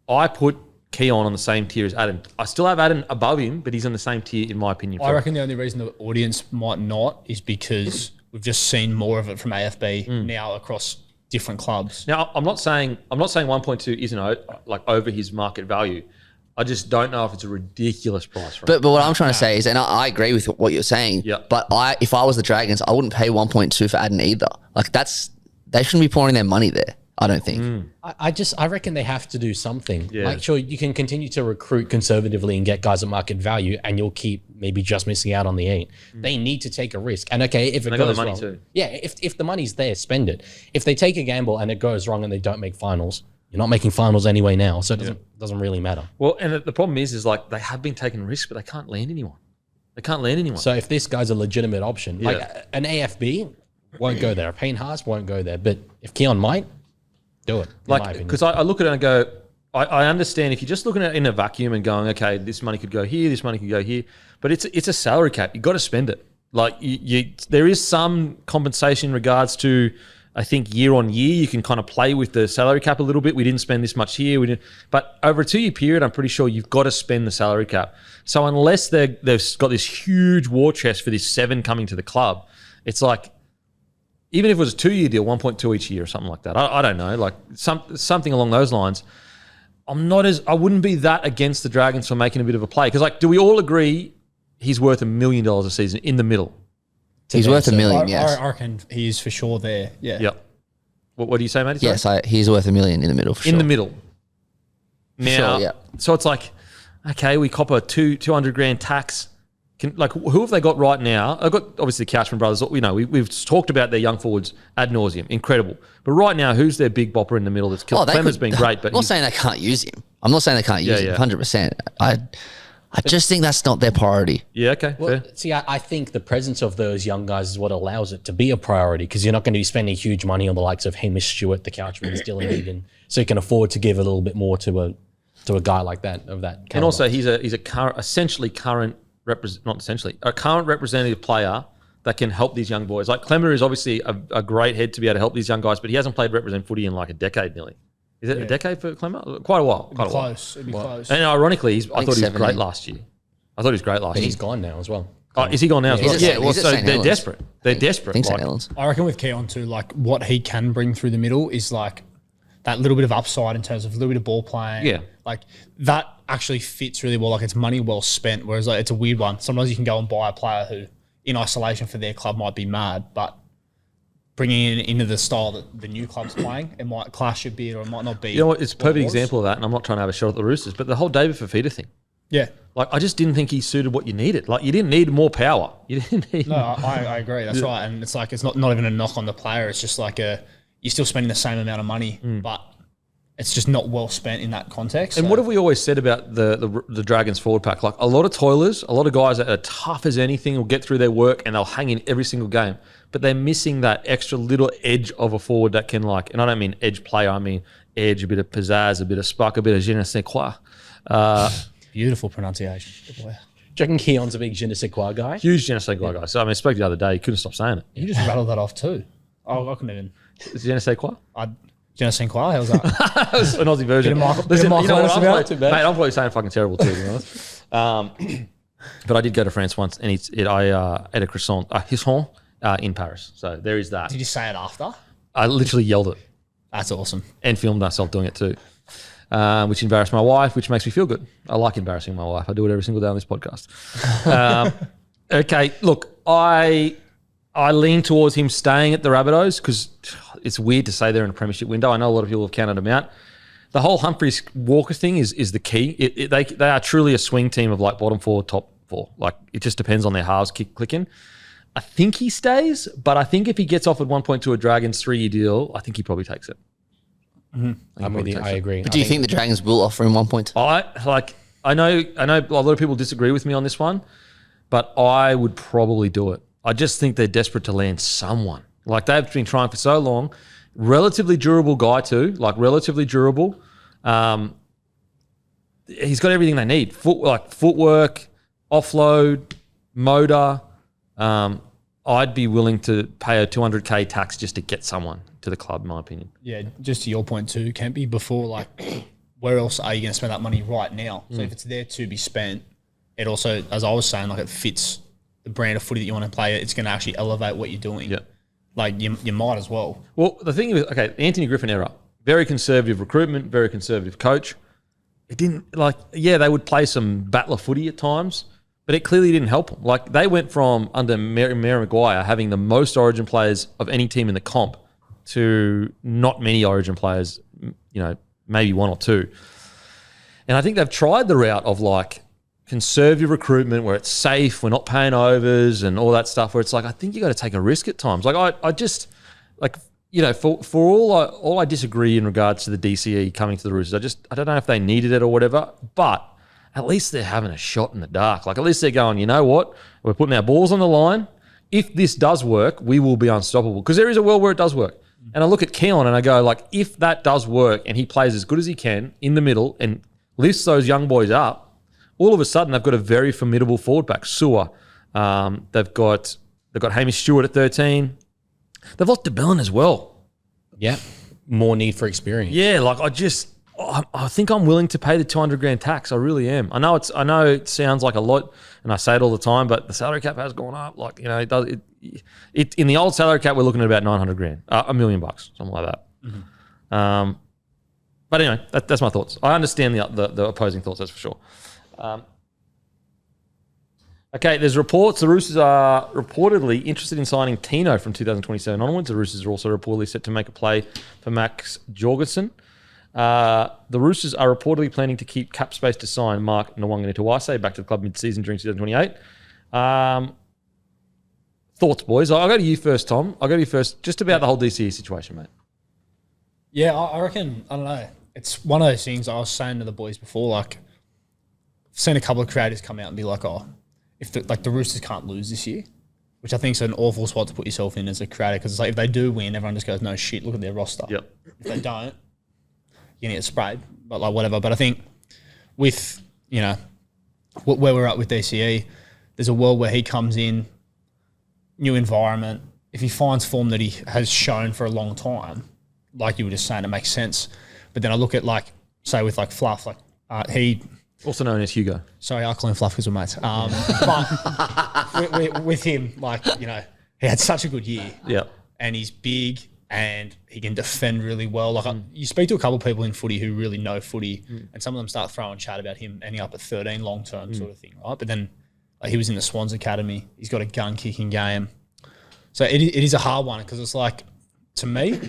I put Keon on the same tier as Adam. I still have Adam above him, but he's on the same tier in my opinion. I reckon the only reason the audience might not is because we've just seen more of it from AFB now across different clubs. Now, I'm not saying 1.2 isn't like over his market value. I just don't know if it's a ridiculous price for him. But what I'm trying to say is, and I agree with what you're saying, but if I was the Dragons, I wouldn't pay 1.2 for Adam either. Like, they shouldn't be pouring their money there. I don't think. I reckon they have to do something. Yeah. Like, sure, you can continue to recruit conservatively and get guys at market value, and you'll keep maybe just missing out on the 8. They need to take a risk. And okay, if it they goes got the money wrong, too. yeah, if the money's there, spend it. If they take a gamble and it goes wrong and they don't make finals, you're not making finals anyway now, so it doesn't really matter. Well, and the problem is like they have been taking risks, but they can't land anyone. So if this guy's a legitimate option, like an AFB won't go there, a Payne Haas won't go there, but if Keon might, do it. Like, because I look at it and go, I understand if you're just looking at it in a vacuum and going, okay, this money could go here, this money could go here, but it's a salary cap. You've got to spend it. Like, there is some compensation in regards to, I think, year on year, you can kind of play with the salary cap a little bit. We didn't spend this much here. But over a 2-year period, I'm pretty sure you've got to spend the salary cap. So unless they've got this huge war chest for this 7 coming to the club, it's like, even if it was a 2-year deal, 1.2 each year or something like that. I don't know, like something along those lines. I wouldn't be that against the Dragons for making a bit of a play. Because, like, do we all agree he's worth $1 million a season in the middle? He's worth $1 million, yes. I reckon he is for sure there, yeah. Yep. What do you say, mate? Yes, he's worth $1 million in the middle, for sure. In the middle. Now, sure, yeah. So it's like, okay, we cop a $200,000 tax. Who have they got right now? I've got obviously the Couchman brothers. You know, we've talked about their young forwards ad nauseum, incredible. But right now, who's their big bopper in the middle that's killed? Clemmer's been great, but I'm not saying they can't use him. I'm not saying they can't use him 100%. I just think that's not their priority. Yeah, okay. Well, fair. see, I think the presence of those young guys is what allows it to be a priority, because you're not going to be spending huge money on the likes of Hamish Stewart, the Couchmans, Dylan Egan, so you can afford to give a little bit more to a guy like that of that caliber. And also, he's a current representative player that can help these young boys. Like, Clemmer is obviously a great head to be able to help these young guys, but he hasn't played represent footy in like a decade nearly. Is it a decade for Clemmer? Quite a while. It'd be close. And ironically, I thought he was great last year. But he's gone now as well. Oh, is he gone now as well? Yeah, well, so they're desperate. They're desperate. I think St. Helens. I reckon with Keon too, like, what he can bring through the middle is like that little bit of upside in terms of a little bit of ball playing. Yeah. Like that actually fits really well. Like it's money well spent, whereas like it's a weird one. Sometimes you can go and buy a player who in isolation for their club might be mad, but bringing it into the style that the new club's playing, it might clash a bit or it might not be. You know what? It's a what it perfect was. example of that, and I'm not trying to have a shot at the Roosters, but the whole David Fafita thing. Yeah. Like, I just didn't think he suited what you needed. Like, you didn't need more power. You didn't need. No, I agree. That's right. And it's like, it's not even a knock on the player. It's just like you're still spending the same amount of money, but it's just not well spent in that context. And So- what have we always said about the Dragons forward pack? Like, a lot of toilers, a lot of guys that are tough as anything will get through their work and they'll hang in every single game. But they're missing that extra little edge of a forward that can, like, and I don't mean edge player, I mean edge, a bit of pizzazz, a bit of spark, a bit of je ne sais quoi. Beautiful pronunciation. Good boy. Do you reckon Keon's a big je ne sais quoi guy? Huge je ne sais quoi guy. So, I mean, I spoke the other day, he couldn't stop saying it. You just rattled that off too. Oh, I couldn't even. Je ne sais quoi? Je ne sais quoi? How's that? That was an Aussie version. Bit of Michael- Listen, bit of you know Michael what, Anderson mate, about it. I'm probably saying fucking terrible too, to be honest. But I did go to France once, and I ate a croissant, in Paris. So there is that. Did you say it after? I literally yelled it That's awesome. and filmed myself doing it too, which embarrassed my wife, which makes me feel good. I like embarrassing my wife. I do it every single day on this podcast. Okay, look, I lean towards him staying at the Rabbitohs because it's weird to say they're in a premiership window. I know a lot of people have counted them out. The whole Humphreys Walker thing is the key. They are truly a swing team of like bottom four, top four. Like it just depends on their halves clicking. I think he stays, but I think if he gets offered 1.2 a Dragons 3-year deal, I think he probably takes it. I'm with you. I agree. But do you think the Dragons will offer him 1.2? I know a lot of people disagree with me on this one, but I would probably do it. I just think they're desperate to land someone. Like they've been trying for so long. Relatively durable guy too, like relatively durable. He's got everything they need. Footwork, offload, motor. I'd be willing to pay a 200K tax just to get someone to the club, in my opinion. Yeah, just to your point too, Kempy, before like where else are you going to spend that money right now? So if it's there to be spent, it also, as I was saying, like it fits the brand of footy that you want to play. It's going to actually elevate what you're doing. Yeah. Like you might as well. Well, the thing is, okay, Anthony Griffin era, very conservative recruitment, very conservative coach. It didn't they would play some battler footy at times, but it clearly didn't help them. Like they went from under Mary Maguire having the most Origin players of any team in the comp to not many Origin players, maybe one or two. And I think they've tried the route of like conservative recruitment where it's safe, we're not paying overs and all that stuff, where it's like, I think you got to take a risk at times. Like I just, like, for all I disagree in regards to the DCE coming to the Roosters, I don't know if they needed it or whatever, but at least they're having a shot in the dark. Like at least they're going, you know what? We're putting our balls on the line. If this does work, we will be unstoppable. Because there is a world where it does work. And I look at Keon and I go, like, if that does work and he plays as good as he can in the middle and lifts those young boys up, all of a sudden they've got a very formidable forward pack. Sewer. They've got Hamish Stewart at 13. They've lost DeBellin as well. Yeah. More need for experience. Yeah, like I think I'm willing to pay the 200 grand tax. I really am. I know it sounds like a lot, and I say it all the time, but the salary cap has gone up. Like it does. It in the old salary cap, we're looking at about 900 grand, $1 million, something like that. Mm-hmm. But anyway, that's my thoughts. I understand the opposing thoughts, that's for sure. Okay, there's reports the Roosters are reportedly interested in signing Tino from 2027 onwards. The Roosters are also reportedly set to make a play for Max Jorgensen. The Roosters are reportedly planning to keep cap space to sign Mark Nwangani-Tuwase back to the club mid-season during 2028. Thoughts, boys? I'll go to you first, Tom. I'll go to you first just about the whole DCE situation, mate. Yeah, I reckon, I don't know. It's one of those things I was saying to the boys before, like, I've seen a couple of creators come out and be like, if the Roosters can't lose this year, which I think is an awful spot to put yourself in as a creator, because it's like if they do win, everyone just goes, no shit, look at their roster. Yep. If they don't, you're going to get sprayed, but like whatever. But I think with, where we're at with DCE, there's a world where he comes in, new environment. If he finds form that he has shown for a long time, like you were just saying, it makes sense. But then I look at say with Fluff, he... Also known as Hugo. Sorry, I'll call him Fluff because we're mates. But with him, he had such a good year. Yeah. And he's big and he can defend really well. Like you speak to a couple of people in footy who really know footy, and some of them start throwing chat about him ending up at 13 long term sort of thing, right? But then he was in the Swans Academy. He's got a gun kicking game, so it is a hard one because it's like, to me,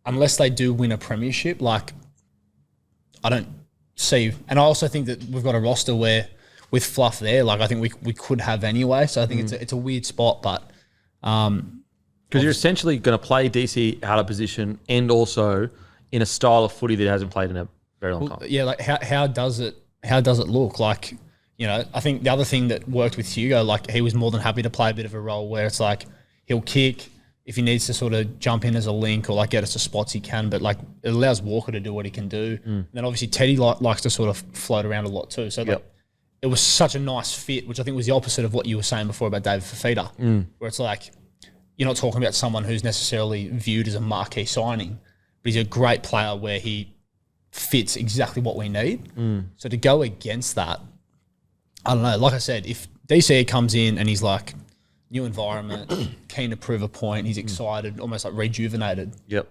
unless they do win a premiership, like I don't see. And I also think that we've got a roster where with Fluff there, like I think we could have anyway. So I think it's a weird spot, but because you're essentially going to play DC out of position and also in a style of footy that hasn't played in a very long time. Yeah, like how does it look? Like, you know, I think the other thing that worked with Hugo, like he was more than happy to play a bit of a role where it's like he'll kick if he needs to sort of jump in as a link or like get us to spots he can, but like it allows Walker to do what he can do. And then obviously Teddy likes to sort of float around a lot too. So like, it was such a nice fit, which I think was the opposite of what you were saying before about David Fafita, where it's like you're not talking about someone who's necessarily viewed as a marquee signing, but he's a great player where he fits exactly what we need. So to go against that, I don't know. Like I said, if DC comes in and he's like new environment, keen to prove a point, he's excited, almost like rejuvenated. Yep.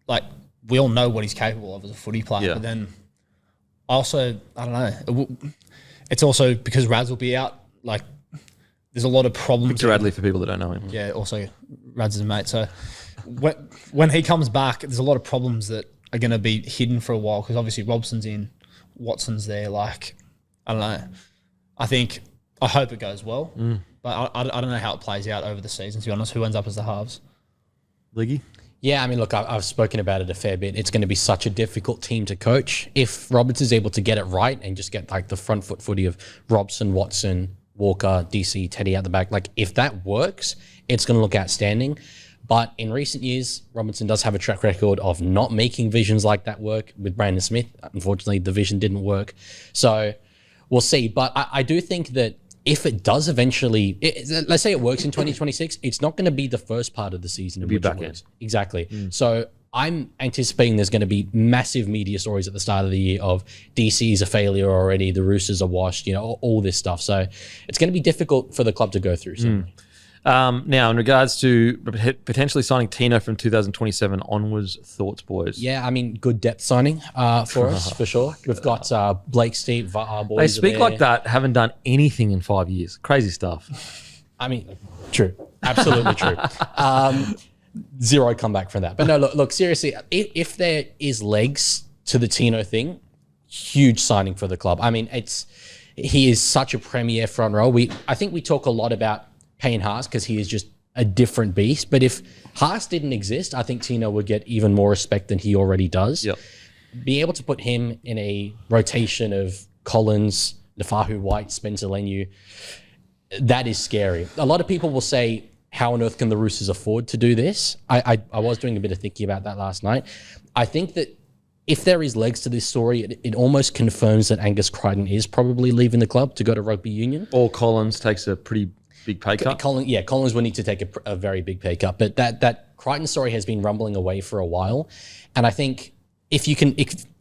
Like we all know what he's capable of as a footy player, but then also, I don't know. It's also because Rads will be out. Like there's a lot of problems. Victor Radley for people that don't know him. Yeah, also Rads is a mate. So when he comes back, there's a lot of problems that are going to be hidden for a while because obviously Robson's in, Watson's there. Like, I don't know. I hope it goes well, but I don't know how it plays out over the season, to be honest. Who ends up as the halves? Leaguie? Yeah, I mean, look, I've spoken about it a fair bit. It's going to be such a difficult team to coach. If Roberts is able to get it right and just get like the front foot footy of Robson, Watson, Walker, DC, Teddy out the back, like if that works, it's going to look outstanding. But in recent years, Robinson does have a track record of not making visions like that work with Brandon Smith. Unfortunately, the vision didn't work. So we'll see. But I do think that if it does eventually, let's say it works in 2026, it's not going to be the first part of the season. It'll be back end. Exactly. So I'm anticipating there's going to be massive media stories at the start of the year of DC is a failure already, the Roosters are washed, you know, all this stuff. So it's going to be difficult for the club to go through. Now, in regards to potentially signing Tino from 2027 onwards, thoughts, boys? Yeah, I mean, good depth signing for us, for sure. We've got Blake, Steve, our boys. They speak there. like that, haven't done anything in 5 years. Crazy stuff. I mean, true. Absolutely true. Zero comeback from that. But no, look, seriously, if there is legs to the Tino thing, huge signing for the club. I mean, he is such a premier front row. I think we talk a lot about Payne Haas because he is just a different beast. But if Haas didn't exist, I think Tino would get even more respect than he already does. Yep. Be able to put him in a rotation of Collins, Nafahu White, Spencer Lenu, that is scary. A lot of people will say, how on earth can the Roosters afford to do this? I was doing a bit of thinking about that last night. I think that if there is legs to this story, it almost confirms that Angus Crichton is probably leaving the club to go to rugby union. Or Collins takes a pretty big pay cut. Collins will need to take a very big pay cut. But that Crichton story has been rumbling away for a while. And I think if you can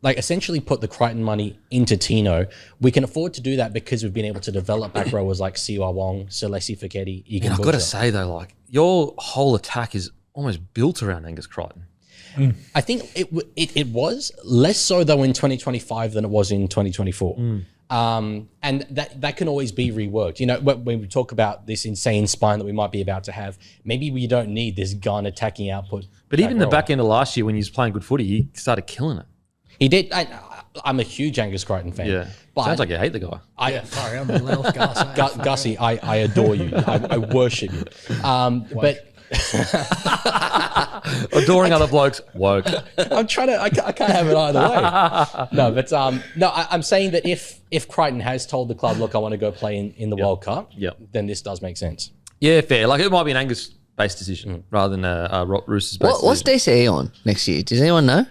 essentially put the Crichton money into Tino, we can afford to do that because we've been able to develop back rowers like Siwa Wong, Celesi Feketi, Egan And I've got to Butcher. say, though, like, your whole attack is almost built around Angus Crichton. I think it was less so though in 2025 than it was in 2024. And that can always be reworked. You know, when we talk about this insane spine that we might be about to have, maybe we don't need this gun attacking output. But even the back end of last year when he was playing good footy, he started killing it. He did. I'm a huge Angus Crichton fan. Yeah. But Sounds like you hate the guy. Sorry, I'm a little Gus. Gussie, I adore you. I worship you. But Adoring other blokes, woke. I'm trying to. I can't have it either way. No, but I'm saying that if Crichton has told the club, look, I want to go play in the World Cup, then this does make sense. Yeah, fair. Like it might be an Angus-based decision rather than a Roosters-based What's decision. DCE on next year? Does anyone know?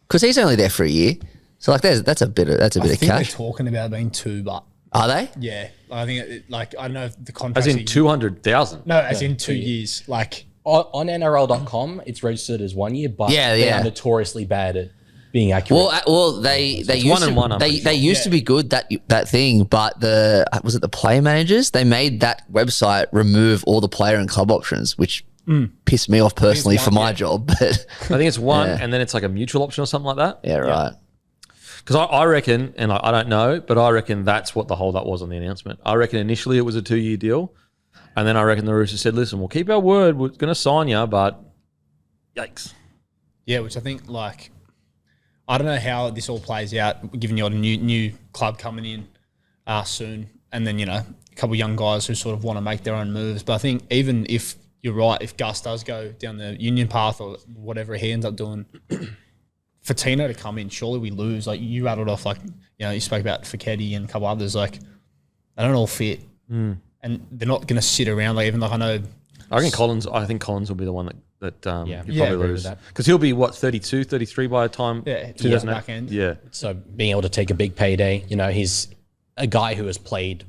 Because he's only there for a year, so like that's a bit of I think they're cash. talking about being 2, but Are they? yeah, I think I don't know if the contract. As in 200,000. No, as in 2 years. Like On NRL.com, it's registered as 1 year, but Yeah, they yeah. are notoriously bad at being accurate. Well, they it's used 1 to, and 1, I'm they pretty sure. used to be good that thing, but was it the player managers? They made that website remove all the player and club options, which piss me off personally one, for my yeah. job. But I think it's one, Yeah. and then it's like a mutual option or something like that. yeah, right. Because I reckon, and I don't know, but I reckon that's what the hold up was on the announcement. I reckon initially it was a 2-year deal, and then I reckon the Roosters said, "Listen, we'll keep our word. We're going to sign you, but yikes." Yeah, which I think, like, I don't know how this all plays out, given you're a new club coming in soon, and then, a couple of young guys who sort of want to make their own moves. But I think even if you're right, if Gus does go down the union path or whatever he ends up doing, for Tino to come in, surely we lose. Like, you rattled off, like, you spoke about Fiketti and a couple others, like, they don't all fit. And they're not going to sit around, like, even like I know. I think Collins will be the one that Yeah. you Yeah, probably agree with lose. that. Because he'll be, 32, 33 by the time Yeah, 2008? back end. Yeah. So being able to take a big payday, he's a guy who has played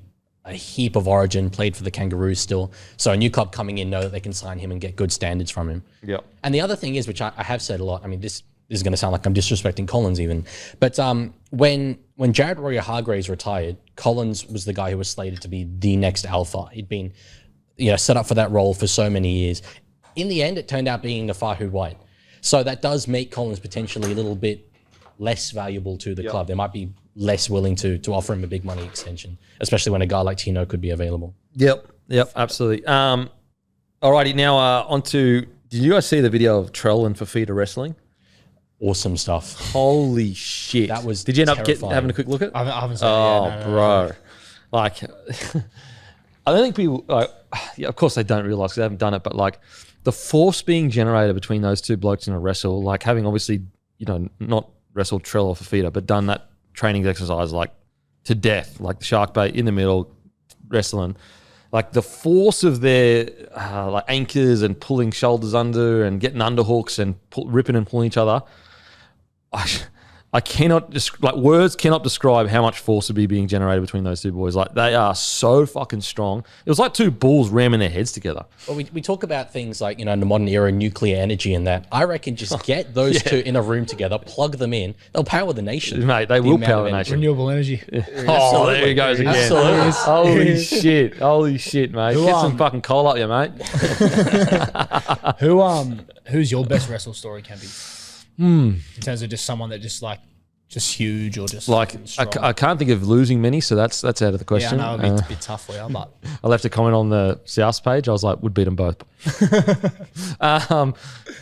a heap of Origin, played for the Kangaroos still. So a new club coming in know that they can sign him and get good standards from him. Yep. And the other thing is, which I have said a lot, I mean, this is going to sound like I'm disrespecting Collins even, but when Jared Warrior-Hargreaves retired, Collins was the guy who was slated to be the next alpha. He'd been set up for that role for so many years. In the end, it turned out being Nafahu White. So that does make Collins potentially a little bit less valuable to the club. They might be less willing to offer him a big money extension, especially when a guy like Tino could be available. Yep, absolutely. Alrighty, now on to, did you guys see the video of Trell and Fafita wrestling? Awesome stuff. Holy shit. That was Did you end up terrifying. having a quick look at it? I haven't seen Oh, bro. Like, I don't think people, of course they don't realise because they haven't done it, but like the force being generated between those two blokes in a wrestle, like having obviously, not wrestled Trell or Fafita, but done that training exercise like to death, like the shark bait in the middle, wrestling. Like the force of their like anchors and pulling shoulders under and getting underhooks and ripping and pulling each other. I cannot words cannot describe how much force would be being generated between those two boys. Like they are so fucking strong. It was like two bulls ramming their heads together. Well, we talk about things like, in the modern era, nuclear energy and that. I reckon just get those two in a room together, plug them in, they'll power the nation. Mate, they will power the nation. renewable energy. Oh, there he goes again. Absolutely. Holy shit, mate. Get some fucking coal up here, mate. Who's your best wrestle story, Campy? In terms of just someone that just huge or just Like I can't think of losing many, so that's out of the question. Yeah, I know it'd be a bit tough for you, but I left a comment on the South page. I was like, would beat them both.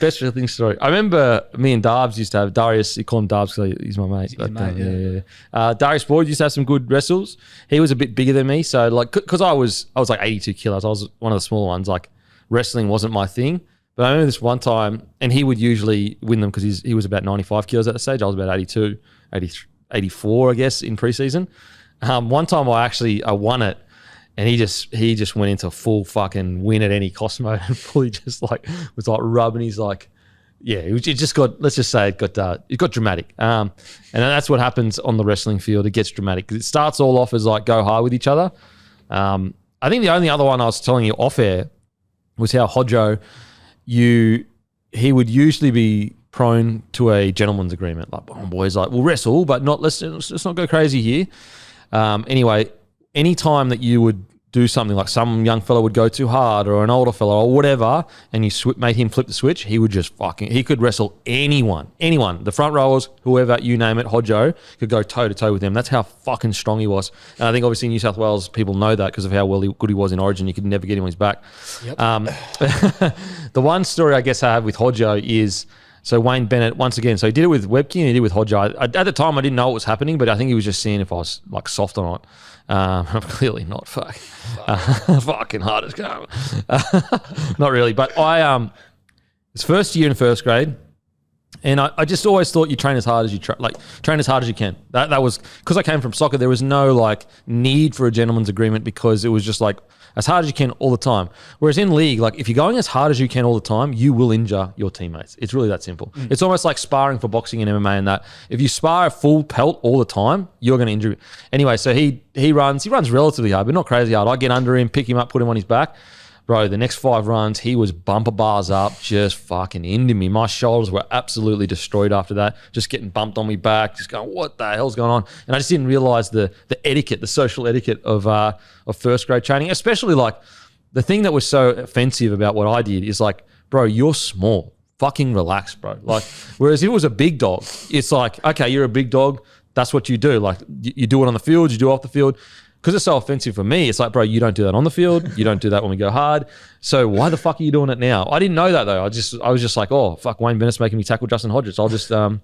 Best wrestling story. I remember me and Darbs used to have Darius. You call him Darbs because he's my mate. your mate, yeah. Darius Boyd used to have some good wrestles. He was a bit bigger than me, so like because I was like 82 kilos. I was one of the smaller ones. Like wrestling wasn't my thing. But I remember this one time, and he would usually win them because he was about 95 kilos at the stage. I was about 82, 83, 84, I guess, in preseason. One time I won it, and he just went into full fucking win at any cost mode and fully just like was like rubbing his like, yeah, it just got, let's just say it got dramatic. And that's what happens on the wrestling field. It gets dramatic because it starts all off as like go hard with each other. I think the only other one I was telling you off air was how Hodjo, he would usually be prone to a gentleman's agreement. Like, oh, boys, like we'll wrestle, but let's not go crazy here. Anyway, any time that you would do something like some young fella would go too hard or an older fella or whatever, and you made him flip the switch, he would just he could wrestle anyone, the front rowers, whoever, you name it, Hodjo could go toe to toe with him. That's how fucking strong he was. And I think obviously in New South Wales, people know that because of how good he was in Origin. You could never get him on his back. Yep. The one story I guess I have with Hodjo is, so Wayne Bennett, once again, so he did it with Webke and he did it with Hodjo. At the time, I didn't know what was happening, but I think he was just seeing if I was like soft or not. I'm clearly not fucking hard as come. Not really, but it's first year in first grade, and I just always thought you train as hard as train as hard as you can. That was because I came from soccer. There was no like need for a gentleman's agreement because it was just like as hard as you can all the time. Whereas in league, like if you're going as hard as you can all the time, you will injure your teammates. It's really that simple. It's almost like sparring for boxing and MMA and that. If you spar a full pelt all the time, you're going to injure. Anyway, so he runs relatively hard, but not crazy hard. I get under him, pick him up, put him on his back. Bro, the next 5 runs, he was bumper bars up, just fucking into me. My shoulders were absolutely destroyed after that, just getting bumped on me back, just going, what the hell's going on? And I just didn't realize the etiquette, the social etiquette of first grade training, especially like the thing that was so offensive about what I did is like, bro, you're small. Fucking relax, bro. Like, whereas if it was a big dog, it's like, okay, you're a big dog. That's what you do. Like, you do it on the field, you do it off the field. Because it's so offensive for me, it's like, bro, you don't do that on the field. You don't do that when we go hard. So why the fuck are you doing it now? I didn't know that though. I was just like, oh, fuck, Wayne Bennett's making me tackle Justin Hodges. I'll just, I'll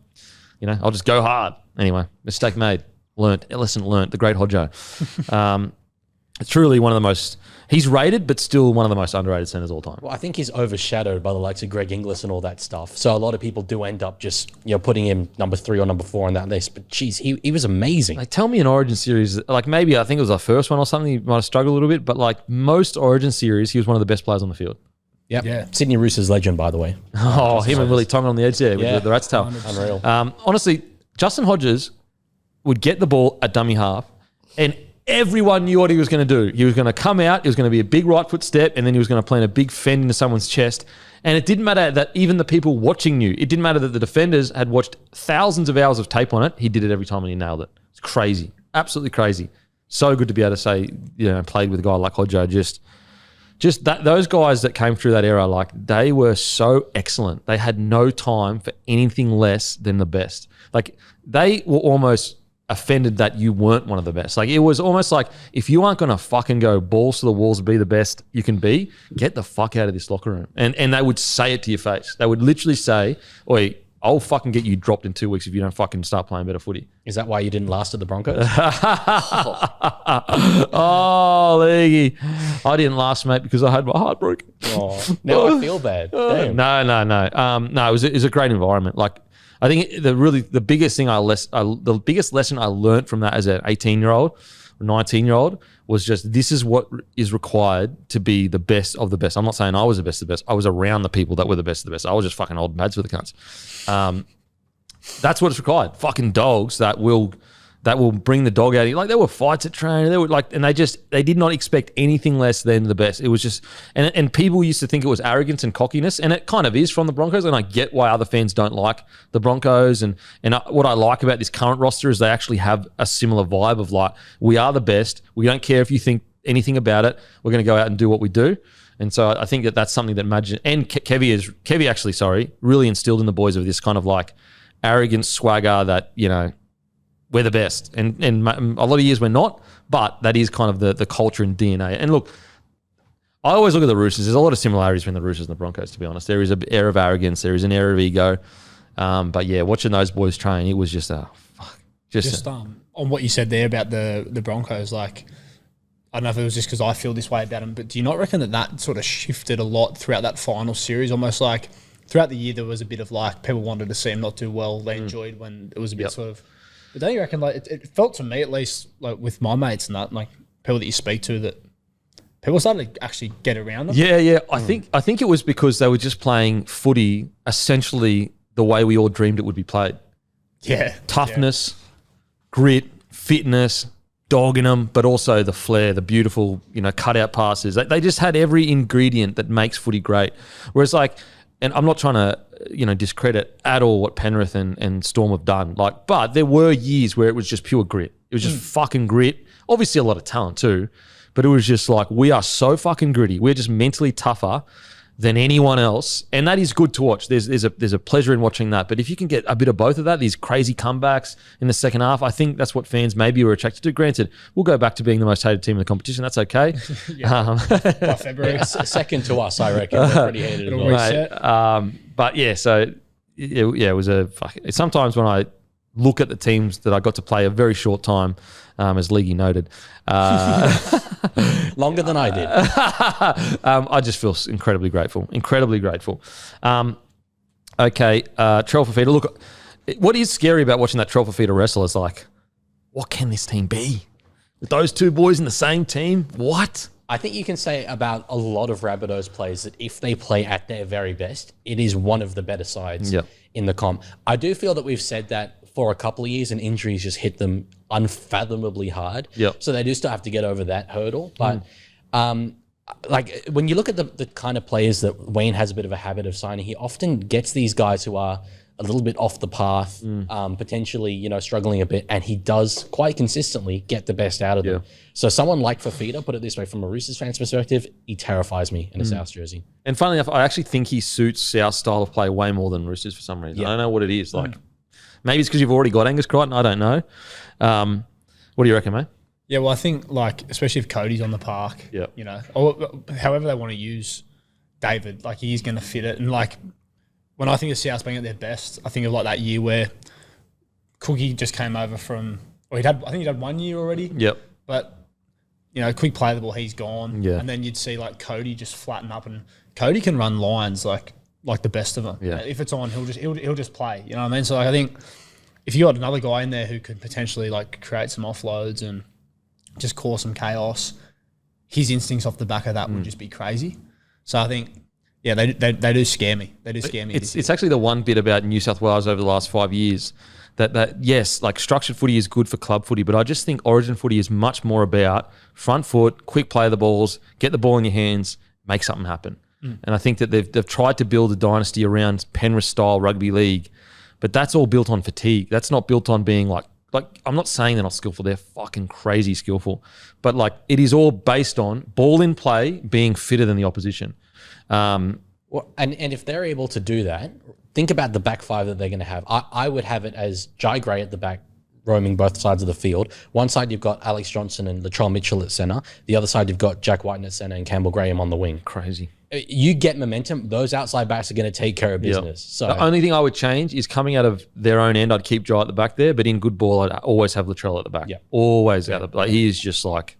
just go hard. Anyway, mistake made. Lesson learnt. The great Hodjo. It's truly one of the most, he's rated, but still one of the most underrated centers of all time. Well, I think he's overshadowed by the likes of Greg Inglis and all that stuff. So a lot of people do end up just, putting him number 3 or number 4 on that list. But geez, he was amazing. Like, tell me an Origin series, like maybe I think it was our first one or something, he might have struggled a little bit, but like most Origin series, he was one of the best players on the field. Yep. Yeah. Sydney Roosters legend, by the way. Oh, him and really tongue on the edge there with the rat's tail. 100%. Unreal. Honestly, Justin Hodges would get the ball at dummy half and everyone knew what he was going to do. He was going to come out, it was going to be a big right foot step, and then he was going to plant a big fend into someone's chest. And it didn't matter that even the people watching knew. It didn't matter that the defenders had watched thousands of hours of tape on it. He did it every time and he nailed it. It's crazy. Absolutely crazy. So good to be able to say, played with a guy like Hodjo. Just that those guys that came through that era, like they were so excellent. They had no time for anything less than the best. Like they were almost offended that you weren't one of the best. Like it was almost like if you aren't going to fucking go balls to the walls to be the best you can be, get the fuck out of this locker room. And they would say it to your face. They would literally say, oi, I'll fucking get you dropped in 2 weeks if you don't fucking start playing better footy. Is that why you didn't last at the Broncos? Oh, Leaguie. I didn't last, mate, because I had my heart broken. Oh, now I feel bad. Damn. No. No, it was a great environment. Like, I think the biggest thing the biggest lesson I learned from that as an 18-year-old, 19-year-old was just this is what is required to be the best of the best. I'm not saying I was the best of the best. I was around the people that were the best of the best. I was just fucking old mads for the cunts. That's what it's required. Fucking dogs that will bring the dog out. Like there were fights at training. They were like, and they did not expect anything less than the best. It was just, and people used to think it was arrogance and cockiness, and it kind of is from the Broncos. And I get why other fans don't like the Broncos. And what I like about this current roster is they actually have a similar vibe of like, we are the best. We don't care if you think anything about it. We're going to go out and do what we do. And so I think that's something that Kevy actually really instilled in the boys of this kind of like arrogant swagger that, we're the best. And a lot of years we're not, but that is kind of the culture and DNA. And look, I always look at the Roosters. There's a lot of similarities between the Roosters and the Broncos, to be honest. There is an air of arrogance. There is an air of ego. But yeah, watching those boys train, it was just on what you said there about the Broncos, like, I don't know if it was just because I feel this way about them, but do you not reckon that sort of shifted a lot throughout that final series? Almost like throughout the year there was a bit of like people wanted to see them not do well. They enjoyed when it was a bit sort of. But don't you reckon, like, it felt to me, at least, like, with my mates and that, like, people that you speak to, that people started to actually get around them? Yeah. I think it was because they were just playing footy essentially the way we all dreamed it would be played. Yeah. Toughness, grit, fitness, dog in them, but also the flair, the beautiful, cutout passes. They just had every ingredient that makes footy great. Whereas, like, and I'm not trying to, discredit at all what Penrith and Storm have done. Like, but there were years where it was just pure grit. It was just fucking grit. Obviously a lot of talent too, but it was just like, we are so fucking gritty. We're just mentally tougher than anyone else. And that is good to watch. There's a pleasure in watching that. But if you can get a bit of both of that, these crazy comebacks in the second half, I think that's what fans maybe were attracted to. Granted, we'll go back to being the most hated team in the competition. That's okay. By February. Second to us, I reckon. We're pretty hated as well. But yeah, so it was sometimes when I look at the teams that I got to play a very short time, as Leaguie noted. Longer than I did. I just feel incredibly grateful. Okay, Trell Fafita. Look, what is scary about watching that Trell Fafita wrestle is like, what can this team be? With those two boys in the same team, what? I think you can say about a lot of Rabbitohs players that if they play at their very best, it is one of the better sides in the comp. I do feel that we've said that for a couple of years and injuries just hit them unfathomably hard. Yep. So they do still have to get over that hurdle. But like when you look at the kind of players that Wayne has a bit of a habit of signing, he often gets these guys who are a little bit off the path, potentially, you know, struggling a bit, and he does quite consistently get the best out of them. So someone like Fafita, put it this way, from a Roosters fan's perspective, he terrifies me in a South jersey. And funnily enough, I actually think he suits our style of play way more than Roosters for some reason. I don't know what it is. Like, maybe it's because you've already got Angus Crichton. I don't know. What do you reckon, mate? Yeah, well, I think, like, especially if Cody's on the park, you know, or however they want to use David, like, he's going to fit it. And, like, when I think of South being at their best, I think of, like, that year where Cookie just came over from, or I think he'd had 1 year already. Yep. But, you know, quick play the ball, he's gone. Yeah. And then you'd see, like, Cody just flatten up, and Cody can run lines like the best of them. Yeah. If it's on, he'll just play. You know what I mean? So, like, I think if you got another guy in there who could potentially, like, create some offloads and just cause some chaos, his instincts off the back of that would just be crazy. So I think, yeah, they do scare me. They do scare me. It's actually the one bit about New South Wales over the last 5 years that yes, like structured footy is good for club footy, but I just think Origin footy is much more about front foot, quick play the balls, get the ball in your hands, make something happen. And I think that they've tried to build a dynasty around Penrith style rugby league, but that's all built on fatigue. That's not built on being like I'm not saying they're not skillful. They're fucking crazy skillful. But, like, it is all based on ball in play being fitter than the opposition. Well, and if they're able to do that, think about the back five that they're going to have. I would have it as Jai Gray at the back, roaming both sides of the field. One side, you've got Alex Johnson and Latrell Mitchell at centre. The other side, you've got Jack Whiten at centre and Campbell Graham on the wing. Crazy. You get momentum. Those outside backs are going to take care of business. So the only thing I would change is coming out of their own end, I'd keep Jai at the back there, but in good ball, I'd always have Latrell at the back. Always out the like, he is just like,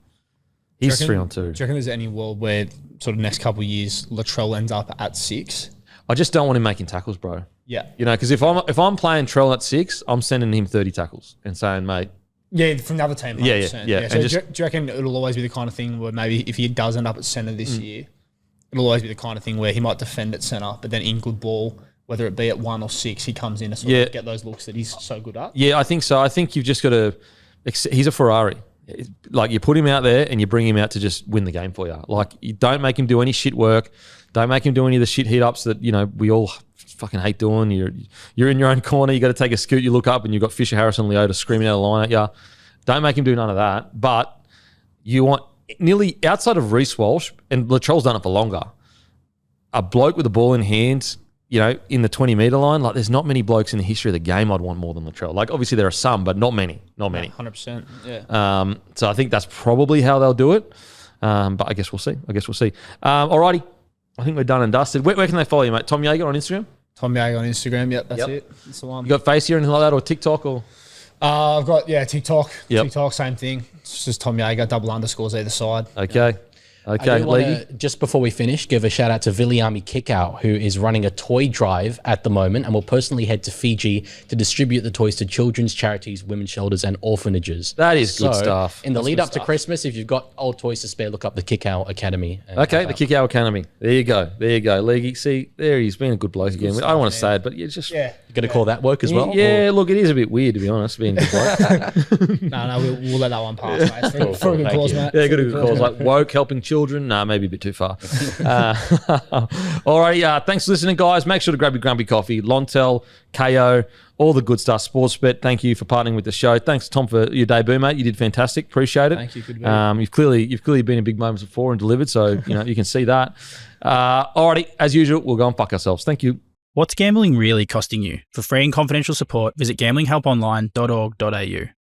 he's 3-on-2. Do you reckon there's any world where sort of next couple of years Latrell ends up at 6? I just don't want him making tackles, bro. Yeah. You know, because if I'm playing Trell at 6, I'm sending him 30 tackles and saying, mate. Yeah, from the other team. 100%. Yeah. So do you reckon it'll always be the kind of thing where maybe if he does end up at centre this year, it'll always be the kind of thing where he might defend at centre, but then in good ball, whether it be at 1 or 6, he comes in to sort of get those looks that he's so good at? Yeah, I think so. I think you've just got to – he's a Ferrari. Like, you put him out there and you bring him out to just win the game for you. Like, you don't make him do any shit work. Don't make him do any of the shit heat-ups that, you know, we all fucking hate doing. You're in your own corner. You got to take a scoot. You look up and you've got Fisher, Harrison, Leota screaming out of line at you. Don't make him do none of that. But you want nearly outside of Reece Walsh, and Latrell's done it for longer, a bloke with the ball in hand, you know, in the 20-metre line, like there's not many blokes in the history of the game I'd want more than Latrell. Like, obviously there are some, but not many. Not many. 100%, yeah. So I think that's probably how they'll do it. But I guess we'll see. Alrighty. I think we're done and dusted. Where can they follow you, mate? Tom Jaeger on Instagram? Tom Jaeger on Instagram, yep, that's it. That's the one. You got Facey or anything like that, or TikTok or? I've got, TikTok. Yep. TikTok, same thing. It's just Tom Jaeger, double underscores either side. Okay. I do wanna, just before we finish, give a shout out to Viliami Kickout, who is running a toy drive at the moment and will personally head to Fiji to distribute the toys to children's charities, women's shelters, and orphanages. That is good stuff. In the lead up to Christmas, if you've got old toys to spare, look up the Kickout Academy. Okay, the Kickout Academy. There you go. Leaguie. See, there he's been a good bloke again. I don't want to say it, but you just... Yeah. You're going to call that work as well? Yeah, look, it is a bit weird, to be honest, being a good bloke. No, we'll let that one pass, mate. For a good cause, mate. Yeah, good cause. Like woke, helping children. Nah, maybe a bit too far. All right, thanks for listening, guys. Make sure to grab your grumpy coffee. Lontel, KO, all the good stuff. Sportsbet, thank you for partnering with the show. Thanks, Tom, for your debut, mate. You did fantastic. Appreciate it. Thank you. Good to be. You've clearly been in big moments before and delivered, so you can see that. Alrighty, as usual, we'll go and fuck ourselves. Thank you. What's gambling really costing you? For free and confidential support, visit gamblinghelponline.org.au.